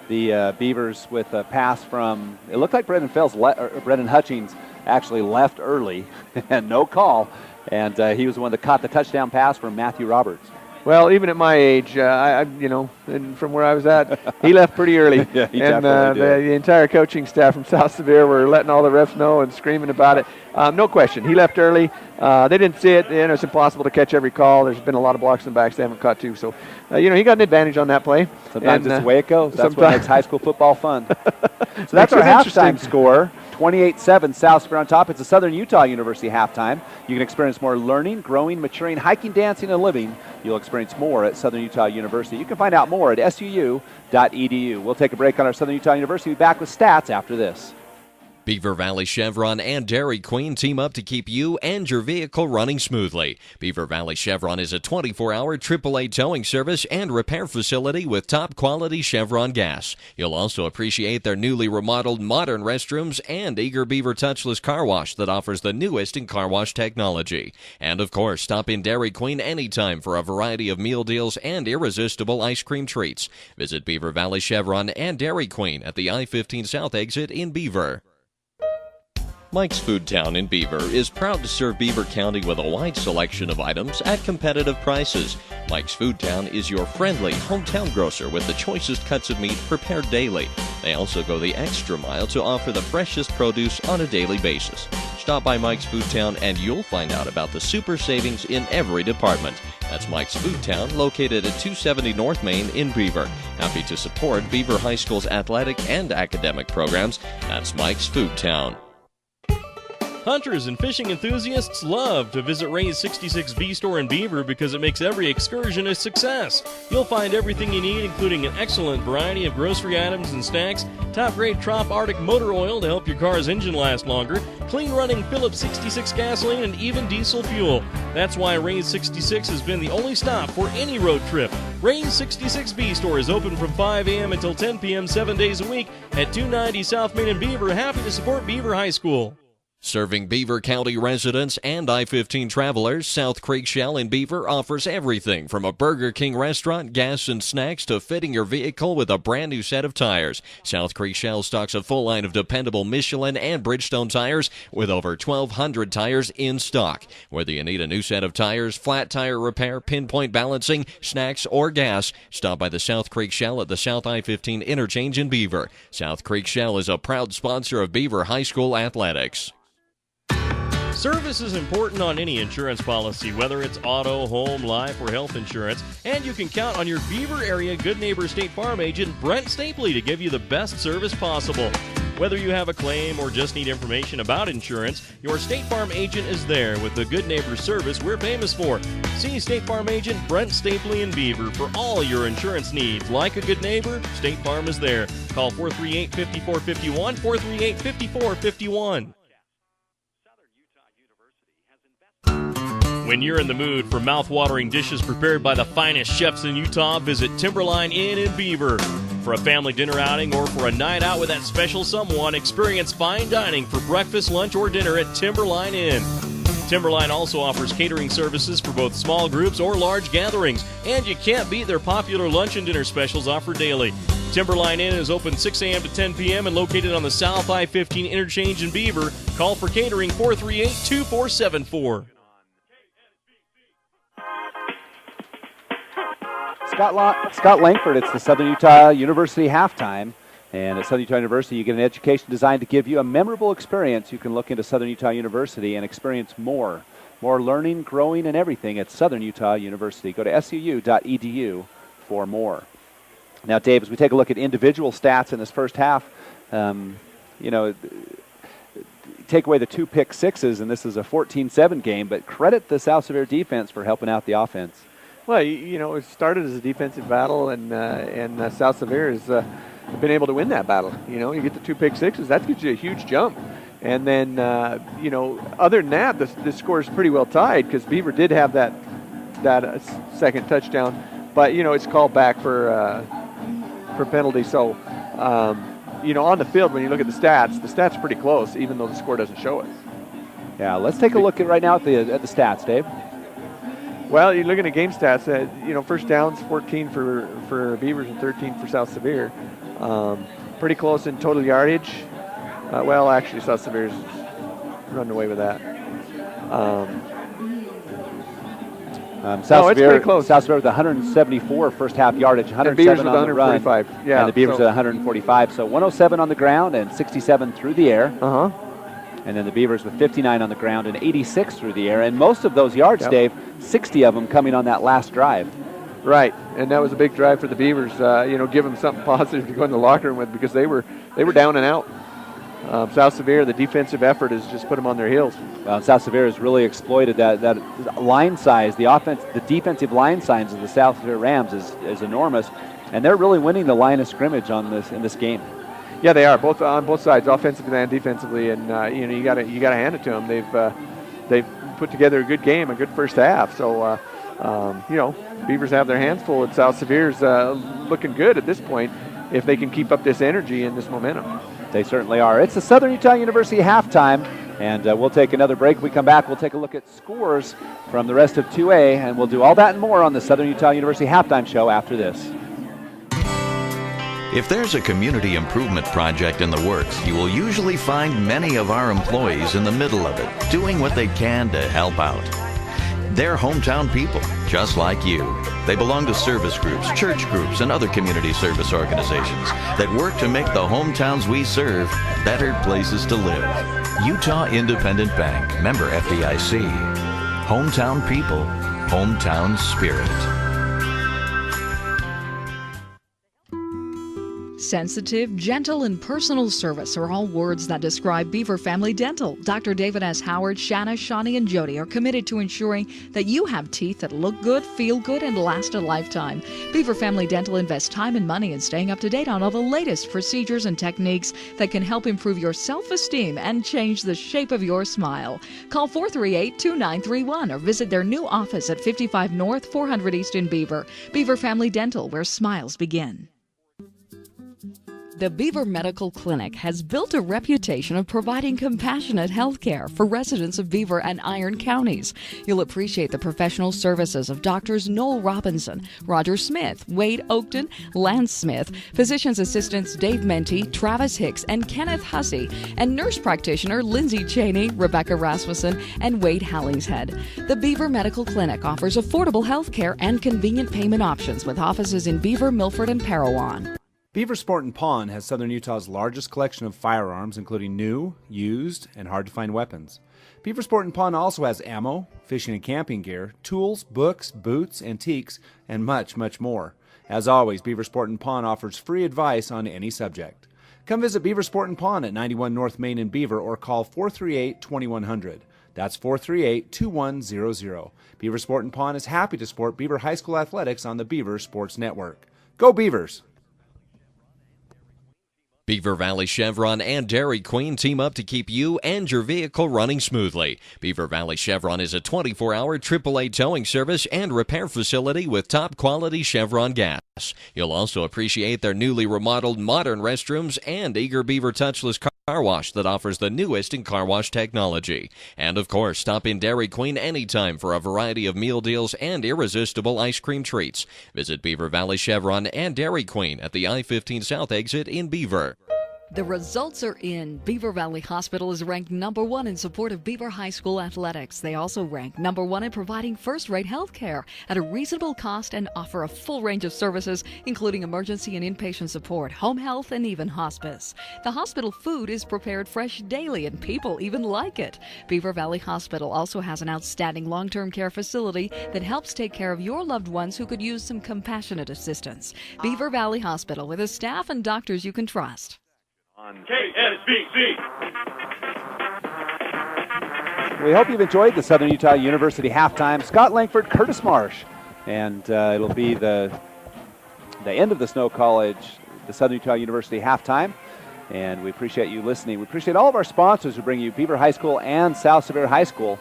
the Beavers with a pass from, it looked like Brendan Hutchings actually left early and no call, and he was the one that caught the touchdown pass from Matthew Roberts. Well, even at my age, and from where I was at, he left pretty early. Yeah, he and definitely did. The entire coaching staff from South Sevier were letting all the refs know and screaming about it. No question, he left early. They didn't see it. It's impossible to catch every call. There's been a lot of blocks in the backs they haven't caught too. So, he got an advantage on that play. Sometimes it's the way it goes. That's what makes high school football fun. So that's our halftime score. 28-7, South Sevier on top. It's a Southern Utah University halftime. You can experience more learning, growing, maturing, hiking, dancing, and living. You'll experience more at Southern Utah University. You can find out more at suu.edu. We'll take a break on our Southern Utah University. We'll be back with stats after this. Beaver Valley Chevron and Dairy Queen team up to keep you and your vehicle running smoothly. Beaver Valley Chevron is a 24-hour AAA towing service and repair facility with top-quality Chevron gas. You'll also appreciate their newly remodeled modern restrooms and Eager Beaver touchless car wash that offers the newest in car wash technology. And, of course, stop in Dairy Queen anytime for a variety of meal deals and irresistible ice cream treats. Visit Beaver Valley Chevron and Dairy Queen at the I-15 South exit in Beaver. Mike's Food Town in Beaver is proud to serve Beaver County with a wide selection of items at competitive prices. Mike's Food Town is your friendly hometown grocer with the choicest cuts of meat prepared daily. They also go the extra mile to offer the freshest produce on a daily basis. Stop by Mike's Food Town and you'll find out about the super savings in every department. That's Mike's Food Town, located at 270 North Main in Beaver. Happy to support Beaver High School's athletic and academic programs. That's Mike's Food Town. Hunters and fishing enthusiasts love to visit Ray's 66B store in Beaver because it makes every excursion a success. You'll find everything you need, including an excellent variety of grocery items and snacks, top-grade Trop Arctic motor oil to help your car's engine last longer, clean-running Phillips 66 gasoline, and even diesel fuel. That's why Ray's 66 has been the only stop for any road trip. Ray's 66B store is open from 5 a.m. until 10 p.m. 7 days a week at 290 South Main in Beaver. Happy to support Beaver High School. Serving Beaver County residents and I-15 travelers, South Creek Shell in Beaver offers everything from a Burger King restaurant, gas and snacks, to fitting your vehicle with a brand new set of tires. South Creek Shell stocks a full line of dependable Michelin and Bridgestone tires with over 1,200 tires in stock. Whether you need a new set of tires, flat tire repair, pinpoint balancing, snacks, or gas, stop by the South Creek Shell at the South I-15 interchange in Beaver. South Creek Shell is a proud sponsor of Beaver High School athletics. Service is important on any insurance policy, whether it's auto, home, life, or health insurance, and you can count on your Beaver area Good Neighbor State Farm agent, Brent Stapley, to give you the best service possible. Whether you have a claim or just need information about insurance, your State Farm agent is there with the Good Neighbor service we're famous for. See State Farm agent Brent Stapley in Beaver for all your insurance needs. Like a good neighbor, State Farm is there. Call 438-5451, 438-5451. When you're in the mood for mouth-watering dishes prepared by the finest chefs in Utah, visit Timberline Inn in Beaver. For a family dinner outing or for a night out with that special someone, experience fine dining for breakfast, lunch, or dinner at Timberline Inn. Timberline also offers catering services for both small groups or large gatherings, and you can't beat their popular lunch and dinner specials offered daily. Timberline Inn is open 6 a.m. to 10 p.m. and located on the South I-15 interchange in Beaver. Call for catering 438-2474. Scott Langford, it's the Southern Utah University halftime. And at Southern Utah University, you get an education designed to give you a memorable experience. You can look into Southern Utah University and experience more learning, growing, and everything at Southern Utah University. Go to suu.edu for more. Now, Dave, as we take a look at individual stats in this first half, take away the 2 pick sixes, and this is a 14-7 game, but credit the South Sevier defense for helping out the offense. Well, it started as a defensive battle, and South Sevier has been able to win that battle. You get the 2 pick sixes, that gives you a huge jump. And then, other than that, the score is pretty well tied because Beaver did have that second touchdown, but it's called back for penalty. So, on the field, when you look at the stats are pretty close, even though the score doesn't show it. Yeah, let's take a look right now at the stats, Dave. Well, you're looking at game stats. First downs, 14 for Beavers and 13 for South Sevier. Pretty close in total yardage. Actually, South Sevier's running away with that. South it's pretty close. South Sevier with 174 first half yardage, 107 on the run. Yeah, and the Beavers at 145. So 107 on the ground and 67 through the air. And then the Beavers with 59 on the ground and 86 through the air. And most of those yards, Dave, 60 of them coming on that last drive. Right, and that was a big drive for the Beavers. Give them something positive to go in the locker room with because they were down and out. South Sevier, the defensive effort has just put them on their heels. Well, South Sevier has really exploited that line size. The defensive line size of the South Sevier Rams is enormous, and they're really winning the line of scrimmage in this game. Yeah, they are on both sides, offensively and defensively, and you got to hand it to them. They've put together a good game, a good first half. So Beavers have their hands full, and South Sevier's looking good at this point if they can keep up this energy and this momentum. They certainly are. It's the Southern Utah University halftime, and we'll take another break. When we come back, we'll take a look at scores from the rest of 2A, and we'll do all that and more on the Southern Utah University halftime show after this. If there's a community improvement project in the works, you will usually find many of our employees in the middle of it, doing what they can to help out. They're hometown people, just like you. They belong to service groups, church groups, and other community service organizations that work to make the hometowns we serve better places to live. Utah Independent Bank, member FDIC. Hometown people, hometown spirit. sensitive, gentle, and personal service are all words that describe Beaver Family Dental. Dr. David S. Howard, Shanna, Shawnee, and Jody are committed to ensuring that you have teeth that look good, feel good, and last a lifetime. Beaver Family Dental invests time and money in staying up to date on all the latest procedures and techniques that can help improve your self-esteem and change the shape of your smile. Call 438-2931 or visit their new office at 55 North, 400 East in Beaver. Beaver Family Dental, where smiles begin. The Beaver Medical Clinic has built a reputation of providing compassionate health care for residents of Beaver and Iron counties. You'll appreciate the professional services of Doctors Noel Robinson, Roger Smith, Wade Oakton, Lance Smith, physician's assistants Dave Menti, Travis Hicks, and Kenneth Hussey, and nurse practitioner Lindsay Cheney, Rebecca Rasmussen, and Wade Hallingshead. The Beaver Medical Clinic offers affordable health care and convenient payment options with offices in Beaver, Milford, and Parowan. Beaver Sport and Pawn has Southern Utah's largest collection of firearms, including new, used, and hard-to-find weapons. Beaver Sport and Pawn also has ammo, fishing and camping gear, tools, books, boots, antiques, and much, much more. As always, Beaver Sport and Pawn offers free advice on any subject. Come visit Beaver Sport and Pawn at 91 North Main in Beaver or call 438-2100. That's 438-2100. Beaver Sport and Pawn is happy to support Beaver High School athletics on the Beaver Sports Network. Go Beavers! Beaver Valley Chevron and Dairy Queen team up to keep you and your vehicle running smoothly. Beaver Valley Chevron is a 24-hour AAA towing service and repair facility with top-quality Chevron gas. You'll also appreciate their newly remodeled modern restrooms and Eager Beaver touchless car wash that offers the newest in car wash technology. And of course, stop in Dairy Queen anytime for a variety of meal deals and irresistible ice cream treats. Visit Beaver Valley Chevron and Dairy Queen at the I-15 South exit in Beaver. The results are in. Beaver Valley Hospital is ranked number 1 in support of Beaver High School athletics. They also rank number 1 in providing first-rate health care at a reasonable cost and offer a full range of services, including emergency and inpatient support, home health, and even hospice. The hospital food is prepared fresh daily, and people even like it. Beaver Valley Hospital also has an outstanding long-term care facility that helps take care of your loved ones who could use some compassionate assistance. Beaver Valley Hospital, with a staff and doctors you can trust. On KSBC. We hope you've enjoyed the Southern Utah University halftime. Scott Langford, Curtis Marsh, and it'll be the end of the Snow College, the Southern Utah University halftime. And we appreciate you listening. We appreciate all of our sponsors who bring you Beaver High School and South Sevier High School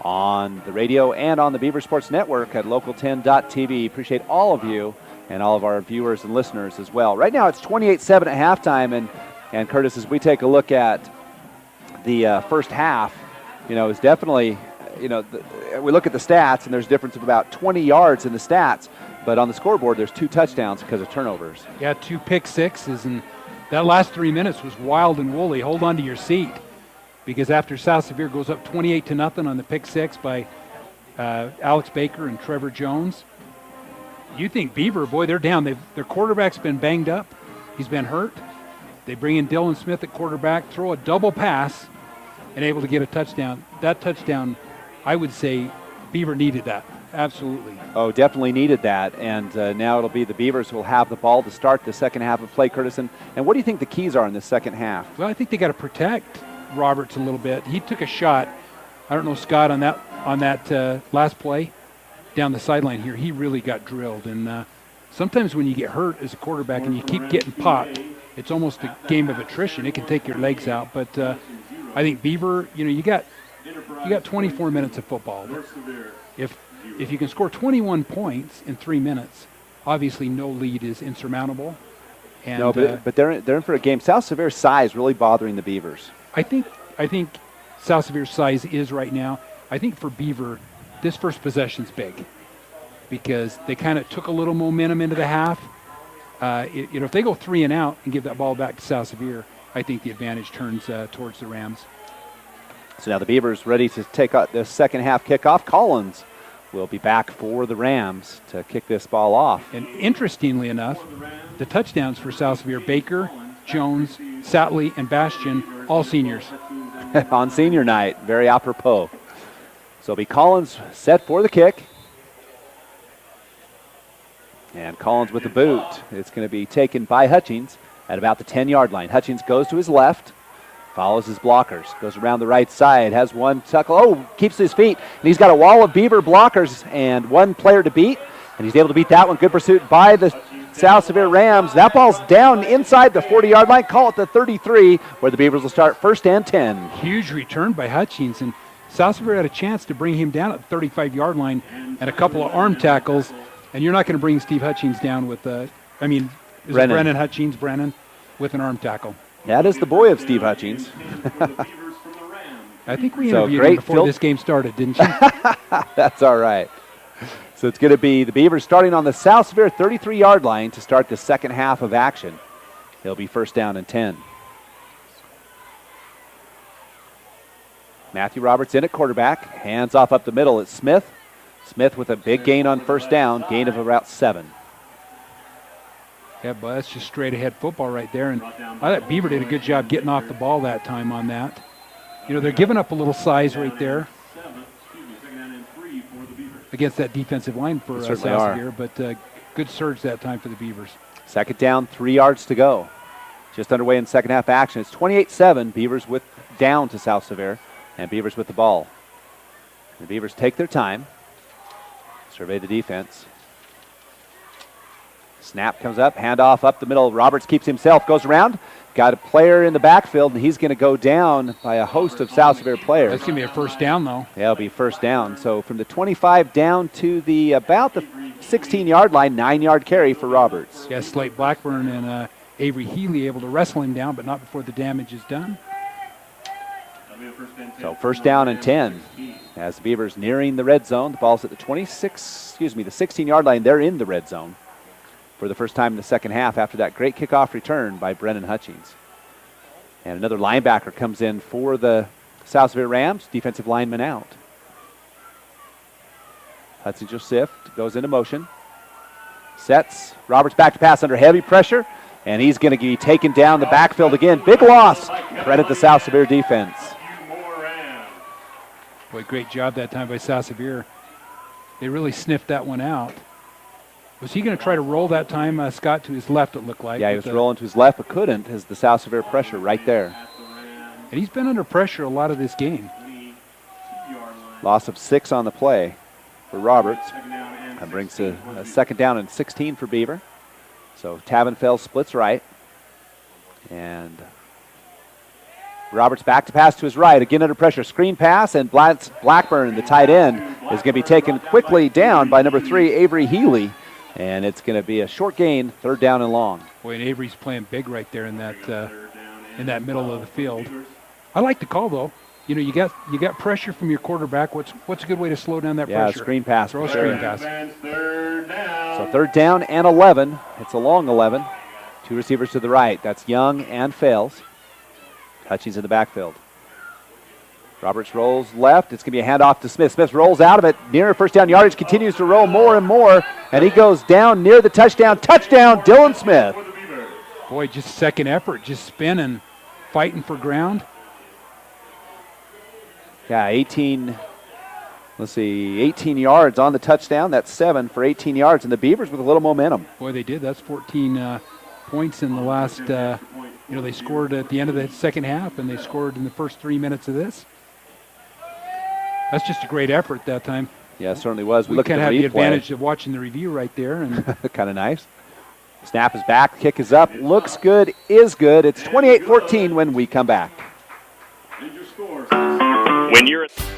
on the radio and on the Beaver Sports Network at local10.tv. Appreciate all of you and all of our viewers and listeners as well. Right now it's 28-7 at halftime, and Curtis, as we take a look at the first half, is definitely, we look at the stats, and there's a difference of about 20 yards in the stats, but on the scoreboard, there's 2 touchdowns because of turnovers. Yeah, 2 pick sixes, and that last 3 minutes was wild and woolly. Hold on to your seat, because after South Sevier goes up 28-0 on the pick six by Alex Baker and Trevor Jones, you think Beaver, boy, they're down. Their quarterback's been banged up. He's been hurt. They bring in Dylan Smith at quarterback, throw a double pass, and able to get a touchdown. That touchdown, I would say Beaver needed that. Absolutely. Oh, definitely needed that. And now it'll be the Beavers who will have the ball to start the second half of play, Curtis. And what do you think the keys are in the second half? Well, I think they got to protect Roberts a little bit. He took a shot. I don't know, Scott, on that last play down the sideline here. He really got drilled. And sometimes when you get hurt as a quarterback and you keep getting popped, it's almost a game of attrition. It can take your legs out. But I think Beaver, you got 24 minutes of football. If you can score 21 points in 3 minutes, obviously no lead is insurmountable. And, no, but they're in for a game. South Sevier's size really bothering the Beavers. I think South Sevier's size is right now. I think for Beaver, this first possession's big because they kind of took a little momentum into the half. If they go 3 and out and give that ball back to South Sevier, I think the advantage turns towards the Rams. So now the Beavers ready to take out the second half kickoff. Collins will be back for the Rams to kick this ball off. And interestingly enough, the touchdowns for South Sevier, Baker, Jones, Satley, and Bastian, all seniors. On senior night, very apropos. So it'll be Collins set for the kick. And Collins with the boot. It's going to be taken by Hutchings. at about the 10-yard line. Hutchins goes to his left, follows his blockers, goes around the right side, has one tackle, keeps his feet, and he's got a wall of Beaver blockers and one player to beat, and he's able to beat that one. Good pursuit by the South Sevier Rams. That ball's down inside the 40-yard line. Call it the 33, where the Beavers will start 1st and 10. Huge return by Hutchins, and South Sevier had a chance to bring him down at the 35-yard line and a couple of arm tackles, and you're not going to bring Steve Hutchins down with, Brennan Hutchins, with an arm tackle. That is the boy of Steve Hutchins. I think we interviewed him before this game started, didn't you? That's all right. So it's going to be the Beavers starting on the South Sevier 33-yard line to start the second half of action. It'll be 1st down and 10. Matthew Roberts in at quarterback. Hands off up the middle. It's Smith. Smith with a big gain on 1st down, gain of about 7. Yeah, but that's just straight ahead football right there. And I thought Beaver did a good job getting off the ball that time on that. You know, they're giving up a little size right there against that defensive line for South Sevier, but good surge that time for the Beavers. 2nd down, 3 yards to go. Just underway in second half action. It's 28-7. Beavers with down to South Sevier, and Beavers with the ball. The Beavers take their time, survey the defense. Snap comes up, handoff up the middle. Roberts keeps himself, goes around. Got a player in the backfield, and he's going to go down by a host of South Sevier players. That's going to be a 1st down, though. Yeah, it'll be 1st down. So from the 25 down to about the 16-yard line, 9-yard carry for Roberts. Yeah, Slate Blackburn and Avery Healy able to wrestle him down, but not before the damage is done. So 1st down and 10. As the Beavers nearing the red zone, the ball's at the 16-yard line. They're in the red zone for the first time in the second half after that great kickoff return by Brennan Hutchins. And another linebacker comes in for the South Sevier Rams, defensive lineman out. Hudson Joseph goes into motion. Sets. Roberts back to pass under heavy pressure, and he's going to be taken down the backfield again. Big loss. Credit the South Sevier defense. Boy, great job that time by South Sevier. They really sniffed that one out. Was he going to try to roll that time, Scott, to his left, it looked like? Yeah, he was rolling to his left, but couldn't, as the South Sevier pressure right there. And he's been under pressure a lot of this game. Loss of 6 on the play for Roberts. That brings a 2nd down and 16 for Beaver. So Tavenfeld splits right. And Roberts back to pass to his right. Again under pressure. Screen pass, and Blackburn, the tight end, is going to be taken quickly down by number 3, Avery Healy. And it's going to be a short gain, 3rd down and long. Boy, and Avery's playing big right there in that middle of the field. I like the call, though. You know, you got pressure from your quarterback. What's a good way to slow down that pressure? Yeah, screen pass. Throw a screen pass. So 3rd down and 11. It's a long 11. 2 receivers to the right. That's Young and Fales. Hutchins in the backfield. Roberts rolls left. It's going to be a handoff to Smith. Smith rolls out of it near 1st down yardage, continues to roll more and more, and he goes down near the touchdown. Touchdown, Dylan Smith. Boy, just second effort, just spinning, fighting for ground. Yeah, 18 yards on the touchdown. That's 7 for 18 yards, and the Beavers with a little momentum. Boy, they did. That's 14 points in the last, they scored at the end of the second half, and they scored in the first 3 minutes of this. That's just a great effort that time. Yeah, it certainly was. We kind of have the advantage of watching the review right there. And kind of nice. Snap is back, kick is up, looks good, is good. It's 28-14 when we come back.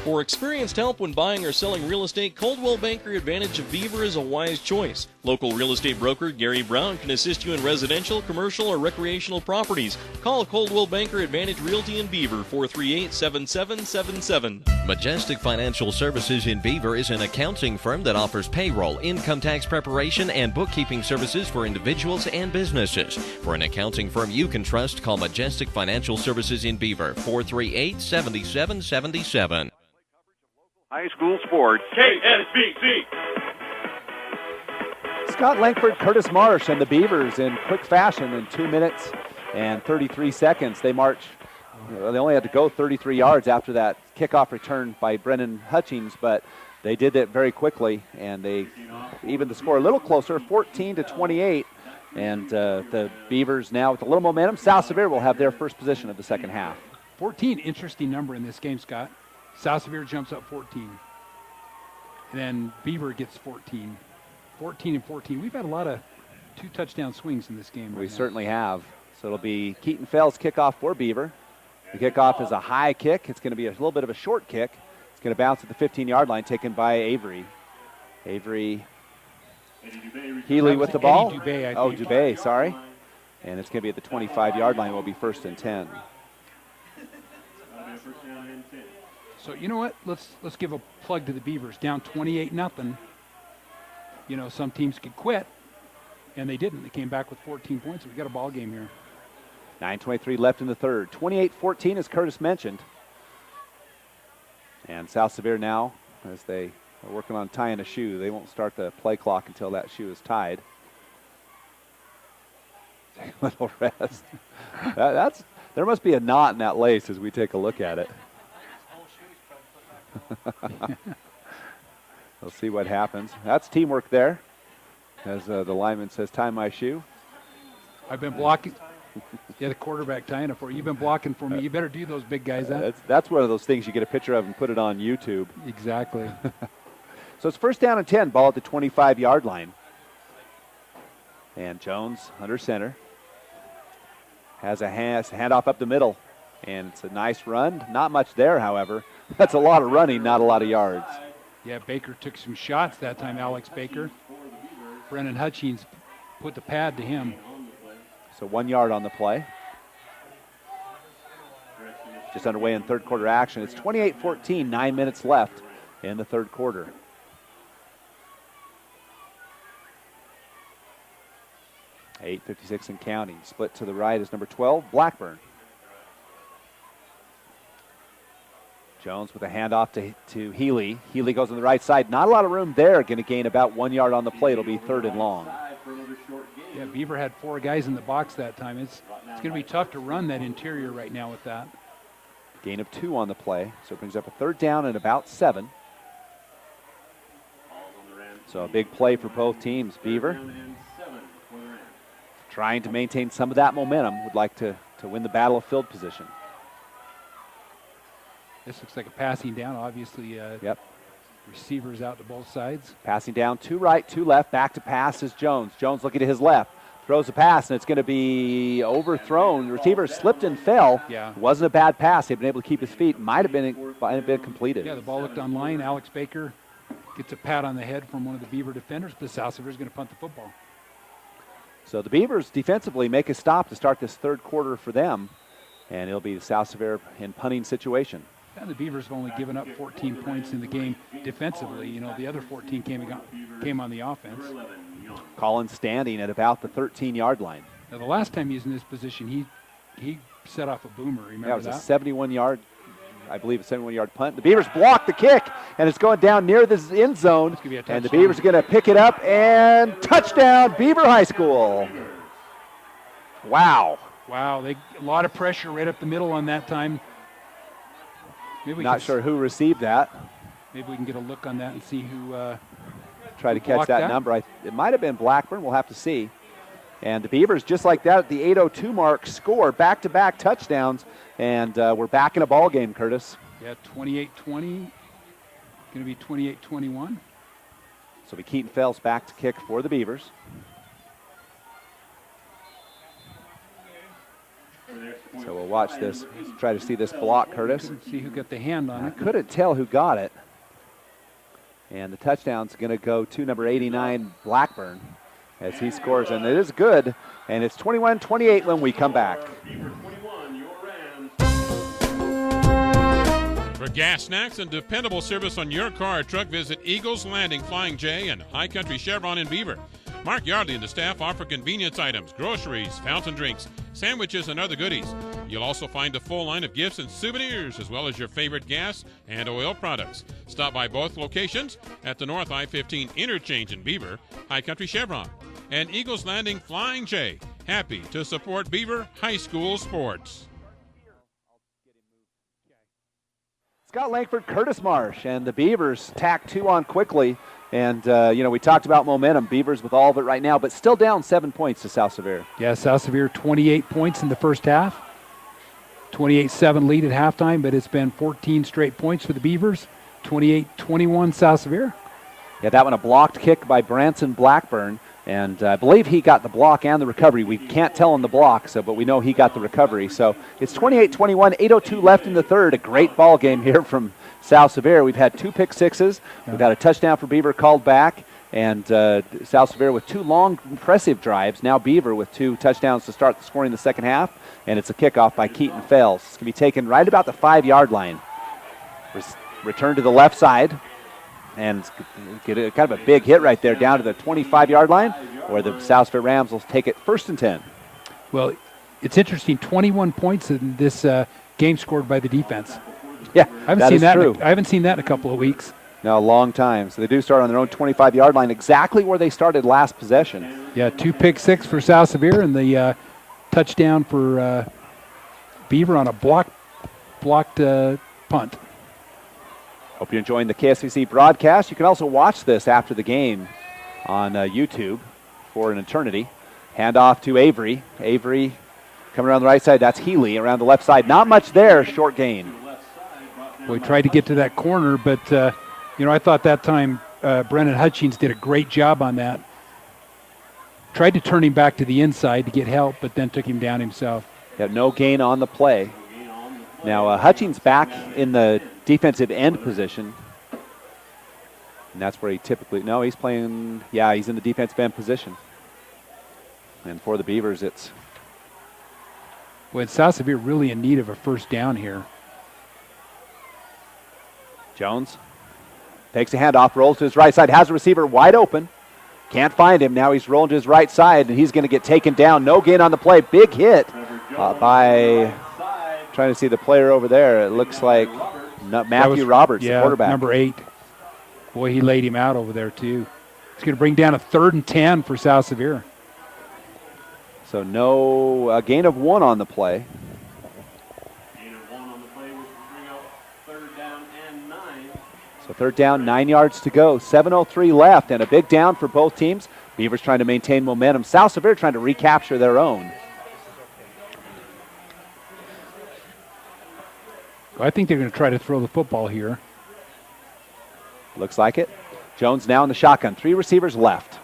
For experienced help when buying or selling real estate, Coldwell Banker Advantage of Beaver is a wise choice. Local real estate broker Gary Brown can assist you in residential, commercial, or recreational properties. Call Coldwell Banker Advantage Realty in Beaver, 438-7777. Majestic Financial Services in Beaver is an accounting firm that offers payroll, income tax preparation, and bookkeeping services for individuals and businesses. For an accounting firm you can trust, call Majestic Financial Services in Beaver, 438-7777. High school sports. KSBC. Scott Langford, Curtis Marsh, and the Beavers in quick fashion in 2 minutes and 33 seconds. They march. They only had to go 33 yards after that kickoff return by Brennan Hutchins, but they did that very quickly, and they even the score a little closer, 14-28. And the Beavers now with a little momentum. South Sevier will have their first possession of the second half. 14, interesting number in this game, Scott. South Sevier jumps up 14. And then Beaver gets 14. 14 and 14. We've had a lot of 2-touchdown swings in this game. We certainly have. So it'll be Keaton Fell's kickoff for Beaver. The kickoff is a high kick. It's going to be a little bit of a short kick. It's going to bounce at the 15-yard line, taken by Avery. Avery Healy with the ball. Dubé, sorry. And it's going to be at the 25-yard line. Will be 1st and 10. So you know what? Let's give a plug to the Beavers. Down 28-0. You know, some teams could quit, and they didn't. They came back with 14 points. We got a ball game here. 9:23 left in the third. 28-14, as Curtis mentioned. And South Sevier now, as they are working on tying a shoe. They won't start the play clock until that shoe is tied. Little rest. There must be a knot in that lace as we take a look at it. We'll see what happens. That's teamwork there, as the lineman says, tie my shoe. I've been blocking. Yeah, the quarterback tying it for you. You've been blocking for me. You better do those big guys up. That's one of those things you get a picture of and put it on YouTube. Exactly. So it's 1st down and 10, ball at the 25-yard line. And Jones under center. Has a handoff up the middle. And it's a nice run. Not much there, however. That's a lot of running, not a lot of yards. Yeah, Baker took some shots that time, Alex Baker. Brennan Hutchings put the pad to him. So 1 yard on the play. Just underway in third quarter action. It's 28-14, 9 minutes left in the third quarter. .56 and counting. Split to the right is number 12, Blackburn. Jones with a handoff to Healy. Healy goes on the right side. Not a lot of room there. Going to gain about 1 yard on the play. It'll be 3rd and long. Yeah, Beaver had 4 guys in the box that time. It's going to be tough to run that interior right now with that. Gain of 2 on the play. So it brings up a 3rd down and about 7. So a big play for both teams. Beaver trying to maintain some of that momentum. Would like to win the battle of field position. This looks like a passing down, obviously. Yep. Receivers out to both sides. Passing down, 2 right, 2 left. Back to pass is Jones. Jones looking to his left. Throws a pass, and it's going to be overthrown. The receiver slipped and fell. Yeah. Wasn't a bad pass. He'd been able to keep his feet. Might have been completed. Yeah, the ball looked on line. Alex Baker gets a pat on the head from one of the Beaver defenders, but South Sevier is going to punt the football. So the Beavers defensively make a stop to start this third quarter for them, and it'll be the South Sevier in punting situation. And the Beavers have only given up 14 points in the game defensively. You know, the other 14 came on the offense. Collins standing at about the 13-yard line. Now, the last time he was in this position, he set off a boomer. Remember that? Was that? A 71-yard, I believe, a 71-yard punt. The Beavers block the kick, and it's going down near the end zone. And the Beavers are going to pick it up, and touchdown, Beaver High School. Wow. Wow, a lot of pressure right up the middle on that time. Not sure who received that. Maybe we can get a look on that and see who tried to catch that number. It might have been Blackburn. We'll have to see. And the Beavers, just like that, at the 8:02 mark, score back-to-back touchdowns, and we're back in a ball game, Curtis. Yeah, 28-20. Going to be 28-21. So we Keaton Fells back to kick for the Beavers. So we'll watch this. Let's try to see this block, Curtis. See who got the hand on it. I couldn't tell who got it. And the touchdown's going to go to number 89, Blackburn, as he scores. And it is good. And it's 21-28 when we come back. For gas, snacks, and dependable service on your car or truck, visit Eagles Landing Flying J and High Country Chevron in Beaver. Mark Yardley and the staff offer convenience items, groceries, fountain drinks, sandwiches, and other goodies. You'll also find a full line of gifts and souvenirs, as well as your favorite gas and oil products. Stop by both locations at the North I-15 interchange in Beaver, High Country Chevron, and Eagles Landing Flying J. Happy to support Beaver High School sports. Scott Langford, Curtis Marsh, and the Beavers tack 2 on quickly And, we talked about momentum. Beavers with all of it right now, but still down 7 points to South Sevier. Yeah, South Sevier 28 points in the first half. 28-7 lead at halftime, but it's been 14 straight points for the Beavers. 28-21 South Sevier. Yeah, that one a blocked kick by Branson Blackburn. And I believe he got the block and the recovery. We can't tell on the block, but we know he got the recovery. So it's 28-21, 8:02 left in the third. A great ball game here from South Sevier. We've had 2 pick sixes. We've had a touchdown for Beaver called back. And South Sevier with 2 long, impressive drives. Now Beaver with 2 touchdowns to start the scoring in the second half. And it's a kickoff by Keaton Fales. It's going to be taken right about the 5-yard line. Return to the left side. And get kind of a big hit right there down to the 25-yard line, where the South Sevier Rams will take it 1st and 10. Well, it's interesting. 21 points in this game scored by the defense. Yeah, I haven't seen that in a couple of weeks. No, a long time. So they do start on their own 25-yard line, exactly where they started last possession. Yeah, 2 pick six for South Sevier, and the touchdown for Beaver on a blocked punt. Hope you're enjoying the KSVC broadcast. You can also watch this after the game on YouTube for an eternity. Handoff to Avery. Avery coming around the right side. That's Healy around the left side. Not much there. Short gain. We tried to get to that corner, but, I thought that time Brennan Hutchings did a great job on that. Tried to turn him back to the inside to get help, but then took him down himself. Yeah, no gain on the play. Now, Hutchings back in the defensive end position. And that's where he typically, he's playing, he's in the defensive end position. And for the Beavers, it's. Well, South Sevier really in need of a first down here. Jones takes a handoff, rolls to his right side, has a receiver wide open. Can't find him. Now he's rolling to his right side, and he's going to get taken down. No gain on the play. Big hit by, trying to see the player over there. It looks like Matthew Roberts, the quarterback. Number 8. Boy, he laid him out over there, too. It's going to bring down a 3rd and 10 for South Sevier. So no gain of 1 on the play. Gain of 1 on the play, which will bring out 3rd down and 9. So 3rd down, 9 yards to go. 7:03 left, and a big down for both teams. Beavers trying to maintain momentum. South Sevier trying to recapture their own. I think they're going to try to throw the football here. Looks like it. Jones now in the shotgun. 3 receivers left.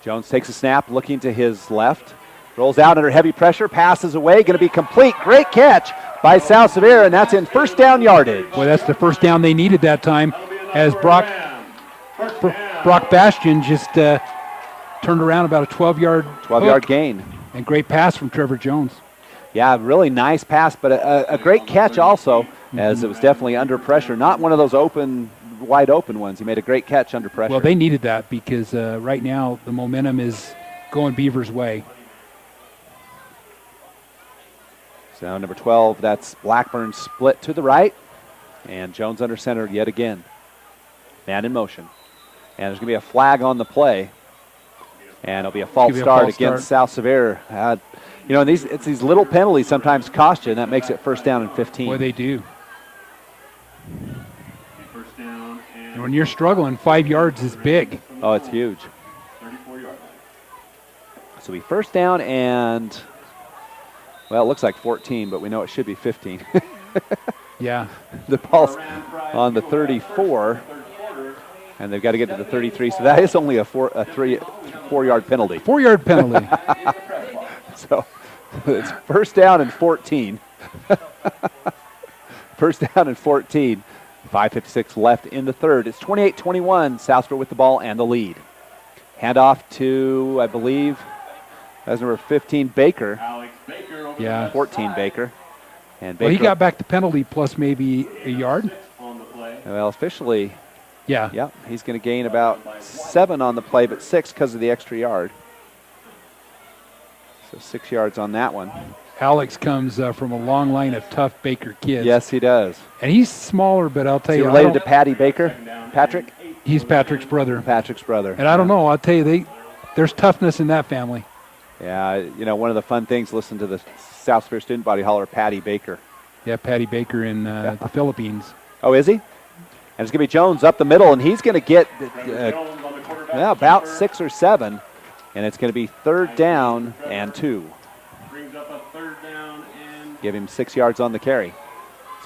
Jones takes a snap, looking to his left. Rolls out under heavy pressure, passes away, going to be complete. Great catch by South Sevier, and that's in first down yardage. Boy, that's the first down they needed that time, as Brock Bastian just turned around about a 12-yard gain. And great pass from Trevor Jones. Yeah, really nice pass, but a great catch also, as it was definitely under pressure. Not one of those wide open ones. He made a great catch under pressure. Well, they needed that because right now the momentum is going Beavers' way. So number 12, that's Blackburn split to the right, and Jones under center yet again. Man in motion. And there's going to be a flag on the play, and it'll be a false start against South Sevier. It's these little penalties sometimes cost you, and that makes it first down and 15. Boy, they do. And when you're struggling, 5 yards is big. Oh, it's huge. 34 yards. So we first down and, well, it looks like 14, but we know it should be 15. Yeah. The ball's on the 34, and they've got to get to the 33. So that is only a 4-yard penalty. 4-yard penalty. So it's first down and 14. First down and 14. 5:56 left in the third. It's 28-21. South Sevier with the ball and the lead. Handoff to, I believe, that's number 15, Baker. Alex Baker. Yeah. 14, Baker. And Baker. Well, he got back the penalty plus maybe a yard. On the play. Well, officially, yeah. Yeah, he's going to gain about 7 on the play, but 6 because of the extra yard. So 6 yards on that one. Alex comes from a long line of tough Baker kids. Yes, he does. And he's smaller, but I'll tell you. Is he related to Patty Baker? Patrick? He's Patrick's brother. Patrick's brother. And I don't know. I'll tell you, there's toughness in that family. Yeah, one of the fun things, listen to the South Sevier student body holler, Patty Baker. Yeah, Patty Baker in the Philippines. Oh, is he? And it's going to be Jones up the middle, and he's going to get about 6 or 7. And it's going to be 3rd down and 2. Brings up a 3rd down and Give him 6 yards on the carry.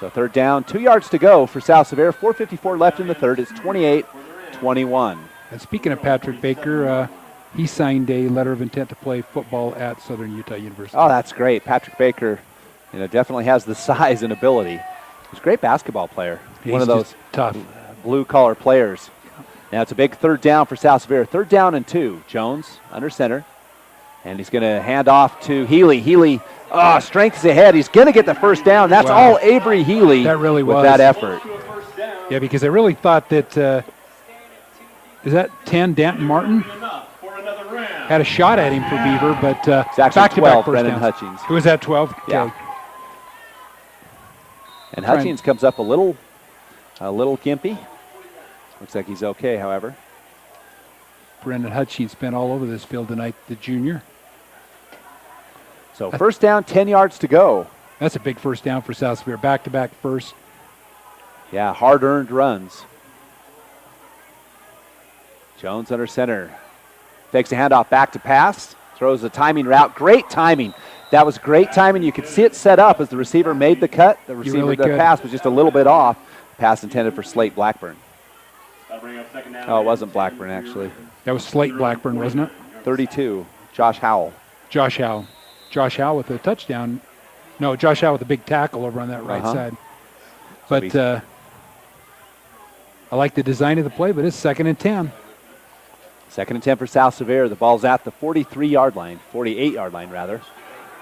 So 3rd down, 2 yards to go for South Sevier. 4:54 left in the third. It's 28-21. And speaking of Patrick Baker, he signed a letter of intent to play football at Southern Utah University. Oh, that's great. Patrick Baker, definitely has the size and ability. He's a great basketball player. One of those tough blue-collar players. Now it's a big 3rd down for South Sevier. 3rd down and 2. Jones under center. And he's going to hand off to Healy. Healy, strength is ahead. He's going to get the 1st down. That's all Avery Healy that really with was. that effort. Yeah, because I really thought that, is that 10, Danton Martin? Had a shot at him for Beaver, but it's actually back-to-back 12, first Brennan downs. Hutchings. It was at 12? Yeah. Okay. And Hutchings comes up a little gimpy. Looks like he's okay, however. Brendan Hutchings been all over this field tonight, the junior. So 1st down, 10 yards to go. That's a big 1st down for South Sevier. Back-to-back first. Yeah, hard-earned runs. Jones under center. Takes a handoff back to pass. Throws a timing route. Great timing. That was great timing. You could see it set up as the receiver made the cut. The pass was just a little bit off. Pass intended for Slate Blackburn. Oh, it wasn't Blackburn, actually. That was Slate Blackburn, wasn't it? 32, Josh Howell. Josh Howell. Josh Howell with a touchdown. No, Josh Howell with a big tackle over on that right side. But I like the design of the play, but it's 2nd and 10. 2nd and 10 for South Sevier. The ball's at the 43-yard line, 48-yard line, rather.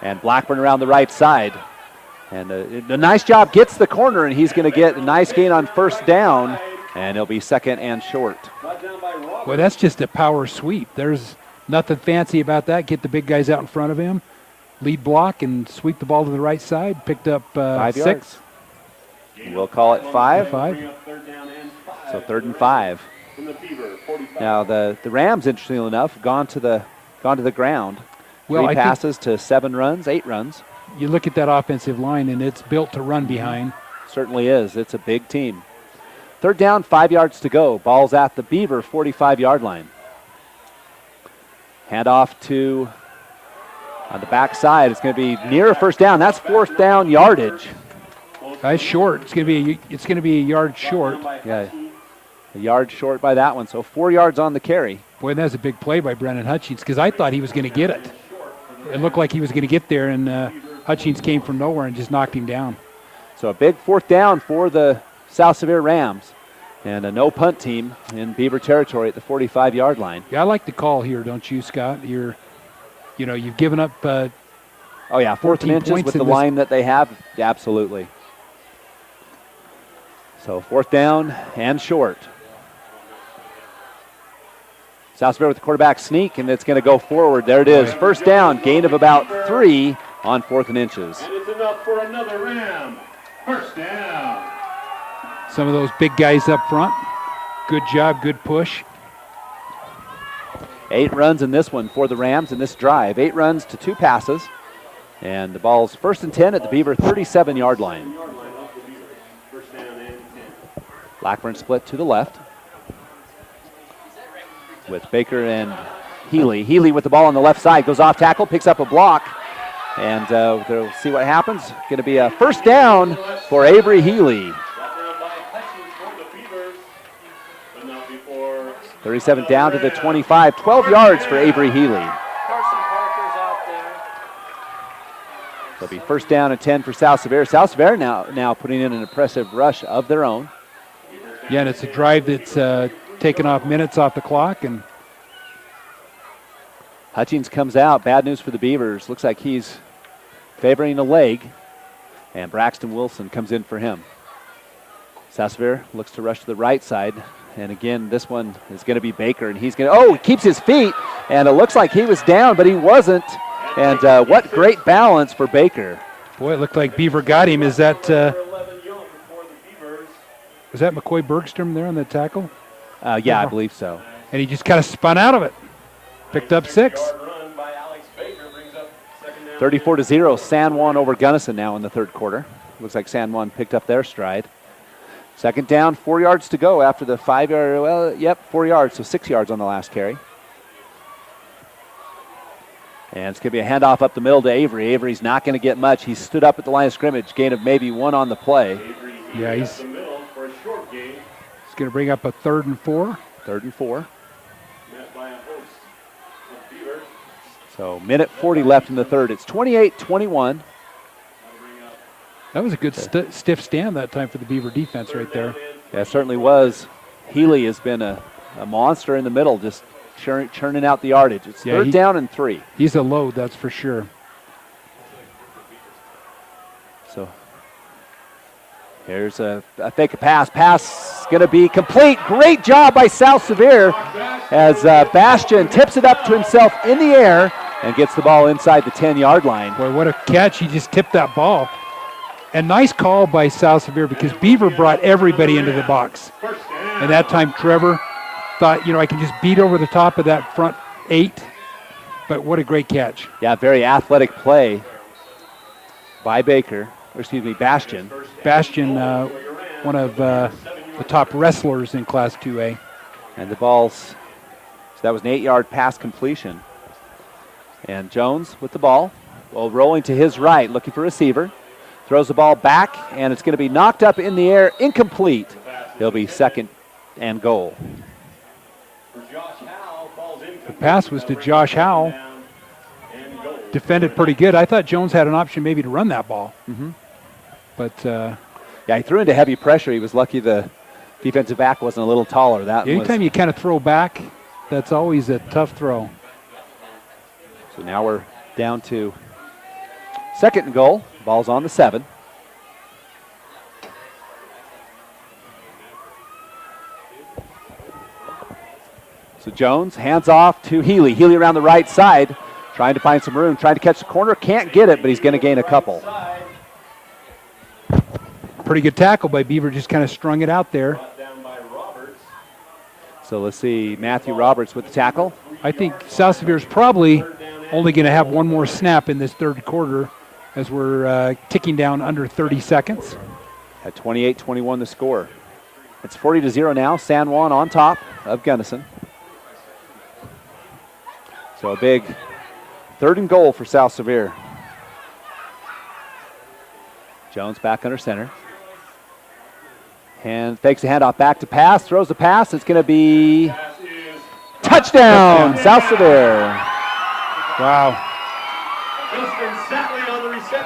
And Blackburn around the right side. And the nice job gets the corner, and he's going to get a nice gain on 1st down, and it'll be 2nd and short. Well, that's just a power sweep. There's nothing fancy about that. Get the big guys out in front of him, lead block, and sweep the ball to the right side. Picked up 5 6. yards. We'll call it 5. 5. So 3rd and 5. Now the Rams, interestingly enough, gone to the ground. Well, 3 passes to 7 runs, 8 runs. You look at that offensive line, and it's built to run behind. Certainly is. It's a big team. 3rd down, 5 yards to go. Ball's at the Beaver 45-yard line. Hand off to on the backside. It's going to be near a 1st down. That's 4th down yardage. That's short. It's going to be a yard short. Yeah, a yard short by that one. So 4 yards on the carry. Boy, that's a big play by Brendan Hutchings because I thought he was going to get it. It looked like he was going to get there, and Hutchings came from nowhere and just knocked him down. So a big 4th down for the South Sevier Rams, and a no-punt team in Beaver territory at the 45-yard line. Yeah, I like the call here, don't you, Scott? You've given up 4th and inches with the line that they have. Yeah, absolutely. So 4th down and short. South Sevier with the quarterback sneak, and it's going to go forward. There it is. 1st down, gain of about 3 on 4th and inches. And it's enough for another Ram. 1st down. Some of those big guys up front. Good job, good push. 8 runs in this one for the Rams in this drive. 8 runs to 2 passes. And the ball's 1st and 10 at the Beaver 37-yard line. Blackburn split to the left with Baker and Healy. Healy with the ball on the left side, goes off tackle, picks up a block, and they'll see what happens. Going to be a 1st down for Avery Healy. 37 down to the 25, 12 yards for Avery Healy. So it'll be 1st down and 10 for South Sevier. South Sevier now putting in an impressive rush of their own. Yeah, and it's a drive that's taken off minutes off the clock. And Hutchings comes out. Bad news for the Beavers. Looks like he's favoring a leg. And Braxton Wilson comes in for him. South Sevier looks to rush to the right side. And again, this one is going to be Baker. And he's going to, he keeps his feet. And it looks like he was down, but he wasn't. And what great balance for Baker. Boy, it looked like Beaver got him. Is that... Was that McCoy Bergstrom there on the tackle? Yeah, I believe so. And he just kind of spun out of it. Picked up 6. 34-0, San Juan over Gunnison now in the 3rd quarter. Looks like San Juan picked up their stride. Second down, 4 yards to go after the 5 yard. Well, yep, 4 yards, so 6 yards on the last carry. And it's going to be a handoff up the middle to Avery. Avery's not going to get much. He stood up at the line of scrimmage, gain of maybe 1 on the play. Yeah, he's going to bring up a 3rd and 4. 3rd and 4. So minute 40 left in the third. It's 28-21. That was a good stiff stand that time for the Beaver defense right there. Yeah, it certainly was. Healy has been a monster in the middle, just churning out the yardage. It's third down and 3. He's a load, that's for sure. So here's a fake pass. Pass going to be complete. Great job by South Sevier as Bastian tips it up to himself in the air and gets the ball inside the 10-yard line. Boy, what a catch. He just tipped that ball. And nice call by South Sevier because Beaver brought everybody into the box. And that time Trevor thought, I can just beat over the top of that front 8. But what a great catch. Yeah, very athletic play by Bastian. Bastian, one of the top wrestlers in Class 2A. And the ball's, so that was an 8-yard pass completion. And Jones with the ball, rolling to his right, looking for receiver. Throws the ball back, and it's going to be knocked up in the air, incomplete. He'll be 2nd and goal. The pass was to Josh Howell. Defended pretty good. I thought Jones had an option maybe to run that ball. Mm-hmm. But, yeah, he threw into heavy pressure. He was lucky the defensive back wasn't a little taller. Anytime you kind of throw back, that's always a tough throw. So now we're down to 2nd and goal. Ball's on the 7. So Jones hands off to Healy. Healy around the right side, trying to find some room, trying to catch the corner. Can't get it, but he's going to gain a couple. Pretty good tackle by Beaver, just kind of strung it out there. So let's see, Matthew Roberts with the tackle. I think South Sevier's probably only going to have one more snap in this third quarter as we're ticking down under 30 seconds. At 28-21 the score. It's 40-0 now. San Juan on top of Gunnison. So a big 3rd and goal for South Sevier. Jones back under center. And fakes the handoff back to pass, throws the pass. It's going to be touchdown, South Sevier. Wow.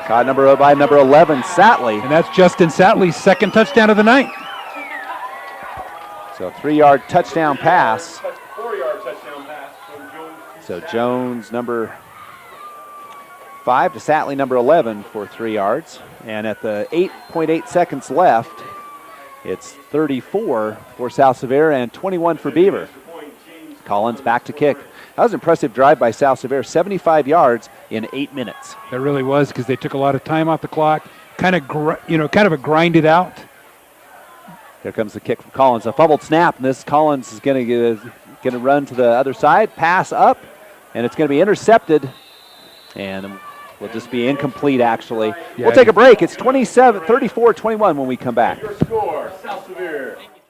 Caught by number 11, Satley. And that's Justin Satley's 2nd touchdown of the night. So 3-yard touchdown pass. So Jones, number 5, to Satley, number 11, for 3 yards. And at the 8.8 seconds left, it's 34 for South Sevier and 21 for Beaver. Collins back to kick. That was an impressive drive by South Sevier, 75 yards in 8 minutes. That really was because they took a lot of time off the clock, kind of a grinded out. Here comes the kick from Collins, a fumbled snap, and this Collins is going to run to the other side, pass up, and it's going to be intercepted, and will just be incomplete, actually. Yeah, we'll take a break. It's 34-21 when we come back.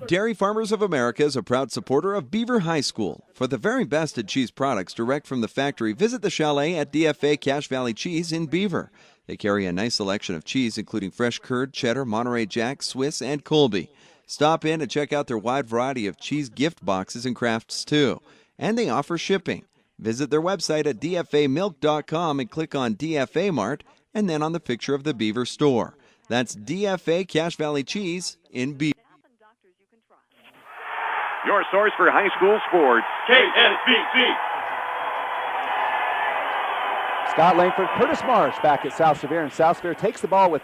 Dairy Farmers of America is a proud supporter of Beaver High School. For the very best in cheese products direct from the factory, visit the chalet at DFA Cache Valley Cheese in Beaver. They carry a nice selection of cheese, including fresh curd, cheddar, Monterey Jack, Swiss, and Colby. Stop in and check out their wide variety of cheese gift boxes and crafts, too. And they offer shipping. Visit their website at dfamilk.com and click on DFA Mart and then on the picture of the Beaver store. That's DFA Cache Valley Cheese in Beaver. Your source for high school sports, KSBC. Scott Langford, Curtis Marsh back at South Sevier, and South Sevier takes the ball with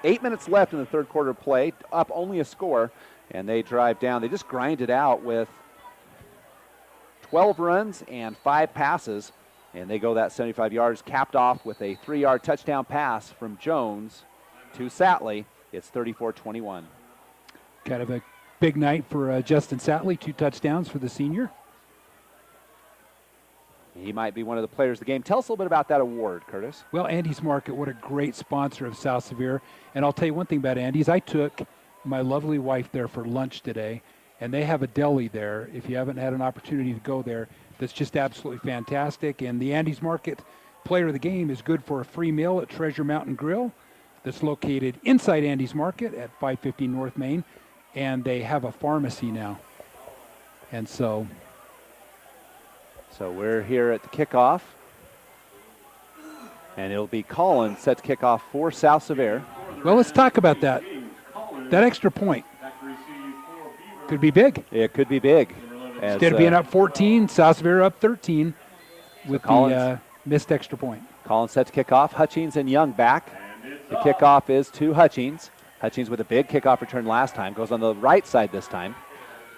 8 minutes left in the third quarter play, up only a score, and they drive down. They just grind it out with 12 runs and 5 passes, and they go that 75 yards, capped off with a 3-yard touchdown pass from Jones to Satley. It's 34-21. Kind of a big night for Justin Satley, 2 touchdowns for the senior. He might be one of the players of the game. Tell us a little bit about that award, Curtis. Well, Andy's Market, what a great sponsor of South Sevier. And I'll tell you one thing about Andy's. I took my lovely wife there for lunch today, and they have a deli there. If you haven't had an opportunity to go there, that's just absolutely fantastic. And the Andes Market player of the game is good for a free meal at Treasure Mountain Grill that's located inside Andes Market at 550 North Main, and they have a pharmacy now. And so we're here at the kickoff, and it'll be Collins set to kick off for South Sevier. Well, let's talk about that. That extra point could be big. It could be big. Instead of being up 14, South Sevier up 13 with the missed extra point. Collins set to kick off. Hutchings and Young back. The kickoff is to Hutchings. Hutchings with a big kickoff return last time. Goes on the right side this time.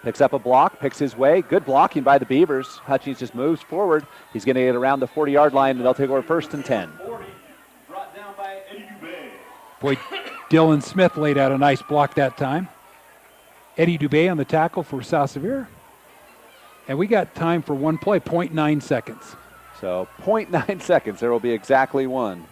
Picks up a block, picks his way. Good blocking by the Beavers. Hutchings just moves forward. He's going to get around the 40-yard line, and they'll take over 1st and 10. Boy, Dylan Smith laid out a nice block that time. Eddie Dubé on the tackle for South Sevier. And we got time for one play, 0.9 seconds. So 0.9 seconds. There will be exactly one.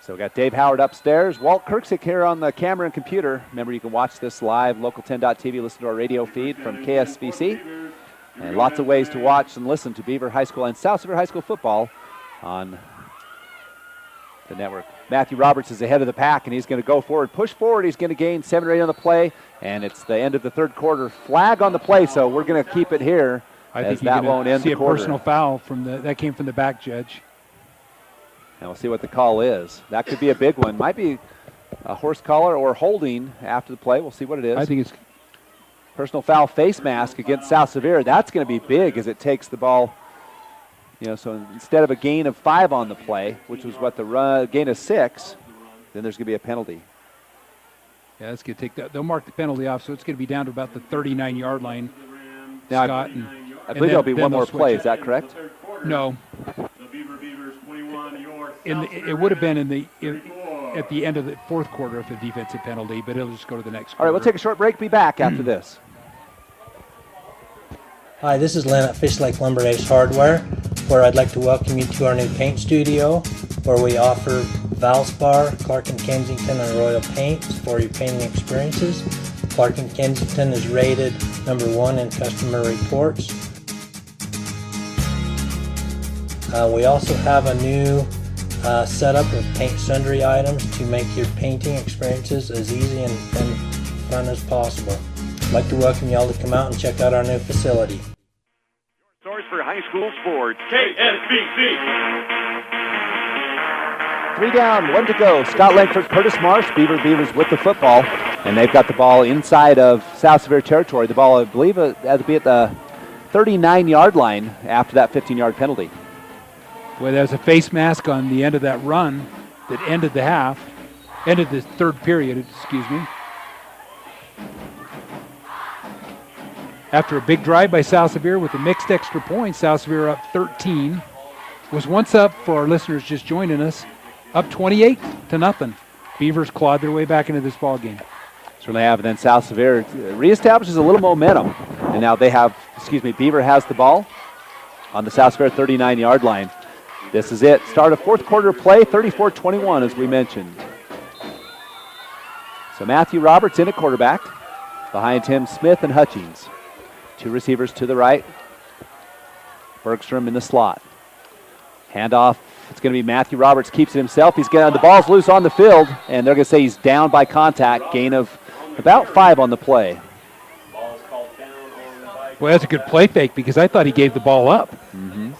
So we got Dave Howard upstairs. Walt Kirksick here on the camera and computer. Remember, you can watch this live, local10.tv, listen to our radio feed from KSVC. And lots of ways to watch and listen to Beaver High School and South Sevier High School football on the network. Matthew Roberts is ahead of the pack, and he's going to go forward. Push forward. He's going to gain 7 or 8 on the play, and it's the end of the 3rd quarter. Flag on the play, so we're going to keep it here. I think that won't end the quarter. See a personal foul that came from the back judge. And we'll see what the call is. That could be a big one. Might be a horse collar or holding after the play. We'll see what it is. I think it's personal foul face mask against South Sevier. That's going to be big as it takes the ball. So instead of a gain of 5 on the play, which was what the gain of 6, then there's going to be a penalty. Yeah, that's going to take that. They'll mark the penalty off, so it's going to be down to about the 39-yard line. Now, Scott, I believe there'll be one more play. Is that correct? No. It would have been at the end of the 4th quarter if a defensive penalty, but it'll just go to the next quarter. All right, we'll take a short break. Be back after this. Hi, this is Len at Fish Lake Lumber Ace Hardware, where I'd like to welcome you to our new paint studio, where we offer Valspar, Clark & Kensington, and Royal paints for your painting experiences. Clark & Kensington is rated #1 in customer reports. We also have a new setup of paint sundry items to make your painting experiences as easy and fun as possible. I'd like to welcome you all to come out and check out our new facility. Source for high school sports, KSBC. 3 down, 1 to go. Scott Langford, Curtis Marsh, Beaver Beavers with the football. And they've got the ball inside of South Sevier territory. The ball, I believe, has to be at the 39-yard line after that 15-yard penalty. Boy, there's a face mask on the end of that run that ended the half, ended the 3rd period, excuse me. After a big drive by South Sevier with a mixed extra point, South Sevier up 13. Was once up, for our listeners just joining us, up 28-0. Beavers clawed their way back into this ball game. Certainly have. And then South Sevier reestablishes a little momentum. And now they have, Beaver has the ball on the South Sevier 39-yard line. This is it. Start of 4th quarter play, 34-21 as we mentioned. So Matthew Roberts in at quarterback. Behind him, Smith and Hutchings. 2 receivers to the right. Bergstrom in the slot. Handoff. It's going to be Matthew Roberts keeps it himself. The ball's loose on the field, and they're going to say he's down by contact. Gain of about 5 on the play. Boy, that's a good play fake because I thought he gave the ball up. Mm-hmm.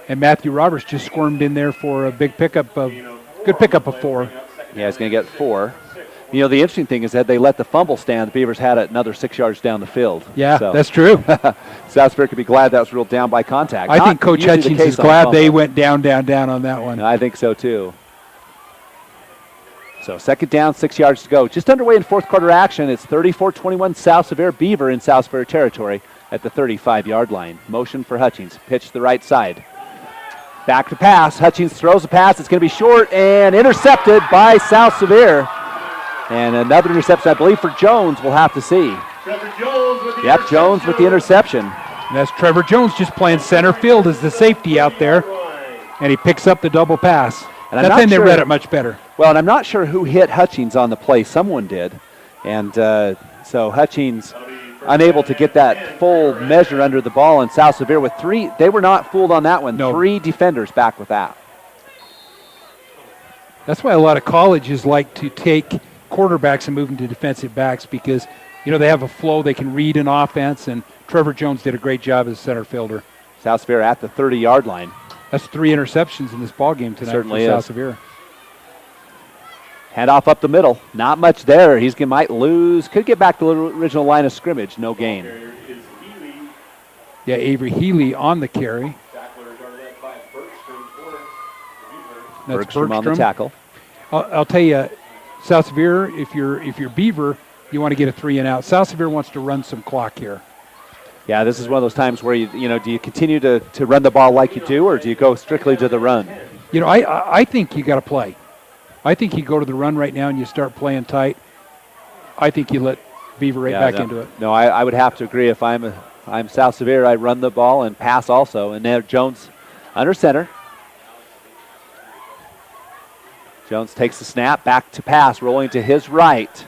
And Matthew Roberts just squirmed in there for a good pickup of 4. Yeah, he's going to get 4. The interesting thing is that they let the fumble stand. The Beavers had it another 6 yards down the field. Yeah, that's true. South Sevier could be glad that was ruled down by contact. I think Coach Hutchings is glad they went down on that one. I think so, too. So 2nd down, 6 yards to go. Just underway in 4th quarter action. It's 34-21 South Sevier. Beaver in South Sevier territory at the 35-yard line. Motion for Hutchings. Pitch to the right side. Back to pass. Hutchings throws a pass. It's going to be short and intercepted by South Sevier. And another interception, I believe, for Jones. We'll have to see. Trevor Jones with the Yep, Jones with the interception. And that's Trevor Jones just playing center field as the safety out there. And he picks up the double pass. And That time they read it much better. Well, and I'm not sure who hit Hutchings on the play. Someone did. And so Hutchings unable to get that full measure under the ball, and South Sevier with 3. They were not fooled on that one. No. 3 defenders back with that. That's why a lot of colleges like to take quarterbacks and move them to defensive backs because, they have a flow. They can read an offense, and Trevor Jones did a great job as a center fielder. South Sevier at the 30-yard line. That's 3 interceptions in this ball game tonight for South Sevier. Handoff up the middle. Not much there. Might lose. Could get back to the original line of scrimmage. No gain. Yeah, Avery Healy on the carry. That's Bergstrom on the tackle. I'll tell you, South Sevier, if you're Beaver, you want to get a 3 and out. South Sevier wants to run some clock here. Yeah, this is one of those times where do you continue to run the ball like you do, or do you go strictly to the run? I think you got to play. I think you go to the run right now and you start playing tight. I think you let Beaver back into it. No, I would have to agree. If I'm South Sevier, I run the ball and pass also. And there Jones under center. Jones takes the snap, back to pass, rolling to his right.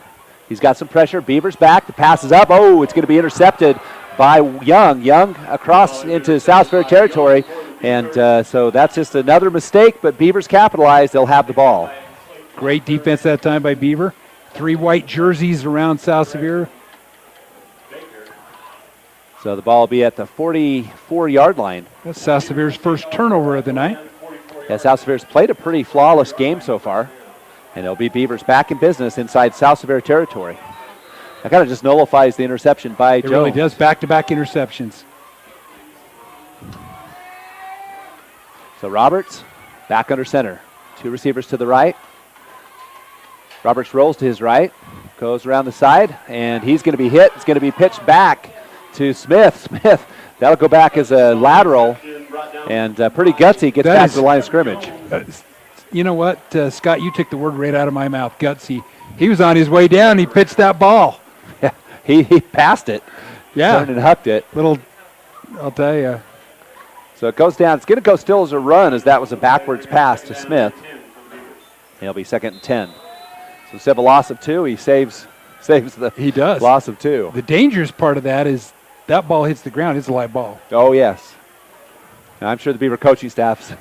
He's got some pressure. Beaver's back. The pass is up. Oh, it's going to be intercepted by Young. Young across into South Sevier territory. And so that's just another mistake, but Beavers capitalized. They'll have the ball. Great defense that time by Beaver. 3 white jerseys around South Sevier. So the ball will be at the 44-yard line. That's South Sevier's first turnover of the night. Yeah, South Sevier's played a pretty flawless game so far. And it'll be Beavers back in business inside South Sevier territory. That kind of just nullifies the interception by Jones. It really does. Back-to-back interceptions. So Roberts back under center. 2 receivers to the right. Roberts rolls to his right, goes around the side, and he's going to be hit. It's going to be pitched back to Smith. Smith, that'll go back as a lateral, and pretty gutsy, gets back to the line of scrimmage. You know what, Scott, you took the word right out of my mouth, gutsy. He was on his way down, he pitched that ball. Yeah, he passed it. Yeah. Turned and hucked it. I'll tell you. So it goes down. It's going to go still as a run, as that was a backwards pass to Smith. It'll be 2nd and 10. So instead of a loss of 2, he saves the loss of 2. The dangerous part of that is that ball hits the ground. It's a live ball. Oh, yes. Now, I'm sure the Beaver coaching staff,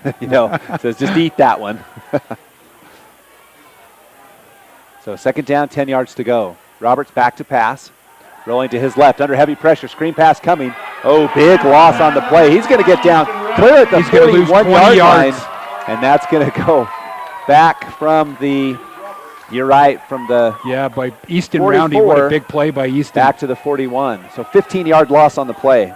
says just eat that one. So 2nd down, 10 yards to go. Roberts back to pass. Rolling to his left, under heavy pressure. Screen pass coming. Oh, big loss on the play. He's going to get down clear at the 41-yard line. And that's going to go back from the... You're right, from the by Easton Roundy. What a big play by Easton. Back to the 41. So 15-yard loss on the play.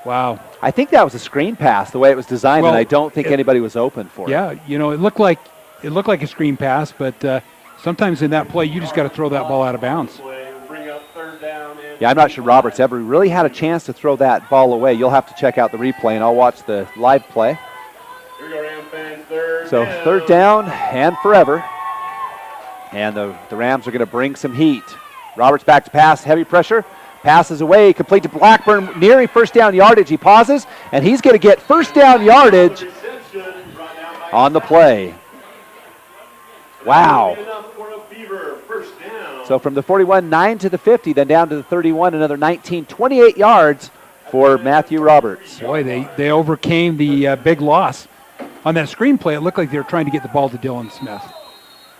Wow. I think that was a screen pass, the way it was designed, and I don't think anybody was open for it. Yeah, it looked like a screen pass, but sometimes in that play, you just got to throw that ball out of bounds. Yeah, I'm not sure Roberts ever really had a chance to throw that ball away. You'll have to check out the replay, and I'll watch the live play. So 3rd down and forever. And the Rams are going to bring some heat. Roberts back to pass, heavy pressure. Passes away, complete to Blackburn, nearing 1st down yardage. He pauses, and he's going to get 1st down yardage on the play. Wow. So from the 41, 9 to the 50, then down to the 31, another 19, 28 yards for Matthew Roberts. Boy, they overcame the big loss. On that screenplay, it looked like they were trying to get the ball to Dylan Smith.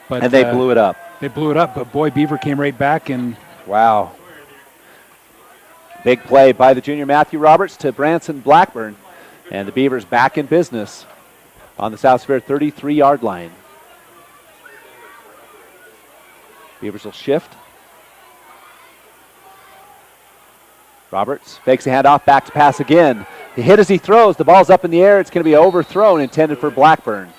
And they blew it up. They blew it up, but boy, Beaver came right back and... Wow. Big play by the junior Matthew Roberts to Branson Blackburn. And the Beavers back in business on the South Sevier 33-yard line. Beavers will shift. Roberts fakes the handoff, back to pass again. He hit as he throws. The ball's up in the air. It's going to be overthrown, intended for Blackburn.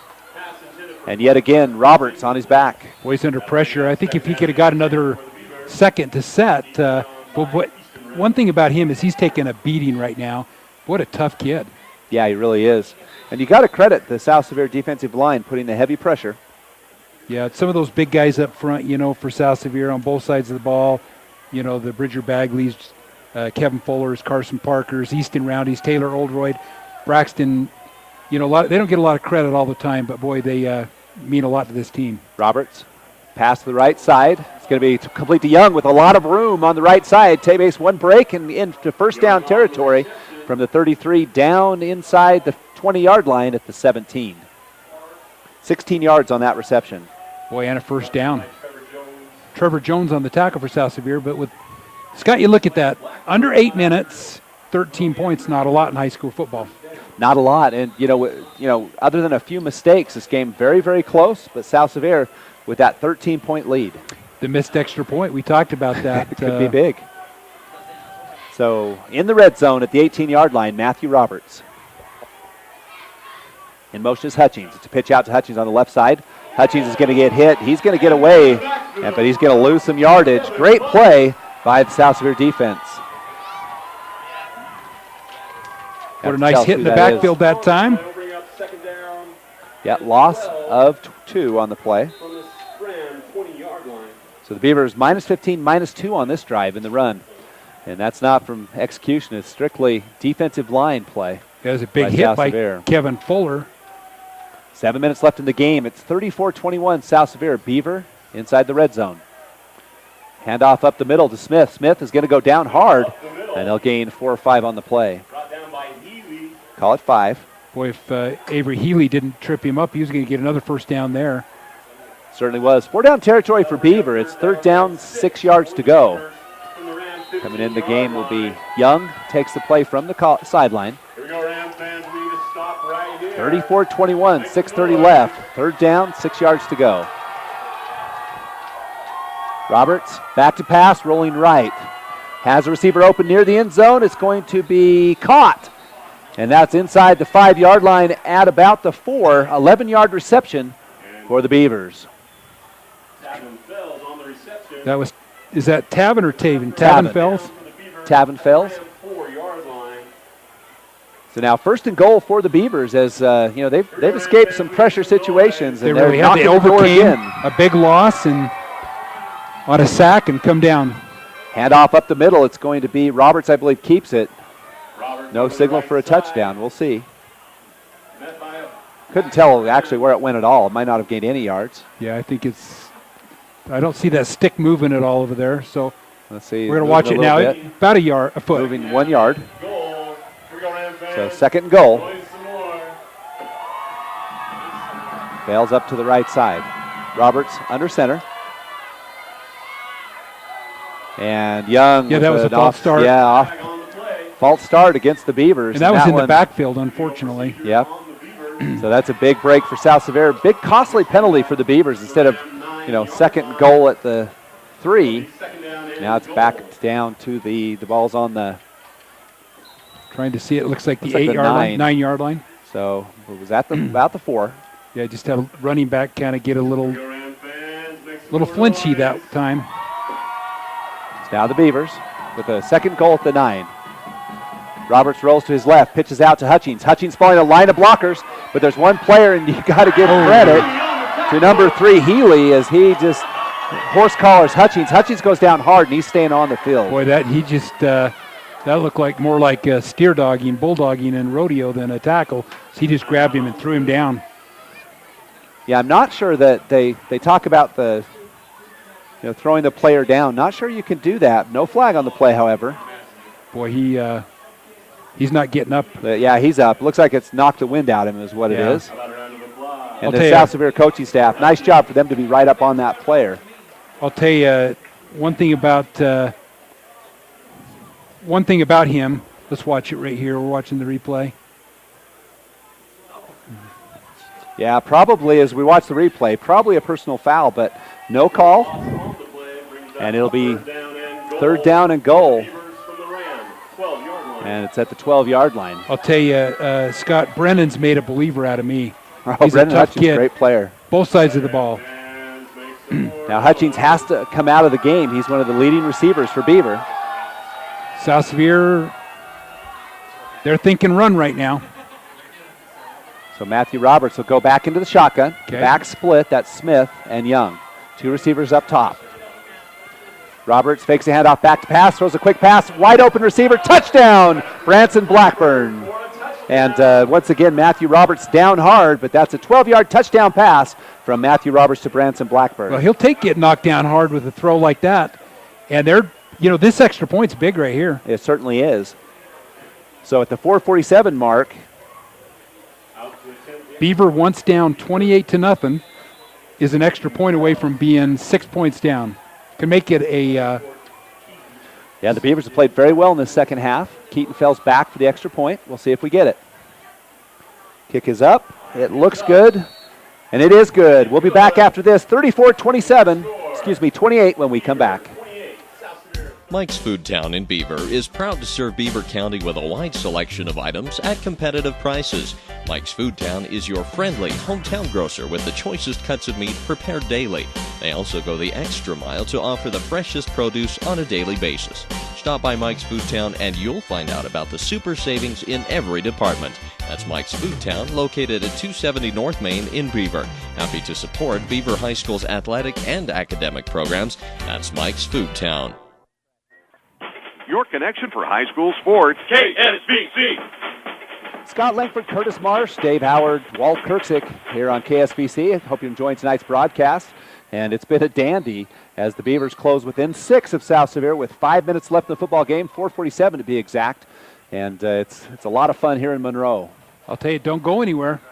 And yet again, Roberts on his back. Well, he's under pressure. I think if he could have got another second to set. But one thing about him is he's taking a beating right now. What a tough kid. Yeah, he really is. And you got to credit the South Sevier defensive line putting the heavy pressure. Yeah, some of those big guys up front, for South Sevier on both sides of the ball. The Bridger Bagleys, Kevin Fuller's, Carson Parker's, Easton Roundy's, Taylor Oldroyd, Braxton. They don't get a lot of credit all the time, but boy, they mean a lot to this team. Roberts, pass to the right side. It's going to be complete to Young with a lot of room on the right side. T-base one break and into first down territory from the 33 down inside the 20-yard line at the 17. 16 yards on that reception. Boy, and a first down. Trevor Jones on the tackle for South Sevier, but with Scott, you look at that. Under 8 minutes, 13 points, not a lot in high school football. Not a lot, and you know, other than a few mistakes, this game very, very close. But South Sevier with that 13-point lead. The missed extra point, we talked about that. It could be big. So in the red zone at the 18-yard line, Matthew Roberts. In motion is Hutchings. It's a pitch out to Hutchings on the left side. Hutchings is going to get hit. He's going to get away, but he's going to lose some yardage. Great play by the South Sevier defense. What a nice hit in the backfield that time. Yeah, loss of 2 on the play. So the Beavers minus 15, minus 2 on this drive in the run. And that's not from execution. It's strictly defensive line play. That was a big hit by Kevin Fuller. 7 minutes left in the game. It's 34-21 South Sevier. Beaver inside the red zone. Handoff up the middle to Smith. Smith is going to go down hard, and they'll gain 4 or 5 on the play. Call it 5. Boy, if Avery Healy didn't trip him up, he was going to get another first down there. Certainly was. 4 down territory for Beaver. It's 3rd down, 6 yards to go. Coming in the game will be Young. Takes the play from the sideline. 34-21, 6:30 left. 3rd down, 6 yards to go. Roberts back to pass, rolling right. Has a receiver open near the end zone. It's going to be caught. And that's inside the 5-yard line at about the 4. 11-yard reception for the Beavers. Is that Tavin or Taven? Tavin Fells? Tavin Fells. So now 1st and goal for the Beavers as they've escaped some pressure situations. And they overcame a big loss and on a sack and come down. Handoff up the middle. It's going to be Roberts, I believe, keeps it. No signal for a touchdown. We'll see. Couldn't tell actually where it went at all. It might not have gained any yards. Yeah, I think I don't see that stick moving at all over there. So let's see. We're going to watch it now. About a foot. Moving 1 yard. So 2nd and goal. Bales up to the right side. Roberts under center. And Young. Yeah, that was a false start. Yeah, false start against the Beavers. And that was in the backfield, unfortunately. Yep. So that's a big break for South Sevier. Big costly penalty for the Beavers instead of, 2nd and goal at the 3. Now it's back down to the ball's on the. Trying to see it. Looks like the 8-yard line, 9-yard line. So it was at about the 4. Yeah, just had a running back kind of get a little flinchy that time. It's now the Beavers with a 2nd goal at the 9. Roberts rolls to his left, pitches out to Hutchings. Hutchings following a line of blockers, but there's one player, and you got to give credit to number 3, Healy, as he just horse collars Hutchings. Hutchings goes down hard, and he's staying on the field. Boy, that looked like more like steer dogging, bulldogging, and rodeo than a tackle. So he just grabbed him and threw him down. Yeah, I'm not sure that they talk about the throwing the player down. Not sure you can do that. No flag on the play, however. Boy, he's not getting up. Yeah, he's up. Looks like it's knocked the wind out of him is what it is. And the South Sevier coaching staff, nice job for them to be right up on that player. I'll tell you one thing about him. Let's watch it right here. We're watching the replay. Yeah, probably as we watch the replay, probably a personal foul, but no call. And it'll be 3rd down and goal. And it's at the 12-yard line. I'll tell you, Scott Brennan's made a believer out of me. He's Brennan a tough kid. Great player. Both sides of the ball. Now Hutchings has to come out of the game. He's one of the leading receivers for Beaver. South Sevier, they're thinking run right now. So Matthew Roberts will go back into the shotgun. Okay. Back split, that's Smith and Young. 2 receivers up top. Roberts fakes a handoff, back to pass, throws a quick pass, wide open receiver, touchdown, Branson Blackburn. And once again, Matthew Roberts down hard, but that's a 12-yard touchdown pass from Matthew Roberts to Branson Blackburn. Well, he'll get knocked down hard with a throw like that. And this extra point's big right here. It certainly is. So at the 4:47 mark, Beaver, once down 28-0, is an extra point away from being 6 points down. Can make it a... Yeah, the Beavers have played very well in the second half. Keaton Fells back for the extra point. We'll see if we get it. Kick is up. It looks good. And it is good. We'll be back after this. 28 when we come back. Mike's Food Town in Beaver is proud to serve Beaver County with a wide selection of items at competitive prices. Mike's Food Town is your friendly hometown grocer with the choicest cuts of meat prepared daily. They also go the extra mile to offer the freshest produce on a daily basis. Stop by Mike's Food Town and you'll find out about the super savings in every department. That's Mike's Food Town, located at 270 North Main in Beaver. Happy to support Beaver High School's athletic and academic programs. That's Mike's Food Town. Your connection for high school sports, KSBC. Scott Langford, Curtis Marsh, Dave Howard, Walt Kirksick here on KSBC. Hope you're enjoying tonight's broadcast. And it's been a dandy as the Beavers close within 6 of South Sevier with 5 minutes left in the football game, 4:47 to be exact. And it's a lot of fun here in Monroe. I'll tell you, don't go anywhere.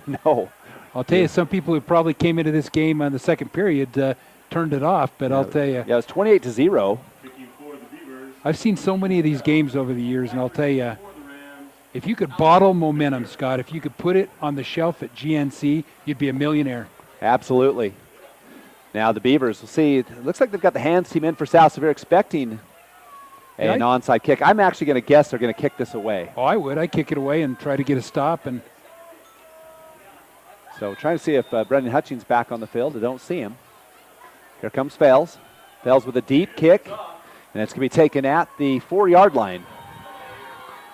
No. I'll tell you, some people who probably came into this game on the second period turned it off, but I'll tell you. Yeah, it was 28-0. I've seen so many of these games over the years, and I'll tell you, if you could bottle momentum, Scott, if you could put it on the shelf at GNC, you'd be a millionaire. Absolutely. Now the Beavers, we'll see, it looks like they've got the hands team in for South Sevier expecting an onside kick. I'm actually going to guess they're going to kick this away. Oh, I would. I'd kick it away and try to get a stop. And so trying to see if Brendan Hutchings back on the field. I don't see him. Here comes Fales. Fales with a deep kick. And it's going to be taken at the 4-yard line.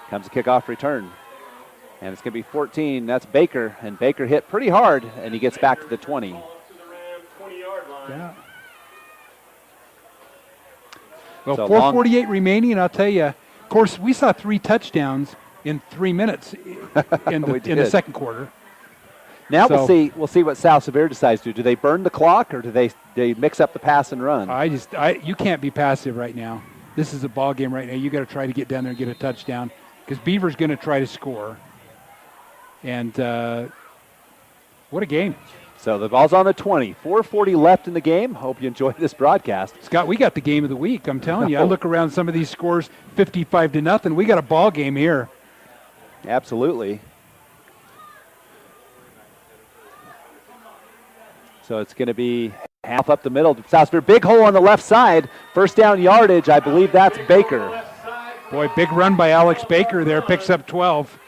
Comes a kickoff return. And it's going to be 14. That's Baker. And Baker hit pretty hard, and he gets back to the 20. Yeah. Well, So 4:48 remaining, and I'll tell you, of course, we saw 3 touchdowns in 3 minutes in the second quarter. Now we'll see what South Sevier decides to do. Do they burn the clock, or do they mix up the pass and run? You can't be passive right now. This is a ball game right now. You got to try to get down there and get a touchdown because Beaver's going to try to score. And what a game! So the ball's on the 20. 4:40 left in the game. Hope you enjoyed this broadcast. Scott, we got the game of the week. I'm telling you. I look around some of these scores, 55-0. We got a ball game here. Absolutely. So it's going to be half up the middle. South Sevier, big hole on the left side. First down yardage, I believe that's Baker. Boy, big run by Alex Baker there. Picks up 12.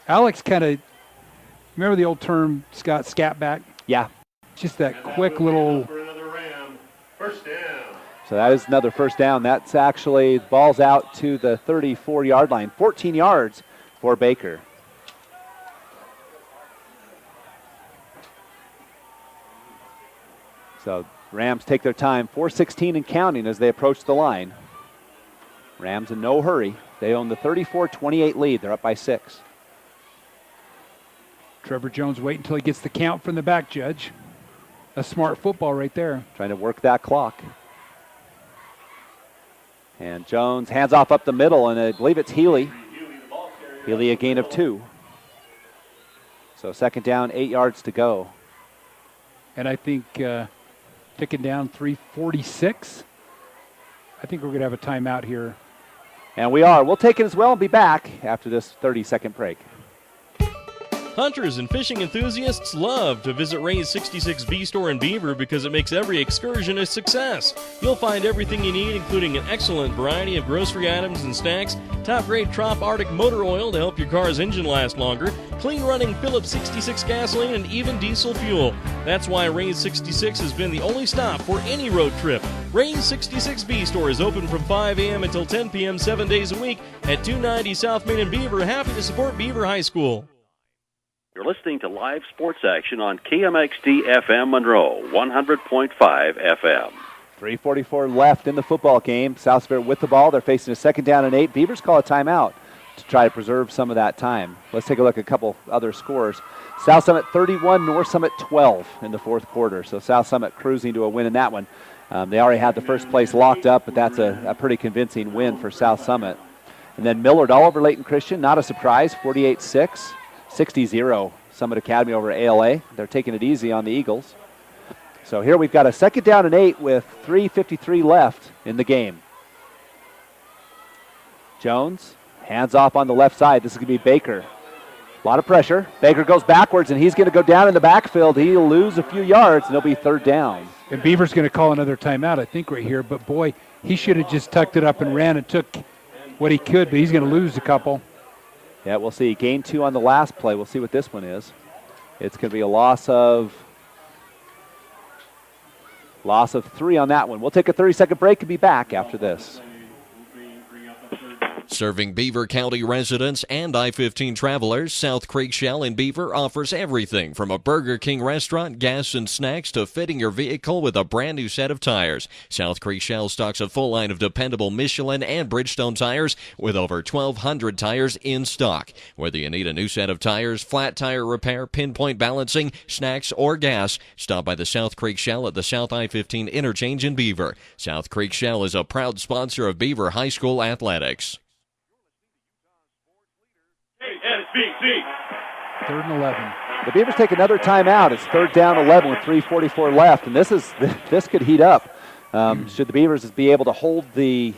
Alex kind of, remember the old term, Scott, scat back? Yeah. Just that quick little. First down. So that is another first down. That's actually, ball's out to the 34-yard line. 14 yards for Baker. So Rams take their time, 4:16 and counting as they approach the line. Rams in no hurry. They own the 34-28 lead. They're up by 6. Trevor Jones wait until he gets the count from the back judge. A smart football right there. Trying to work that clock. And Jones hands off up the middle, and I believe it's Healy. Healy a gain of 2. So second down, 8 yards to go. And I think ticking down 3:46. I think we're going to have a timeout here. And we are. We'll take it as well and be back after this 30-second break. Hunters and fishing enthusiasts love to visit Ray's 66B store in Beaver because it makes every excursion a success. You'll find everything you need, including an excellent variety of grocery items and snacks, top-grade Trop Arctic motor oil to help your car's engine last longer, clean-running Phillips 66 gasoline, and even diesel fuel. That's why Ray's 66 has been the only stop for any road trip. Ray's 66B store is open from 5 a.m. until 10 p.m. 7 days a week at 290 South Main in Beaver. Happy to support Beaver High School. You're listening to live sports action on KMXD FM Monroe, 100.5 FM. 3:44 left in the football game. South Sevier with the ball. They're facing a 2nd down and 8. Beavers call a timeout to try to preserve some of that time. Let's take a look at a couple other scores. South Summit 31, North Summit 12 in the 4th quarter. So South Summit cruising to a win in that one. They already had the first place locked up, but that's a pretty convincing win for South Summit. And then Millard all over Layton Christian, not a surprise, 48-6, 60-0 Summit Academy over ALA. They're taking it easy on the Eagles. So here we've got a 2nd down and 8 with 3:53 left in the game. Jones, hands off on the left side. This is going to be Baker. A lot of pressure. Baker goes backwards, and he's going to go down in the backfield. He'll lose a few yards, and it'll be 3rd down. And Beaver's going to call another timeout, I think, right here. But, boy, he should have just tucked it up and ran and took what he could, but he's going to lose a couple. Yeah, we'll see. Gain 2 on the last play. We'll see what this one is. It's going to be a loss of 3 on that one. We'll take a 30-second break and be back after this. Serving Beaver County residents and I-15 travelers, South Creek Shell in Beaver offers everything from a Burger King restaurant, gas and snacks, to fitting your vehicle with a brand new set of tires. South Creek Shell stocks a full line of dependable Michelin and Bridgestone tires with over 1,200 tires in stock. Whether you need a new set of tires, flat tire repair, pinpoint balancing, snacks, or gas, stop by the South Creek Shell at the South I-15 interchange in Beaver. South Creek Shell is a proud sponsor of Beaver High School athletics. 3rd and 11. The Beavers take another timeout. It's 3rd down 11 with 3:44 left, and this could heat up. Should the Beavers be able to hold the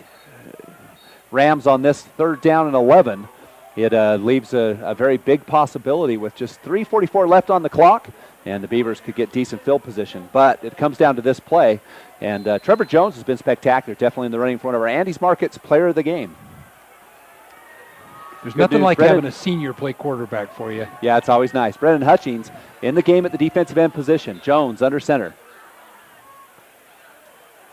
Rams on this 3rd down and 11, it leaves a very big possibility with just 3:44 left on the clock, and the Beavers could get decent field position. But it comes down to this play, and Trevor Jones has been spectacular, definitely in the running for one of our Andes Market's player of the game. There's nothing like having a senior play quarterback for you. Yeah, it's always nice. Brennan Hutchings in the game at the defensive end position. Jones under center.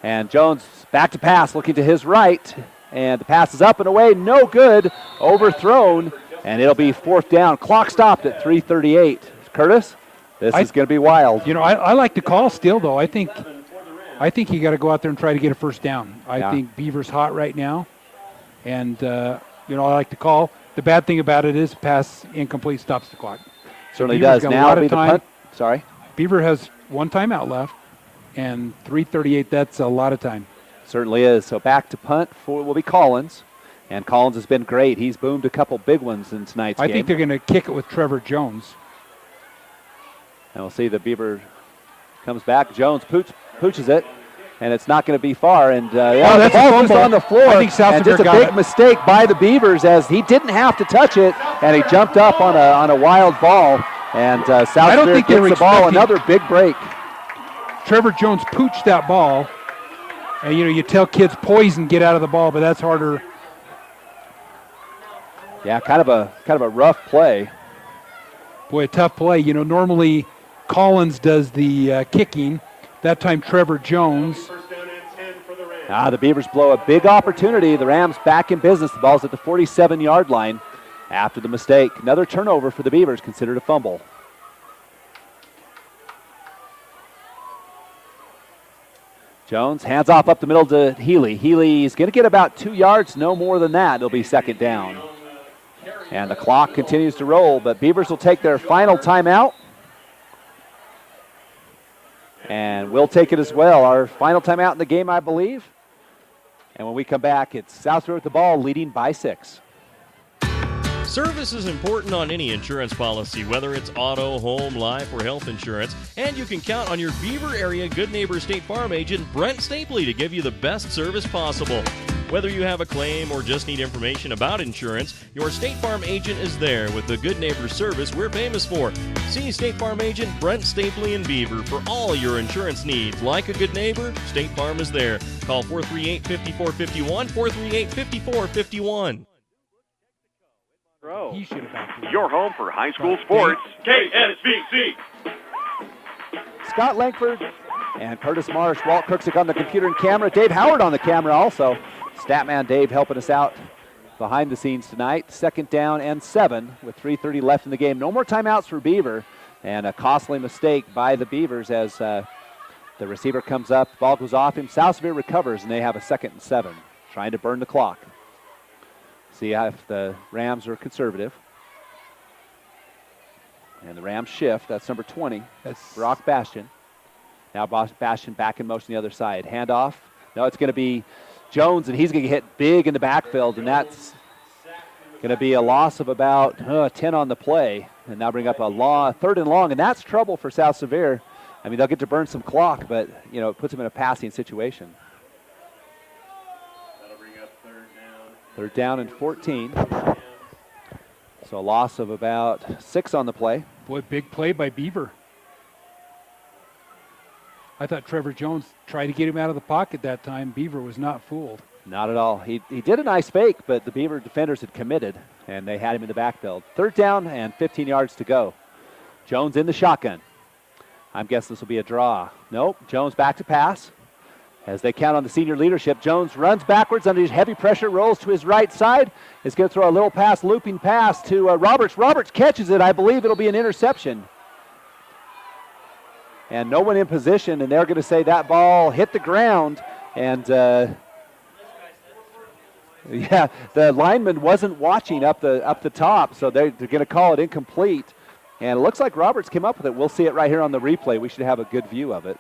And Jones back to pass, looking to his right. And the pass is up and away. No good. Overthrown. And it'll be 4th down. Clock stopped at 3:38. Curtis, this is going to be wild. You know, I like the call still, though. I think you got to go out there and try to get a 1st down. I think Beaver's hot right now. And, I like the call. The bad thing about it is pass incomplete stops the clock. Certainly does. Now it'll be the punt. Sorry. Beaver has 1 timeout left, and 3:38, that's a lot of time. Certainly is. So back to punt will be Collins. And Collins has been great. He's boomed a couple big ones in tonight's game. I think they're going to kick it with Trevor Jones. And we'll see the Beaver comes back. Jones pooches it. And it's not going to be far. And the ball was on the floor. I think South Sevier and just a big mistake by the Beavers, as he didn't have to touch it, and he jumped up on a wild ball. And South Sevier gets the ball. Another big break. Trevor Jones pooched that ball. And, you tell kids poison, get out of the ball, but that's harder. Yeah, kind of a rough play. Boy, a tough play. Normally Collins does the kicking. That time, Trevor Jones. The Beavers blow a big opportunity. The Rams back in business. The ball's at the 47-yard line after the mistake. Another turnover for the Beavers, considered a fumble. Jones hands off up the middle to Healy. Healy's going to get about 2 yards, no more than that. It'll be 2nd down. And the clock continues to roll, but Beavers will take their final timeout. And we'll take it as well. Our final timeout in the game, I believe. And when we come back, it's South Sevier with the ball, leading by 6. Service is important on any insurance policy, whether it's auto, home, life, or health insurance. And you can count on your Beaver area Good Neighbor State Farm agent, Brent Stapley, to give you the best service possible. Whether you have a claim or just need information about insurance, your State Farm agent is there with the Good Neighbor service we're famous for. See State Farm agent Brent Stapley in Beaver for all your insurance needs. Like a good neighbor, State Farm is there. Call 438-5451, 438-5451. Your home for high school sports. KSVC. Scott Langford and Curtis Marsh. Walt Kirksick on the computer and camera. Dave Howard on the camera also. Statman Dave helping us out behind the scenes tonight. 2nd down and 7 with 3:30 left in the game. No more timeouts for Beaver, and a costly mistake by the Beavers as the The receiver comes up, ball goes off him. South Sevier recovers, and they have a 2nd and 7, trying to burn the clock. See if the Rams are conservative. And the Rams shift. That's number 20. That's Brock Bastian. Now Bastian back in motion the other side. Handoff. No, it's going to be Jones, and he's going to get hit big in the backfield, and that's going to be a loss of about 10 on the play. And now bring up a 3rd and long, and that's trouble for South Sevier. I mean, they'll get to burn some clock, but, it puts them in a passing situation. That'll bring up 3rd down and 14. So a loss of about 6 on the play. Boy, big play by Beaver. I thought Trevor Jones tried to get him out of the pocket that time. Beaver was not fooled. Not at all. He did a nice fake, but the Beaver defenders had committed, and they had him in the backfield. 3rd down and 15 yards to go. Jones in the shotgun. I'm guessing this will be a draw. Nope. Jones back to pass. As they count on the senior leadership, Jones runs backwards under heavy pressure, rolls to his right side. Is going to throw a little pass, looping pass to Roberts. Roberts catches it. I believe it'll be an interception. And no one in position, and they're going to say that ball hit the ground. And, the lineman wasn't watching up the top, so they're going to call it incomplete. And it looks like Roberts came up with it. We'll see it right here on the replay. We should have a good view of it.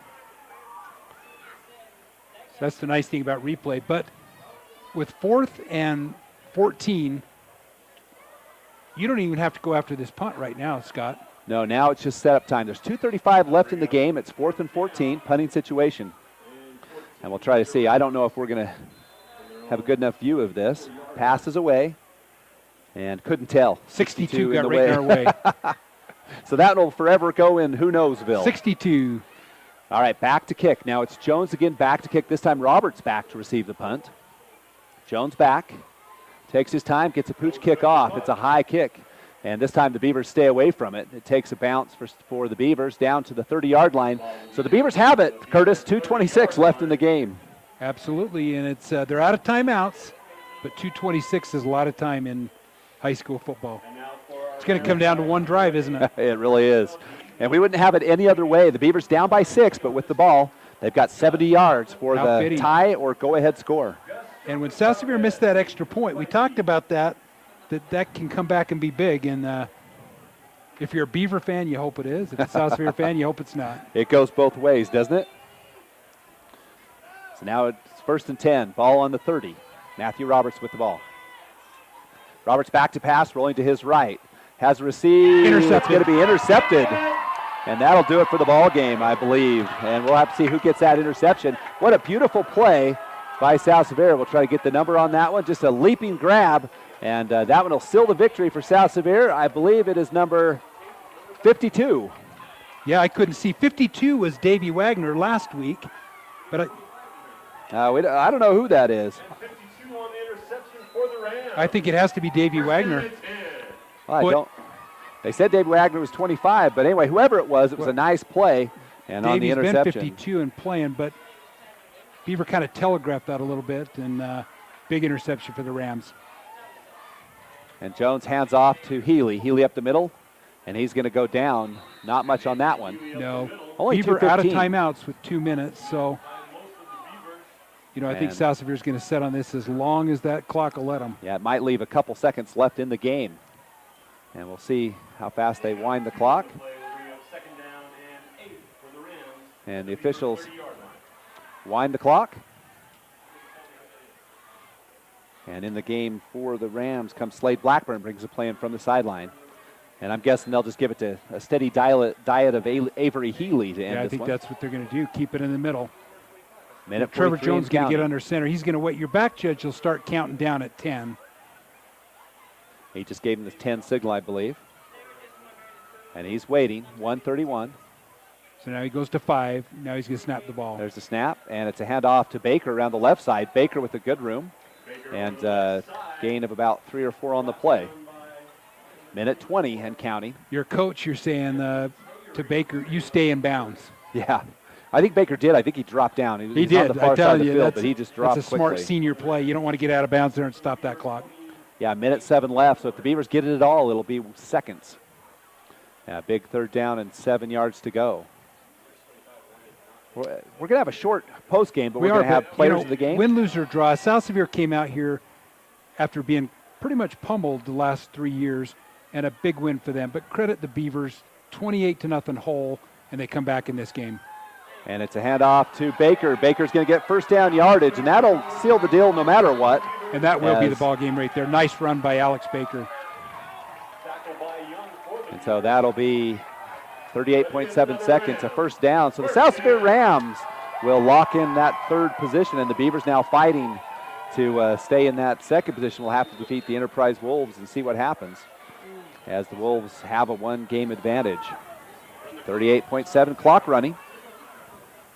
That's the nice thing about replay. But with 4th and 14, you don't even have to go after this punt right now, Scott. No, now it's just setup time. There's 2:35 left in the game. It's 4th and 14, punting situation. And we'll try to see. I don't know if we're going to have a good enough view of this. Passes away. And couldn't tell. 62 got right in our way. So that will forever go in who knowsville. 62. All right, back to kick. Now it's Jones again back to kick. This time Roberts back to receive the punt. Jones back. Takes his time, gets a pooch kick off. It's a high kick. And this time the Beavers stay away from it. It takes a bounce for the Beavers down to the 30-yard line. So the Beavers have it, Curtis. 2:26 left in the game. Absolutely, and it's they're out of timeouts, but 2:26 is a lot of time in high school football. It's going to come down to one drive, isn't it? It really is. And we wouldn't have it any other way. The Beavers down by 6, but with the ball, they've got 70 yards for the tie or go-ahead score. And when South Sevier missed that extra point, we talked about that can come back and be big. And if you're a Beaver fan, you hope it is. If you're a South Sevier fan, you hope it's not. It goes both ways, doesn't it? So now it's 1st and 10. Ball on the 30. Matthew Roberts with the ball. Roberts back to pass, rolling to his right. Has received. Intercepted. It's going to be intercepted. And that'll do it for the ball game, I believe. And we'll have to see who gets that interception. What a beautiful play by South Sevier. We'll try to get the number on that one. Just a leaping grab. And that one will seal the victory for South Sevier. I believe it is number 52. Yeah, I couldn't see. 52 was Davey Wagner last week. But I don't know who that is. 52 on the interception for the Rams. I think it has to be Davey Wagner. Well, they said Davey Wagner was 25, but anyway, whoever it was a nice play. And on the interception. Davey's been 52 and playing, but Beaver kind of telegraphed that a little bit, and big interception for the Rams. And Jones hands off to Healy. Healy up the middle, and he's going to go down. Not much on that one. No. Only Beaver out of 2:15. timeouts with 2 minutes, so I think South Sevier is going to set on this as long as that clock will let them. Yeah, it might leave a couple seconds left in the game. And we'll see how fast they wind the clock. And the officials wind the clock. And in the game for the Rams comes Slade Blackburn, brings the play in from the sideline. And I'm guessing they'll just give it to a steady diet of Avery Healy to end this one. Yeah, I think that's what they're going to do, keep it in the middle. Minute Trevor 43 Jones and going to get counting. under center. He's going to wait. Your back judge will start counting down at 10. He just gave him the 10 signal, I believe. And he's waiting, 1:31. So now he goes to 5. Now he's going to snap the ball. There's the snap, and it's a handoff to Baker around the left side. Baker with a good room, and gain of about 3 or 4 on the play. Minute 20 and counting. Your coach, you're saying to Baker, you stay in bounds. Yeah. I think Baker did. I think he dropped down. He did. On the far I tell side of you, the field, but he just dropped that's a quickly. smart senior play. You don't want to get out of bounds there and stop that clock. Yeah, minute 7 left. So if the Beavers get it at all, it'll be seconds. Yeah, big 3rd down and 7 yards to go. We're going to have a short post game, but we're going to have players of the game. Win, lose, or draw. South Sevier came out here after being pretty much pummeled the last 3 years, and a big win for them. But credit the Beavers, 28-0 whole, and they come back in this game. And it's a handoff to Baker. Baker's going to get first down yardage, and that'll seal the deal no matter what. And that will be the ball game right there. Nice run by Alex Baker. And so that'll be 38.7 seconds, a first down. So the South Sevier Rams will lock in that third position, and the Beavers now fighting to stay in that second position. Will have to defeat the Enterprise Wolves and see what happens, as the Wolves have a one-game advantage. 38.7 clock running,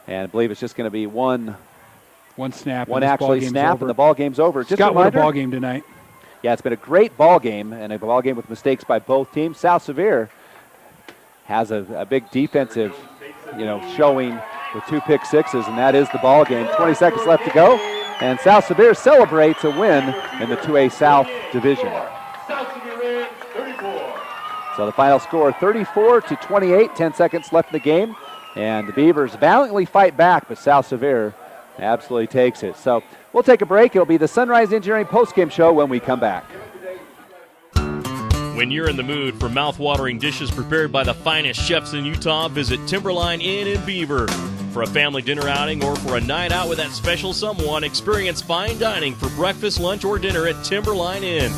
and I believe it's just going to be one snap. One actually snap, and the ball game's over. Just Scott, what a ball game tonight. Yeah, it's been a great ball game, and a ball game with mistakes by both teams. South Sevier has a big defensive, showing with 2 pick sixes, and that is the ball game. 20 seconds left to go, and South Sevier celebrates a win in the 2A South Division. So the final score, 34-28, 10 seconds left in the game, and the Beavers valiantly fight back, but South Sevier absolutely takes it. So we'll take a break. It'll be the Sunrise Engineering postgame show when we come back. When you're in the mood for mouth-watering dishes prepared by the finest chefs in Utah, visit Timberline Inn in Beaver. For a family dinner outing or for a night out with that special someone, experience fine dining for breakfast, lunch, or dinner at Timberline Inn.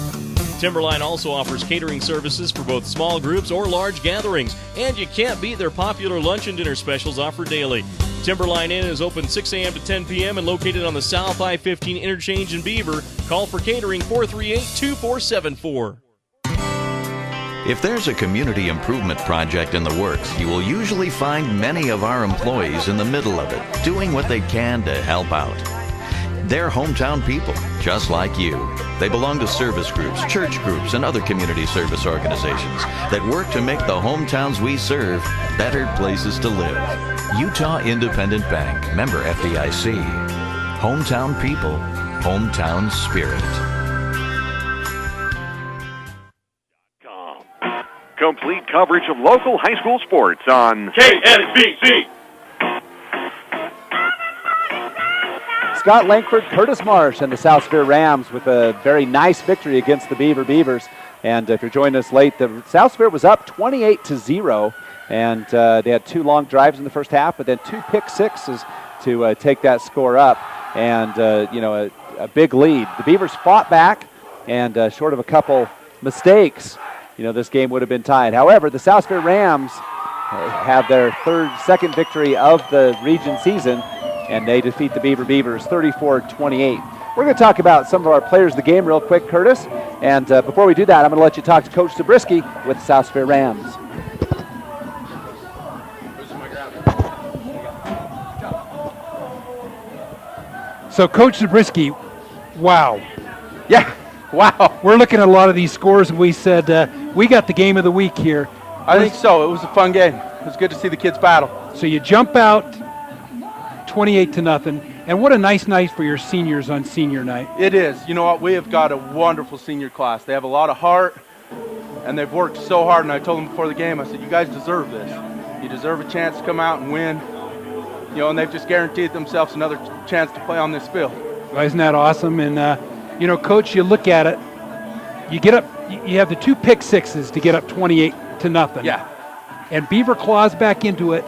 Timberline also offers catering services for both small groups or large gatherings, and you can't beat their popular lunch and dinner specials offered daily. Timberline Inn is open 6 a.m. to 10 p.m. and located on the South I-15 interchange in Beaver. Call for catering 438-2474. If there's a community improvement project in the works, you will usually find many of our employees in the middle of it, doing what they can to help out. They're hometown people, just like you. They belong to service groups, church groups, and other community service organizations that work to make the hometowns we serve better places to live. Utah Independent Bank, member FDIC. Hometown people, hometown spirit. Complete coverage of local high school sports on KSBC. Scott Langford, Curtis Marsh, and the South Sevier Rams with a very nice victory against the Beaver Beavers. And if you're joining us late, the South Sevier was up 28-0, and they had 2 long drives in the first half, but then 2 pick sixes to take that score up, and a big lead. The Beavers fought back, and short of a couple mistakes, this game would have been tied. However, the South Sevier Rams have their second victory of the region season, and they defeat the Beaver Beavers 34-28. We're going to talk about some of our players of the game real quick, Curtis. And before we do that, I'm going to let you talk to Coach Zabriskie with the South Sevier Rams. So, Coach Zabriskie, wow. Yeah, wow. We're looking at a lot of these scores, and we said we got the game of the week here. I think so. It was a fun game. It was good to see the kids battle. So you jump out 28-0, and what a nice night for your seniors on senior night. It is. You know what? We have got a wonderful senior class. They have a lot of heart, and they've worked so hard. And I told them before the game, I said, you guys deserve this. You deserve a chance to come out and win. And they've just guaranteed themselves another chance to play on this field. Well, isn't that awesome? And, Coach, you look at it, you get up, you have the 2 pick sixes to get up 28-0. Yeah. And Beaver claws back into it.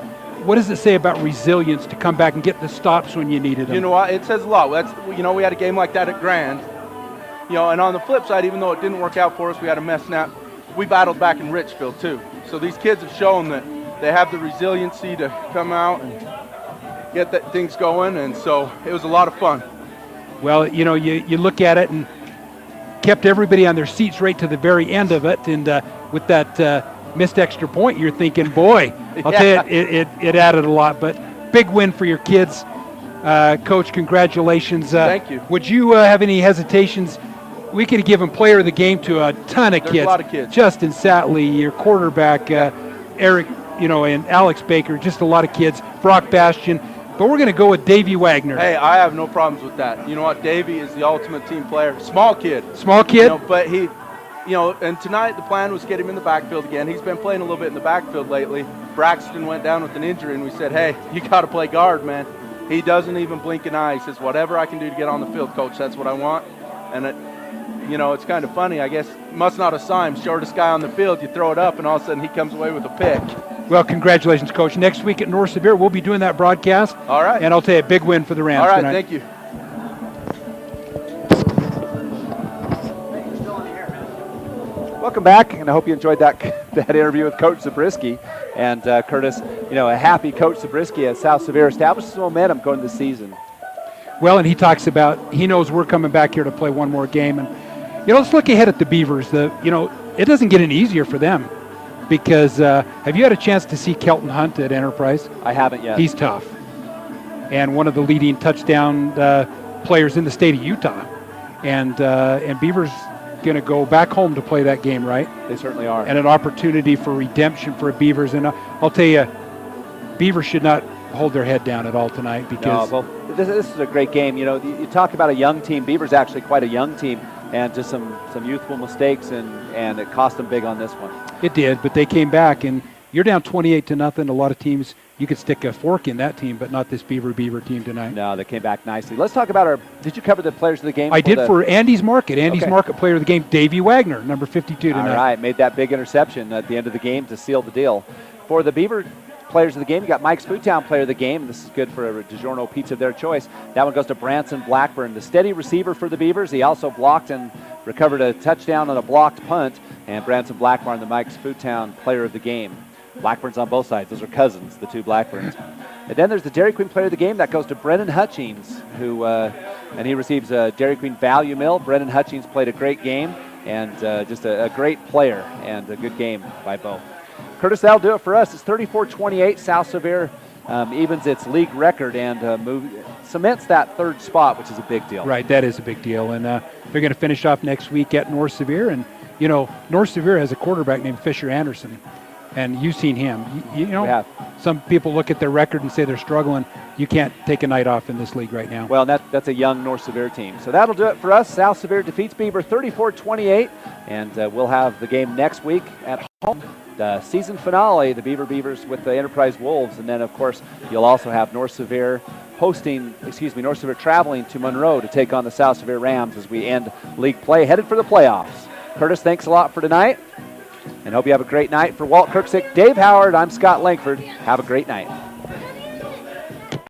What does it say about resilience to come back and get the stops when you needed them? You know what? It says a lot. We had a game like that at Grand. And on the flip side, even though it didn't work out for us, we had a mess snap, we battled back in Richfield too. So these kids have shown that they have the resiliency to come out and get things going, and so it was a lot of fun. Well, you look at it and kept everybody on their seats right to the very end of it, and with that missed extra point, you're thinking, boy, I'll tell you, it added a lot. But big win for your kids. Coach, congratulations. Thank you. Would you have any hesitations? We could have given player of the game to a ton of kids. There's a lot of kids. Justin Satley, your quarterback, Eric, and Alex Baker, just a lot of kids. Brock Bastian. But we're going to go with Davey Wagner. Hey, I have no problems with that. You know what? Davey is the ultimate team player. Small kid. Small kid? But he and tonight the plan was get him in the backfield again. He's been playing a little bit in the backfield lately. Braxton went down with an injury, and we said, hey, you got to play guard, man. He doesn't even blink an eye. He says, whatever I can do to get on the field, Coach, that's what I want. And, it's kind of funny. I guess must not have saw him. Shortest guy on the field, you throw it up, and all of a sudden he comes away with a pick. Well, congratulations, Coach. Next week at North Sevier, we'll be doing that broadcast. All right. And I'll tell you, a big win for the Rams tonight. All right, thank you. Welcome back, and I hope you enjoyed that interview with Coach Zabriskie. And Curtis, a happy Coach Zabriskie at South Sevier establishes momentum going into the season. Well, and he talks about he knows we're coming back here to play one more game. And, let's look ahead at the Beavers. It doesn't get any easier for them because have you had a chance to see Kelton Hunt at Enterprise? I haven't yet. He's tough. And one of the leading touchdown players in the state of Utah. And Beavers going to go back home to play that game, right? They certainly are. And an opportunity for redemption for Beavers. And I'll tell you, Beavers should not hold their head down at all tonight because this is a great game. You talk about a young team. Beavers actually quite a young team, and just some youthful mistakes, and it cost them big on this one. It did, but they came back, and you're down 28-0. A lot of teams, you could stick a fork in that team, but not this Beaver team tonight. No, they came back nicely. Let's talk about did you cover the players of the game? I did for Andy's Market. Andy's Market player of the game, Davey Wagner, number 52 tonight. All right, made that big interception at the end of the game to seal the deal. For the Beaver players of the game, you got Mike's Foodtown player of the game. This is good for a DiGiorno pizza of their choice. That one goes to Branson Blackburn, the steady receiver for the Beavers. He also blocked and recovered a touchdown on a blocked punt. And Branson Blackburn, the Mike's Foodtown player of the game. Blackburn's on both sides. Those are cousins, the two Blackburns. And then there's the Dairy Queen player of the game. That goes to Brennan Hutchings, who and he receives a Dairy Queen Value Mill. Brennan Hutchings played a great game and just a great player and a good game by both. Curtis, that'll do it for us. It's 34-28. South Sevier evens its league record and cements that third spot, which is a big deal. Right, that is a big deal. And they're going to finish off next week at North Sevier. And, North Sevier has a quarterback named Fisher Anderson. And you've seen him. We have. Some people look at their record and say they're struggling. You can't take a night off in this league right now. Well, that's a young North Sevier team. So that'll do it for us. South Sevier defeats Beaver 34-28. And we'll have the game next week at home. The season finale, the Beaver Beavers with the Enterprise Wolves. And then, of course, you'll also have North Sevier traveling to Monroe to take on the South Sevier Rams as we end league play, headed for the playoffs. Curtis, thanks a lot for tonight. And hope you have a great night. For Walt Kirksick, Dave Howard, I'm Scott Langford. Have a great night.